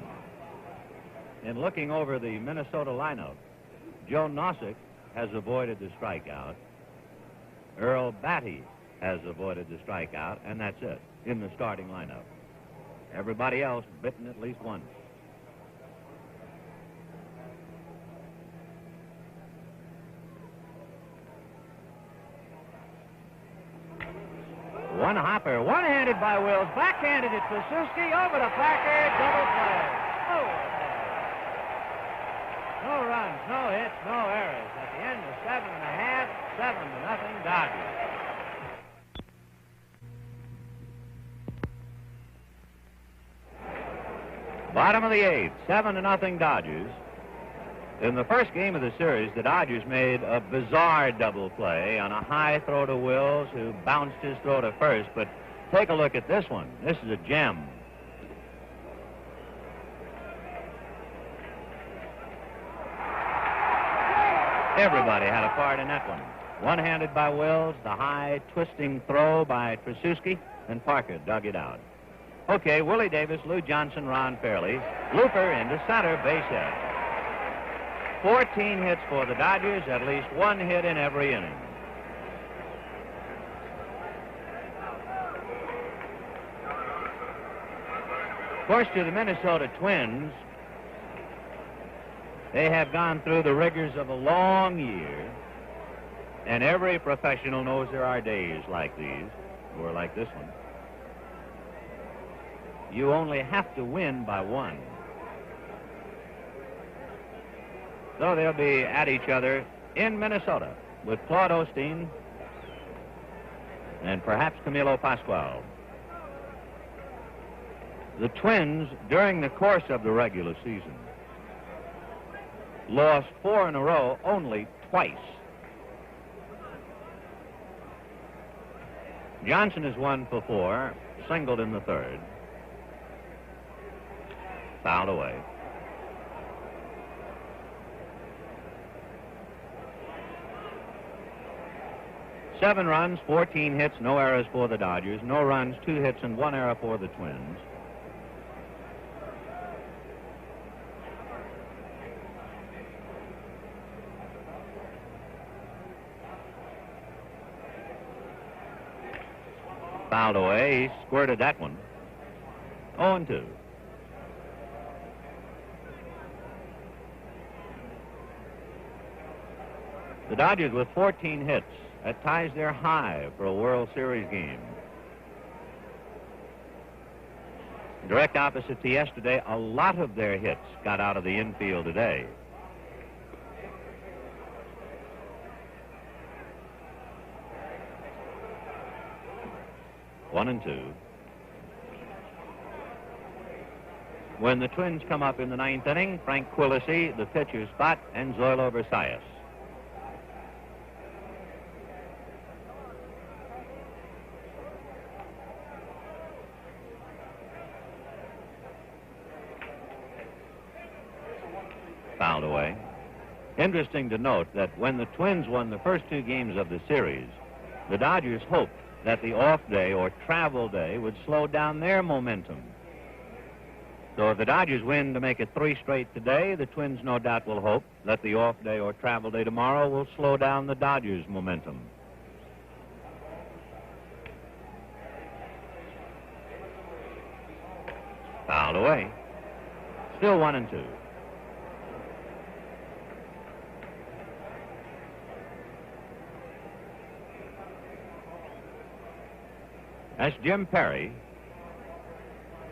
Speaker 2: In looking over the Minnesota lineup, Joe Nossick has avoided the strikeout. Earl Batty has avoided the strikeout, and that's it in the starting lineup. Everybody else bitten at least once. One hopper, one-handed by Wills, backhanded it to Suski, over the placard, double play. Oh. No runs, no hits, no errors. At the end of 7.5, 7-0 Dodgers. Bottom of the 8th, 7-0 Dodgers. In the first game of the series, the Dodgers made a bizarre double play on a high throw to Wills, who bounced his throw to first. But take a look at this one. This is a gem. Everybody had a part in that one. One-handed by Wills, the high twisting throw by Tracewski, and Parker dug it out. Okay, Willie Davis, Lou Johnson, Ron Fairley. Looper into center, base hit. 14 hits for the Dodgers, at least one hit in every inning. Of course, to the Minnesota Twins, they have gone through the rigors of a long year, and every professional knows there are days like these, or like this one. You only have to win by one. So they'll be at each other in Minnesota with Claude Osteen and perhaps Camilo Pascual. The Twins, during the course of the regular season, lost 4 in a row only twice. Johnson is 1 for 4, singled in the third. Fouled away. Seven runs, 14 hits, no errors for the Dodgers. No runs, 2 hits, and 1 error for the Twins. Fouled away. He squirted that one. 0-2. The Dodgers with 14 hits. That ties their high for a World Series game. Direct opposite to yesterday, a lot of their hits got out of the infield today. One and two. When the Twins come up in the 9th inning, Frank Quillisi, the pitcher's spot, and Zoilo Versalles. Fouled away. Interesting to note that when the Twins won the first 2 games of the series, the Dodgers hoped that the off day or travel day would slow down their momentum. So if the Dodgers win to make it 3 straight today, the Twins no doubt will hope that the off day or travel day tomorrow will slow down the Dodgers' momentum. Fouled away. Still 1 and 2. That's Jim Perry,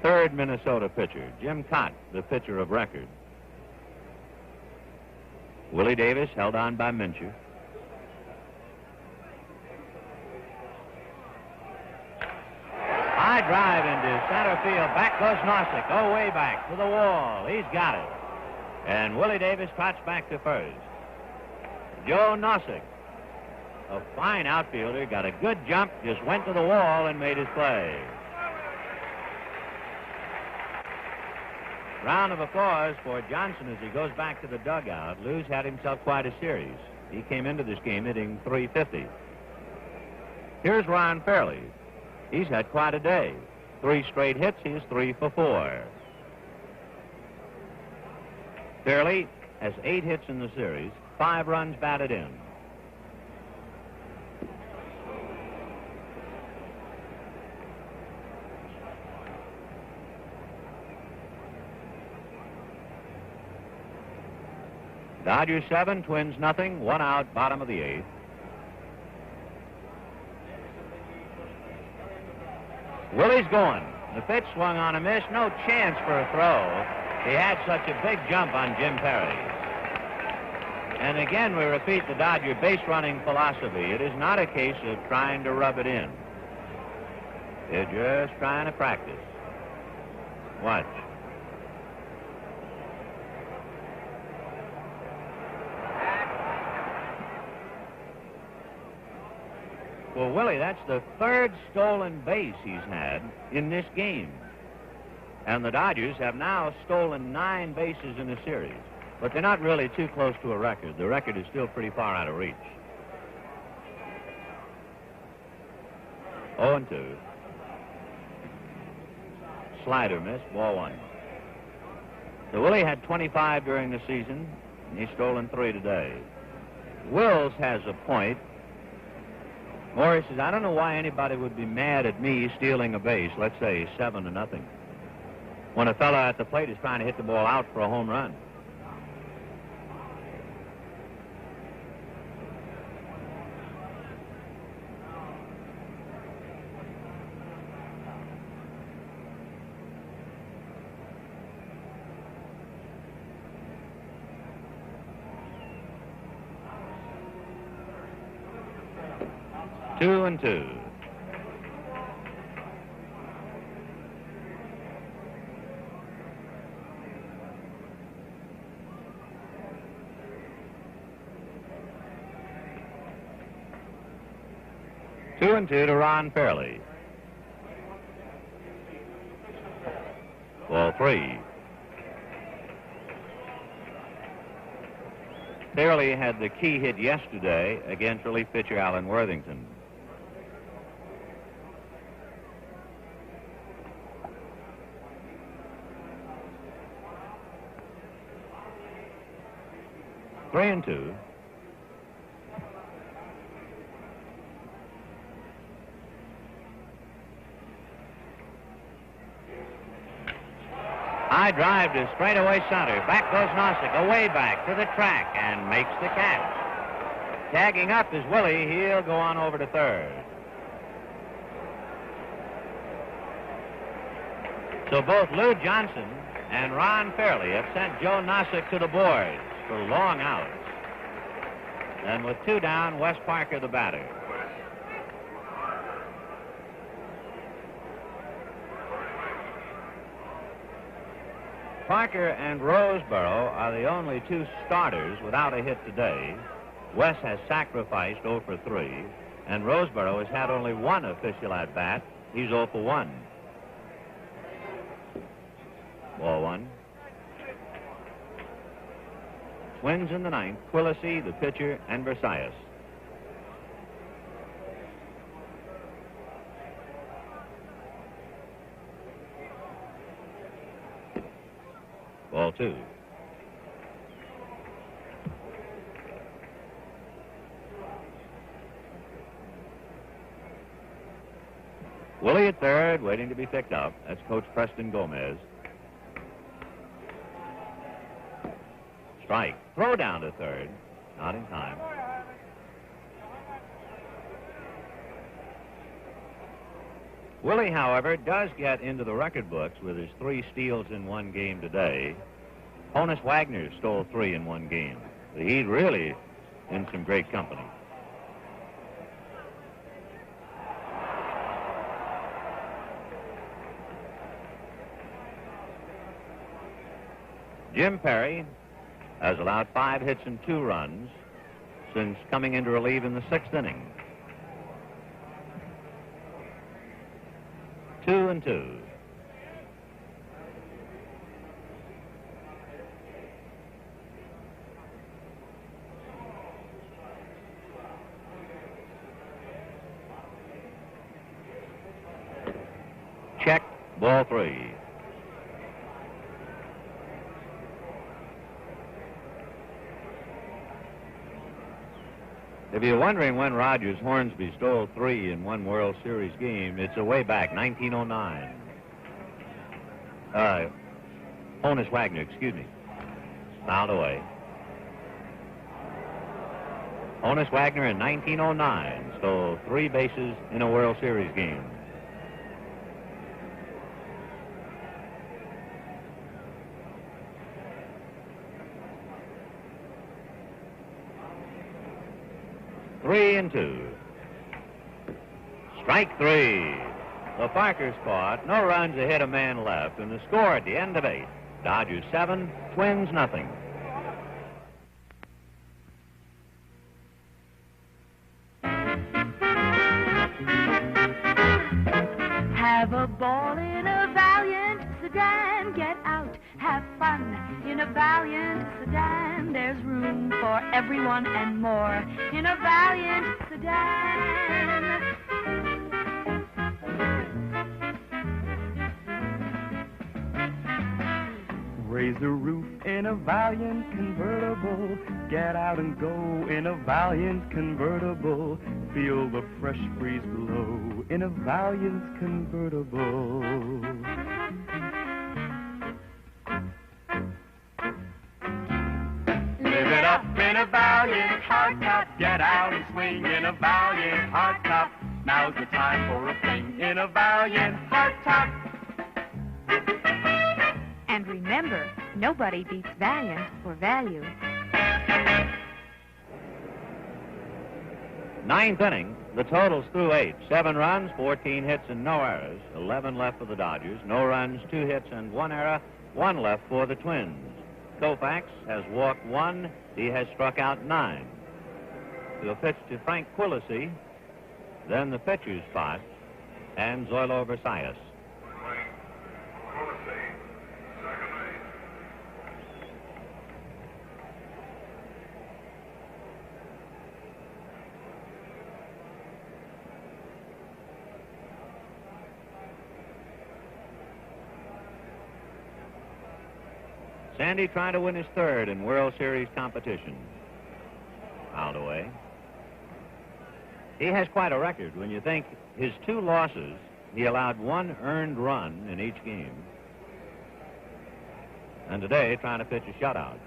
Speaker 2: 3rd Minnesota pitcher. Jim Cott, the pitcher of record. Willie Davis held on by Mincher. High drive into center field. Back goes Nossick. Oh, way back to the wall. He's got it. And Willie Davis trots back to first. Joe Nossick, a fine outfielder, got a good jump, just went to the wall and made his play. Round of applause for Johnson as he goes back to the dugout. Lou's had himself quite a series. He came into this game hitting .350. Here's Ron Fairley. He's had quite a day. 3 straight hits. He's 3 for 4. Fairley has 8 hits in the series, 5 runs batted in. Dodgers 7, Twins nothing, 1 out, bottom of the 8th. Willie's going. The pitch swung on a miss, no chance for a throw. He had such a big jump on Jim Perry. And again, we repeat the Dodger base running philosophy. It is not a case of trying to rub it in. They're just trying to practice. Watch. Well, Willie, that's the 3rd stolen base he's had in this game. And the Dodgers have now stolen 9 bases in the series. But they're not really too close to a record. The record is still pretty far out of reach. 0-2. Slider miss, ball 1. So Willie had 25 during the season, and he's stolen 3 today. Wills has a point. Morris says, I don't know why anybody would be mad at me stealing a base, let's say 7-0, when a fellow at the plate is trying to hit the ball out for a home run. Two and two. Two and two to Ron Fairley. Ball 3. Fairley had the key hit yesterday against relief pitcher Alan Worthington. Three and two. High drive to straightaway center. Back goes Nossick, away back to the track, and makes the catch. Tagging up is Willie. He'll go on over to third. So both Lou Johnson and Ron Fairley have sent Joe Nossick to the boards for long outs. And with 2 down, Wes Parker the batter. Parker and Roseboro are the only 2 starters without a hit today. Wes has sacrificed 0 for 3, and Roseboro has had only 1 official at bat. He's 0 for 1. Ball 1. Twins in the 9th, Quillisi, the pitcher, and Versailles. Ball 2. Willie at third, waiting to be picked up. That's Coach Preston Gomez. Strike. Throw down to third. Not in time. Willie, however, does get into the record books with his 3 steals in 1 game today. Honus Wagner stole 3 in 1 game. He's really in some great company. Jim Perry has allowed 5 hits and 2 runs since coming in to relieve in the 6th inning. 2 and 2. Check, ball 3. If you're wondering when Rogers Hornsby stole 3 in one World Series game, it's a way back, 1909. Honus Wagner, excuse me. Fouled away. Honus Wagner in 1909 stole 3 bases in a World Series game. Three and 2. Strike 3. The Parkers caught. No runs, a hit, a man left. And the score at the end of 8. Dodgers 7, Twins nothing.
Speaker 10: Have a ball in a Valiant sedan. Get out, have fun in a Valiant sedan. There's room for everyone and more in a Valiant sedan.
Speaker 22: Raise the roof in a Valiant convertible. Get out and go in a Valiant convertible. Feel the fresh breeze blow in a Valiant convertible.
Speaker 6: Live it up in a Valiant hardtop. Get out and swing in a Valiant hardtop. Now's the time for a fling in a Valiant hardtop.
Speaker 14: And remember, nobody beats Valiant for value.
Speaker 2: 9th inning, the totals through 8. 7 runs, 14 hits, and no errors. 11 left for the Dodgers. No runs, 2 hits, and 1 error. 1 left for the Twins. Koufax has walked 1. He has struck out 9. He'll pitch to Frank Quillisi, then the pitcher's spot, and Zoilo Versalles. Sandy trying to win his 3rd in World Series competition. Fouled away. He has quite a record. When you think his 2 losses, he allowed 1 earned run in each game. And today, trying to pitch a shutout.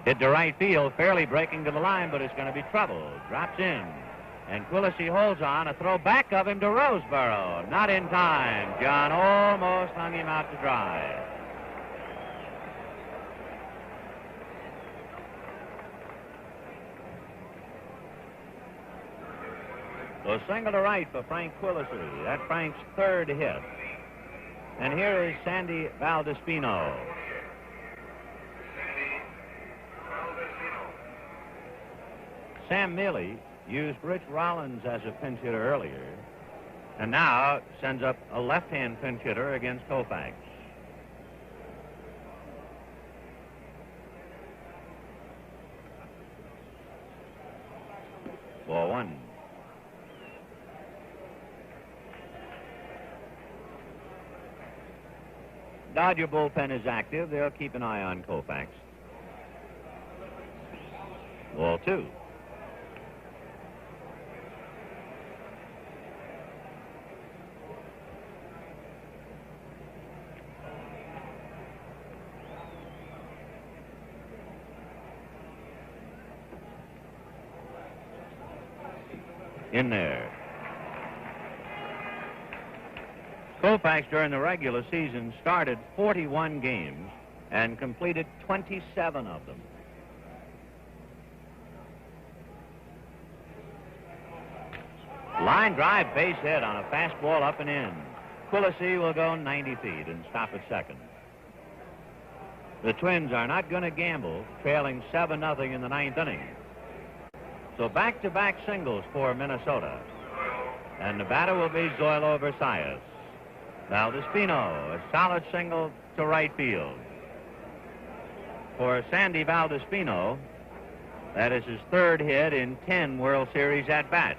Speaker 2: Hit to right field, fairly breaking to the line, but it's going to be trouble. Drops in. And Quillisi holds on. A throw back of him to Roseboro. Not in time. John almost hung him out to dry. So single to right for Frank Quillisi. That's Frank's 3rd hit. And here is Sandy Valdespino. Sam Mealy used Rich Rollins as a pinch hitter earlier, and now sends up a left-hand pinch hitter against Koufax. Ball 1. Dodger bullpen is active. They'll keep an eye on Koufax. Ball 2. In there. Koufax during the regular season started 41 games and completed 27 of them. Line drive, base hit on a fastball up and in. Quillisi will go 90 feet and stop at second. The Twins are not going to gamble, trailing 7-0 in the 9th inning. So back-to-back singles for Minnesota. And the batter will be Zoilo Versalles. Valdespino, a solid single to right field. For Sandy Valdespino, that is his 3rd hit in 10 World Series at-bats.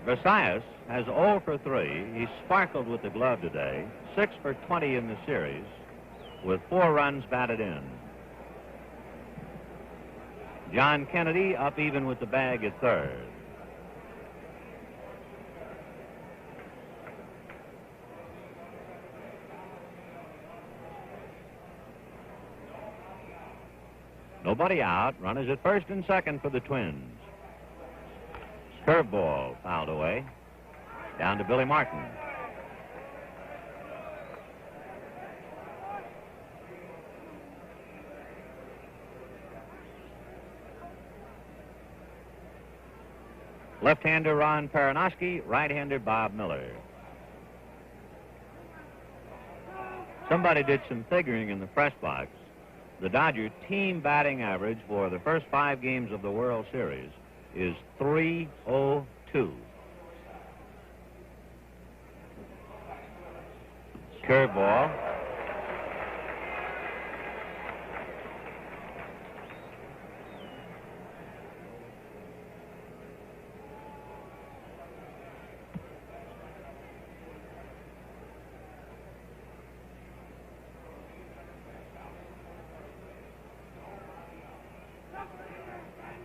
Speaker 2: Versalles has 0 for 3. He sparkled with the glove today. 6 for 20 in the series with 4 runs batted in. John Kennedy up even with the bag at third. Nobody out. Runners at first and second for the Twins. Curveball fouled away. Down to Billy Martin. Left-hander Ron Peronowski, right-hander Bob Miller. Somebody did some figuring in the press box. The Dodger team batting average for the first 5 games of the World Series is .302. Curveball.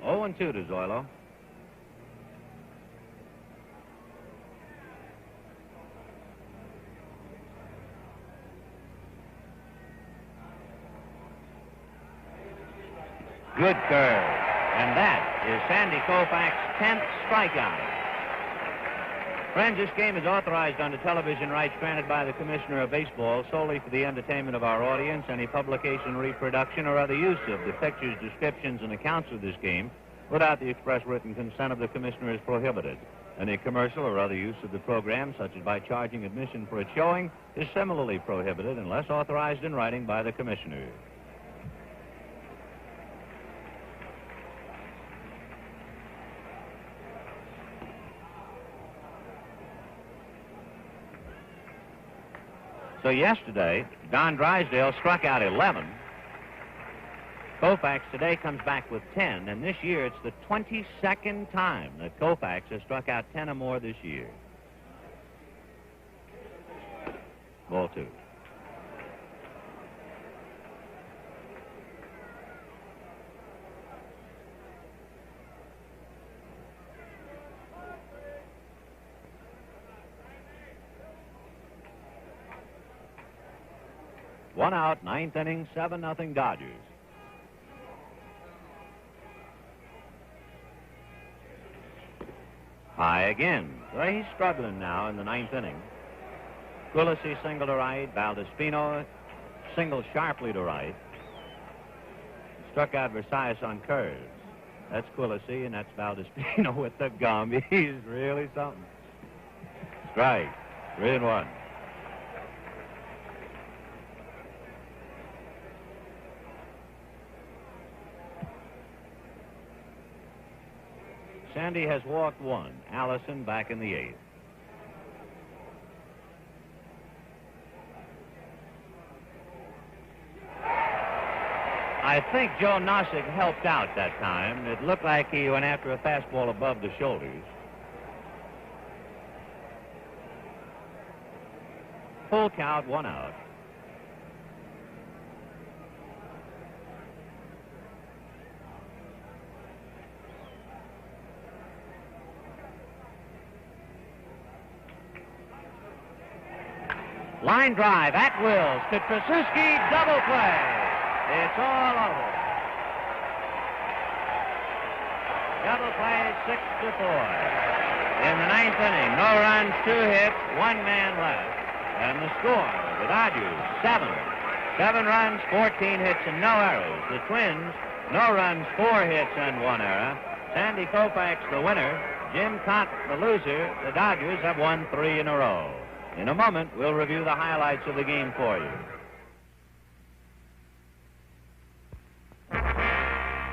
Speaker 2: Oh, and 2 to Zoilo. Good curve. And that is Sandy Koufax's 10th strikeout. Friends, this game is authorized under television rights granted by the Commissioner of Baseball solely for the entertainment of our audience. Any publication, reproduction, or other use of the pictures, descriptions, and accounts of this game without the express written consent of the Commissioner is prohibited. Any commercial or other use of the program, such as by charging admission for its showing, is similarly prohibited unless authorized in writing by the Commissioner. So yesterday, Don Drysdale struck out 11. Koufax today comes back with 10, and this year it's the 22nd time that Koufax has struck out 10 or more this year. Ball 2. One out, 9th inning, 7-0 Dodgers. High again. Well, he's struggling now in the 9th inning. Quillisi single to right. Valdespino single sharply to right. Struck out Versailles on curves. That's Quillisi, and that's Valdespino with the gum. He's really something. Strike. 3-1. Sandy has walked 1. Allison back in the 8th. I think Joe Nossick helped out that time. It looked like he went after a fastball above the shoulders. Full count, 1 out. Line drive at Wills to Tracewski, double play. It's all over. Double play, 6-4. In the 9th inning, no runs, 2 hits, 1 man left. And the score, the Dodgers, 7. 7 runs, 14 hits, and no errors. The Twins, no runs, 4 hits, and 1 error. Sandy Koufax, the winner. Jim Cott, the loser. The Dodgers have won 3 in a row. In a moment, we'll review the highlights of the game for you.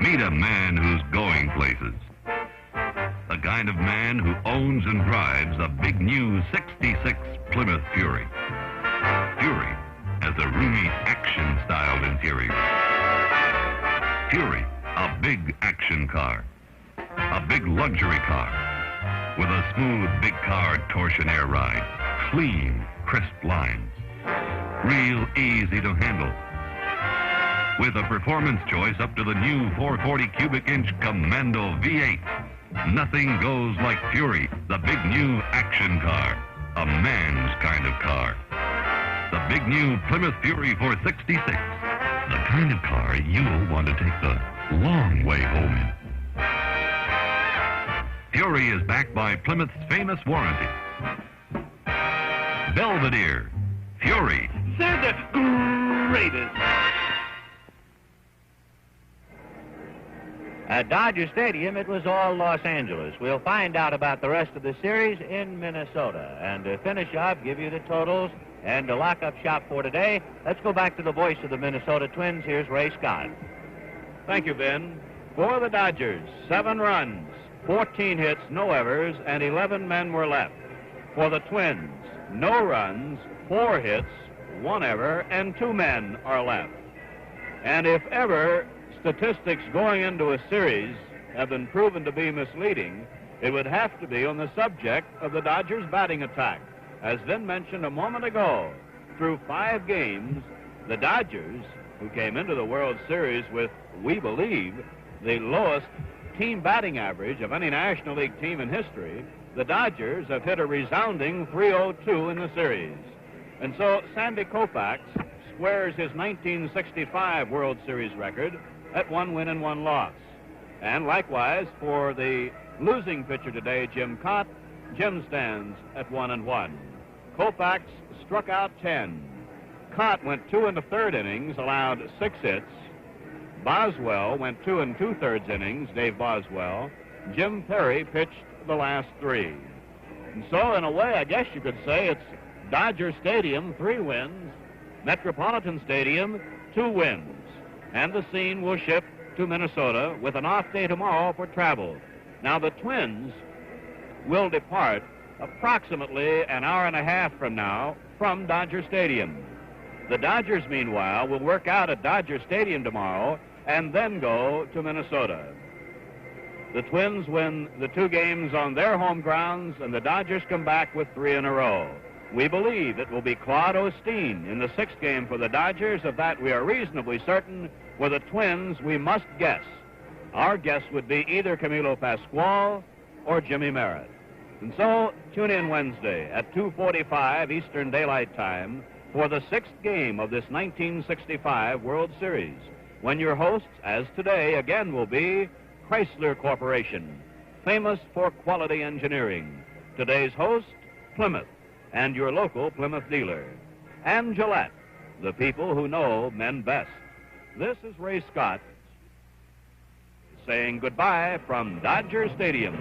Speaker 11: Meet a man who's going places. The kind of man who owns and drives a big new 66 Plymouth Fury. Fury has a roomy action-styled interior. Fury, a big action car. A big luxury car. with a smooth big car torsion air ride, clean, crisp lines, real easy to handle. With a performance choice up to the new 440 cubic inch Commando V8, nothing goes like Fury, the big new action car, a man's kind of car. The big new Plymouth Fury 466, the kind of car you'll want to take the long way home in. Fury is backed by Plymouth's famous warranty. Belvedere, Fury.
Speaker 5: They're the greatest.
Speaker 2: At Dodger Stadium, it was all Los Angeles. We'll find out about the rest of the series in Minnesota. And to finish up, give you the totals and to lock up shop for today, let's go back to the voice of the Minnesota Twins. Here's Ray Scott.
Speaker 4: Thank you, Ben. For the Dodgers, 7 runs, 14 hits, no errors, and 11 men were left. For the Twins, no runs, 4 hits, 1 error, and 2 men are left. And if ever statistics going into a series have been proven to be misleading, it would have to be on the subject of the Dodgers' batting attack. As Vin mentioned a moment ago, through 5 games, the Dodgers, who came into the World Series with, we believe, the lowest team batting average of any National League team in history, the Dodgers have hit a resounding .302 in the series. And so Sandy Koufax squares his 1965 World Series record at 1 win and 1 loss. And likewise, for the losing pitcher today, Jim Cott, Jim stands at 1 and 1. Koufax struck out 10. Cott went 2 1/3 innings, allowed 6 hits. Boswell went 2 2/3 innings, Dave Boswell. Jim Perry pitched the last 3. And so, in a way, I guess you could say it's Dodger Stadium, 3 wins, Metropolitan Stadium, 2 wins. And the scene will shift to Minnesota with an off day tomorrow for travel. Now, the Twins will depart approximately an hour and a half from now from Dodger Stadium. The Dodgers, meanwhile, will work out at Dodger Stadium tomorrow and then go to Minnesota. The Twins win the 2 games on their home grounds, and the Dodgers come back with 3 in a row. We believe it will be Claude Osteen in the 6th game for the Dodgers. Of that, we are reasonably certain. For the Twins, we must guess. Our guess would be either Camilo Pascual or Jimmy Merritt. And so, tune in Wednesday at 2:45 Eastern Daylight Time for the 6th game of this 1965 World Series, when your hosts, as today, again will be Chrysler Corporation, famous for quality engineering. Today's host, Plymouth, and your local Plymouth dealer. And Gillette, the people who know men best. This is Ray Scott saying goodbye from Dodger Stadium.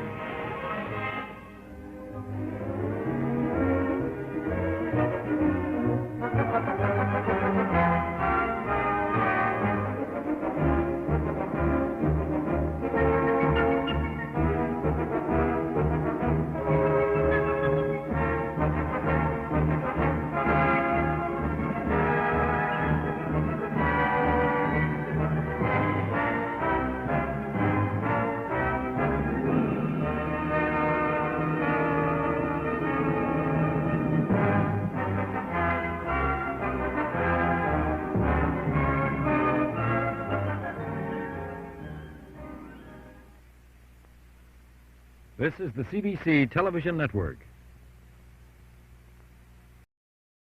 Speaker 1: This is the CBC Television Network.